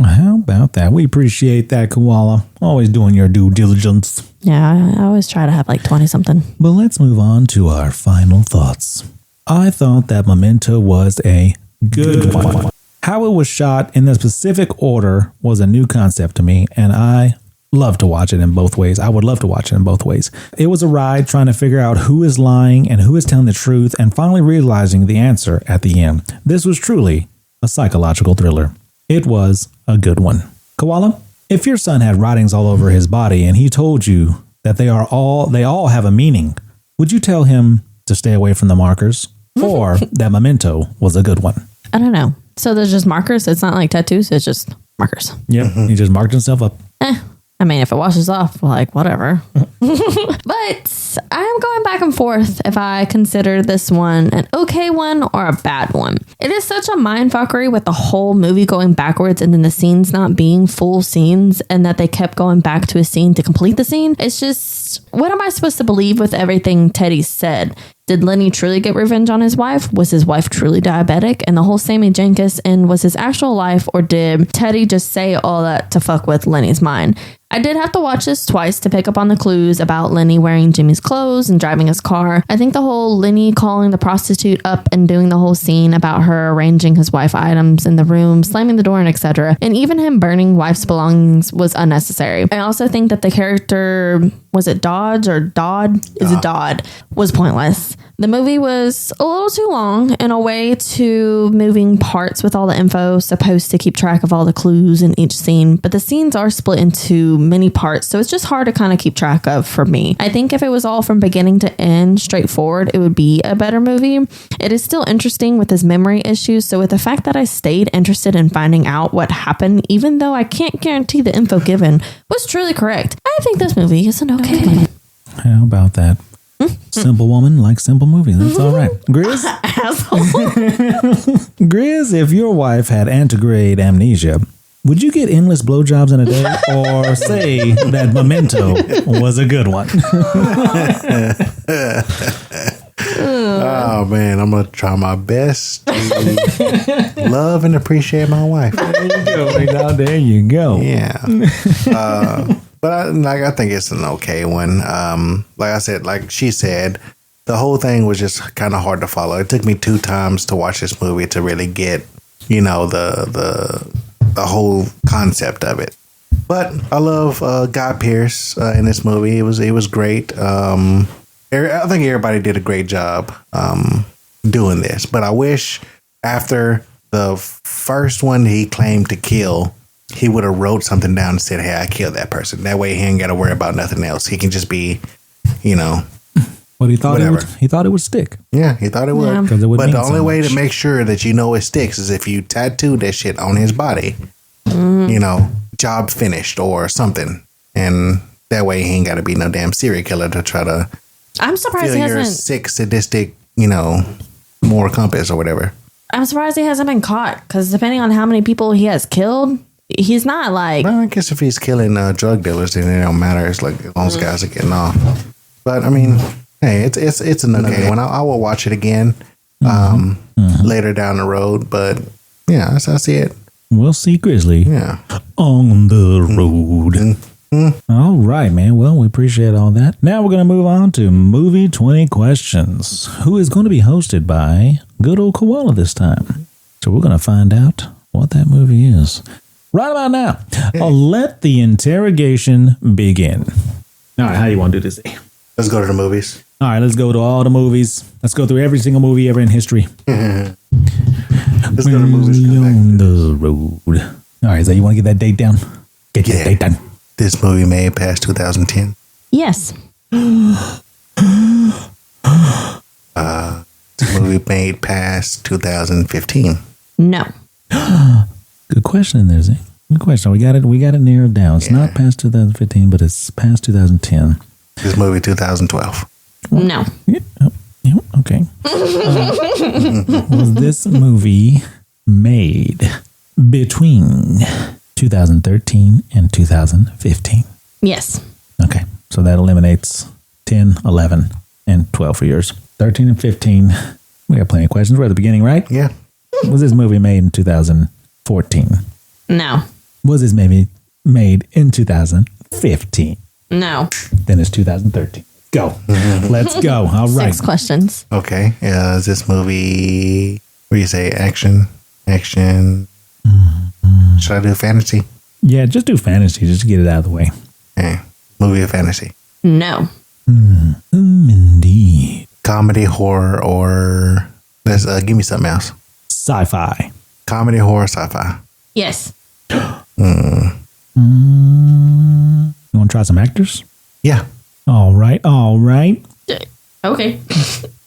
How about that? We appreciate that, Koala. Always doing your due diligence. Yeah, I always try to have like 20-something. But let's move on to our final thoughts. I thought that Memento was a good one. How it was shot in the specific order was a new concept to me, and I love to watch it in both ways. I would love to watch it in both ways. It was a ride trying to figure out who is lying and who is telling the truth, and finally realizing the answer at the end. This was truly a psychological thriller. It was a good one. Koala, if your son had writings all over his body and he told you that they all have a meaning, would you tell him to stay away from the markers, or that Memento was a good one? I don't know. So there's just markers. It's not like tattoos. It's just markers. Yep. He just marked himself up. I mean, if it washes off, like, whatever. But I'm going back and forth if I consider this one an okay one or a bad one. It is such a mindfuckery with the whole movie going backwards and then the scenes not being full scenes and that they kept going back to a scene to complete the scene. It's just, what am I supposed to believe with everything Teddy said? Did Lenny truly get revenge on his wife? Was his wife truly diabetic? And the whole Sammy Jenkins and was his actual life, or did Teddy just say all that to fuck with Lenny's mind? I did have to watch this twice to pick up on the clues about Lenny wearing Jimmy's clothes and driving his car. I think the whole Lenny calling the prostitute up and doing the whole scene about her arranging his wife items in the room, slamming the door, and etc. And even him burning wife's belongings was unnecessary. I also think that the character, was it Dodge or Dodd? Is it Dodd? Was pointless. The movie was a little too long and a way too moving parts with all the info supposed to keep track of all the clues in each scene, but the scenes are split into many parts, so it's just hard to kind of keep track of for me. I think if it was all from beginning to end straightforward, it would be a better movie. It is still interesting with his memory issues, so with the fact that I stayed interested in finding out what happened, even though I can't guarantee the info given was truly correct, I think this movie is an okay one. How about that? Simple woman likes simple movies. That's all right. Grizz? Asshole. Grizz, if your wife had anterograde amnesia, would you get endless blowjobs in a day, or say that Memento was a good one? Oh man, I'm gonna try my best to love and appreciate my wife. There you go. There you go. Yeah. But I think it's an okay one. Like I said, like she said, the whole thing was just kind of hard to follow. It took me 2 times to watch this movie to really get, the whole concept of it. But I love Guy Pearce in this movie. It was great. I think everybody did a great job doing this. But I wish after the first one he claimed to kill, he would have wrote something down and said, hey, I killed that person. That way he ain't got to worry about nothing else. He can just be, But he thought it would stick. Yeah, he thought it would. Yeah. But the only way to make sure that it sticks is if you tattoo that shit on his body. Job finished or something. And that way he ain't got to be no damn serial killer to try to I'm surprised feel he your hasn't. sick, sadistic, moral compass or whatever. I'm surprised he hasn't been caught, because depending on how many people he has killed, he's not like. Well, I guess if he's killing drug dealers, then it don't matter. It's like those guys are getting off. But I mean, hey, it's an okay one. I will watch it again later down the road. But yeah, I see it. We'll see Grizzly. Yeah, on the road. All right, man. Well, we appreciate all that. Now we're going to move on to Movie 20 Questions, who is going to be hosted by good old Koala this time. So we're going to find out what that movie is right about now. Let the interrogation begin. All right, how do you want to do this? let's go to the movies. All right, let's go to all the movies. Let's go through every single movie ever in history. Let's go to movies. On the road. All right, so you want to get that date down? Get that date done. This movie made past 2010. Yes. This movie made past 2015. No. Good question there, Zay. Good question. We got it narrowed down. It's not past 2015, but it's past 2010. This movie 2012. No. Yeah, okay. Was this movie made between 2013 and 2015? Yes. Okay, so that eliminates 10, 11, and 12 for yours. 13 and 15. We got plenty of questions. We're at the beginning, right? Yeah. Was this movie made in 2014? No. Was this maybe made in 2015? No. Then it's 2013. Go. Let's go. All right. 6 questions. Okay. Is this movie, what do you say, action? Action. Should I do fantasy? Yeah, just do fantasy. Just to get it out of the way. Okay. Movie or fantasy? No. Indeed. Comedy, horror, or let's give me something else. Sci-fi. Comedy, horror, sci-fi. Yes. You want to try some actors? Yeah. All right. Okay.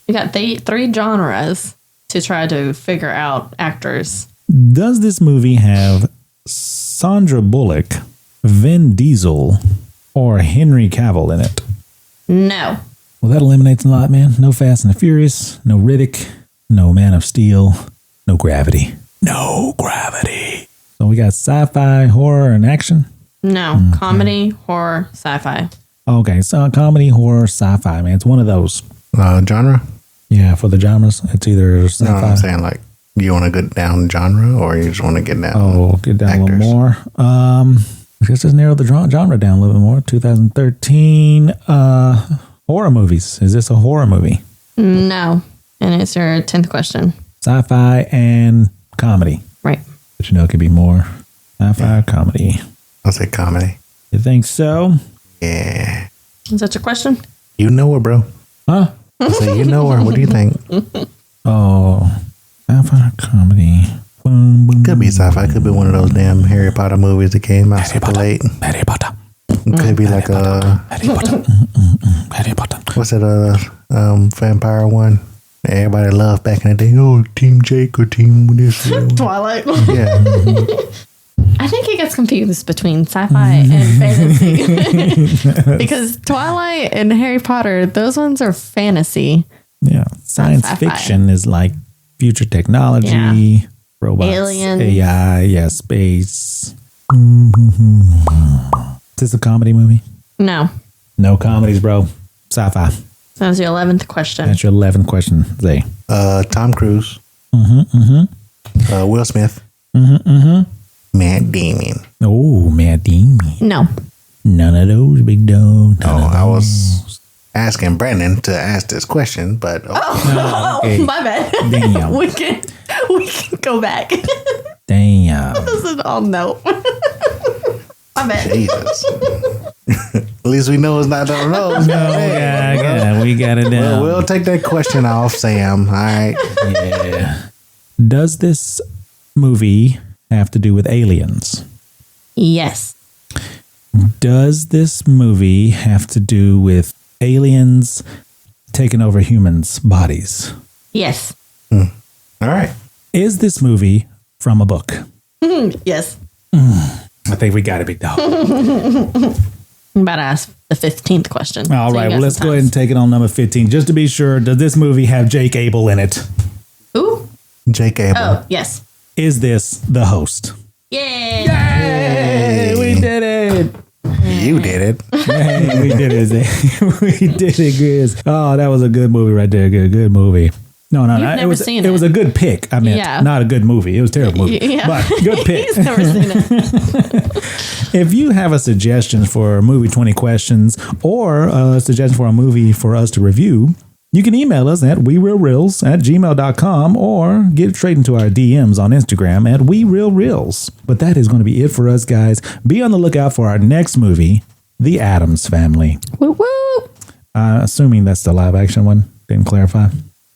You got 3 genres to try to figure out actors. Does this movie have Sandra Bullock, Vin Diesel, or Henry Cavill in it? No. Well, that eliminates a lot, man. No Fast and the Furious, no Riddick, no Man of Steel, no Gravity. No Gravity. So we got sci-fi, horror, and action? No. Comedy, horror, sci-fi. Okay, so comedy, horror, sci-fi, man. It's one of those. Genre? Yeah, for the genres, it's either sci-fi. No, I'm saying like, you want to get down genre or you just want to get down get down actors? a little more. I guess just narrow the genre down a little bit more. 2013 horror movies. Is this a horror movie? No. And it's your 10th question. Sci-fi and comedy. Right. But you know, it could be more sci-fi or comedy. I'll say comedy. You think so? Yeah. Is that your question? You know her, bro. Huh? I say you know her. What do you think? Oh, sci-fi comedy. Boom, boom. Could be sci-fi. Could be one of those damn Harry Potter movies that came out super late. Harry Potter. Could be like a Harry Potter. Harry Potter. what's it? Vampire one. Everybody loved back in the day. Oh, Team Jake or Team this. Twilight. Yeah. I think it gets confused between sci-fi and fantasy. Because Twilight and Harry Potter, those ones are fantasy. Yeah. Science sci-fi. fiction is like future technology, Yeah. robots, Aliens. AI, space. Is this a comedy movie? No. No comedies, bro. Sci-fi. That was your 11th question. That's your 11th question, Zay. Tom Cruise. Will Smith. Matt Damon. Oh, Matt Damon. No. None of those, big dog. No, I was asking Brandon to ask this question, but Okay. My bad. Damn. we can go back. Damn. This is all no. My bad. Jesus. At least we know it's not on those. Yeah, we got it down. We'll take that question off, Sam. All right. Yeah. Does this movie have to do with aliens? Yes. Does this movie have to do with aliens taking over humans' bodies? Yes. All right. Is this movie from a book? Yes. I think we got it, big dog. I'm about to ask the 15th question. All So you right, got well, let's some go ahead and take it on number 15. Just to be sure, does this movie have Jake Abel in it? Who? Jake Abel. Oh, yes. Is this The Host? Yay! Hey, we did it! You did it. Hey, we did it, Zay. We did it, Grizz. Oh, that was a good movie right there. Good movie. No, You've it never was seen it it. was a good pick. I meant Yeah. not a good movie. It was a terrible movie, Yeah. but good pick. He's never seen it. If you have a suggestion for movie 20 questions or a suggestion for a movie for us to review, you can email us at werealreels@gmail.com or get straight into our DMs on Instagram at werealreels. But that is going to be it for us, guys. Be on the lookout for our next movie, The Addams Family. Woo woo! Assuming that's the live action one. Didn't clarify.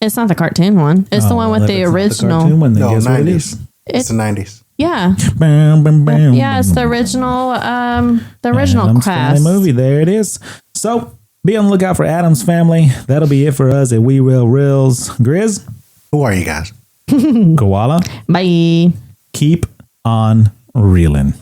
It's not the cartoon one. It's the one with the original. cartoon one, then No, guess what it 90s. is? It's the 90s. Yeah. Bam, bam, bam, Yeah, it's the bam. original Addams cast. Family movie. There it is. So be on the lookout for Addams Family. That'll be it for us at We Real Reels. Grizz, Who are you guys? Koala, Bye. keep on reeling.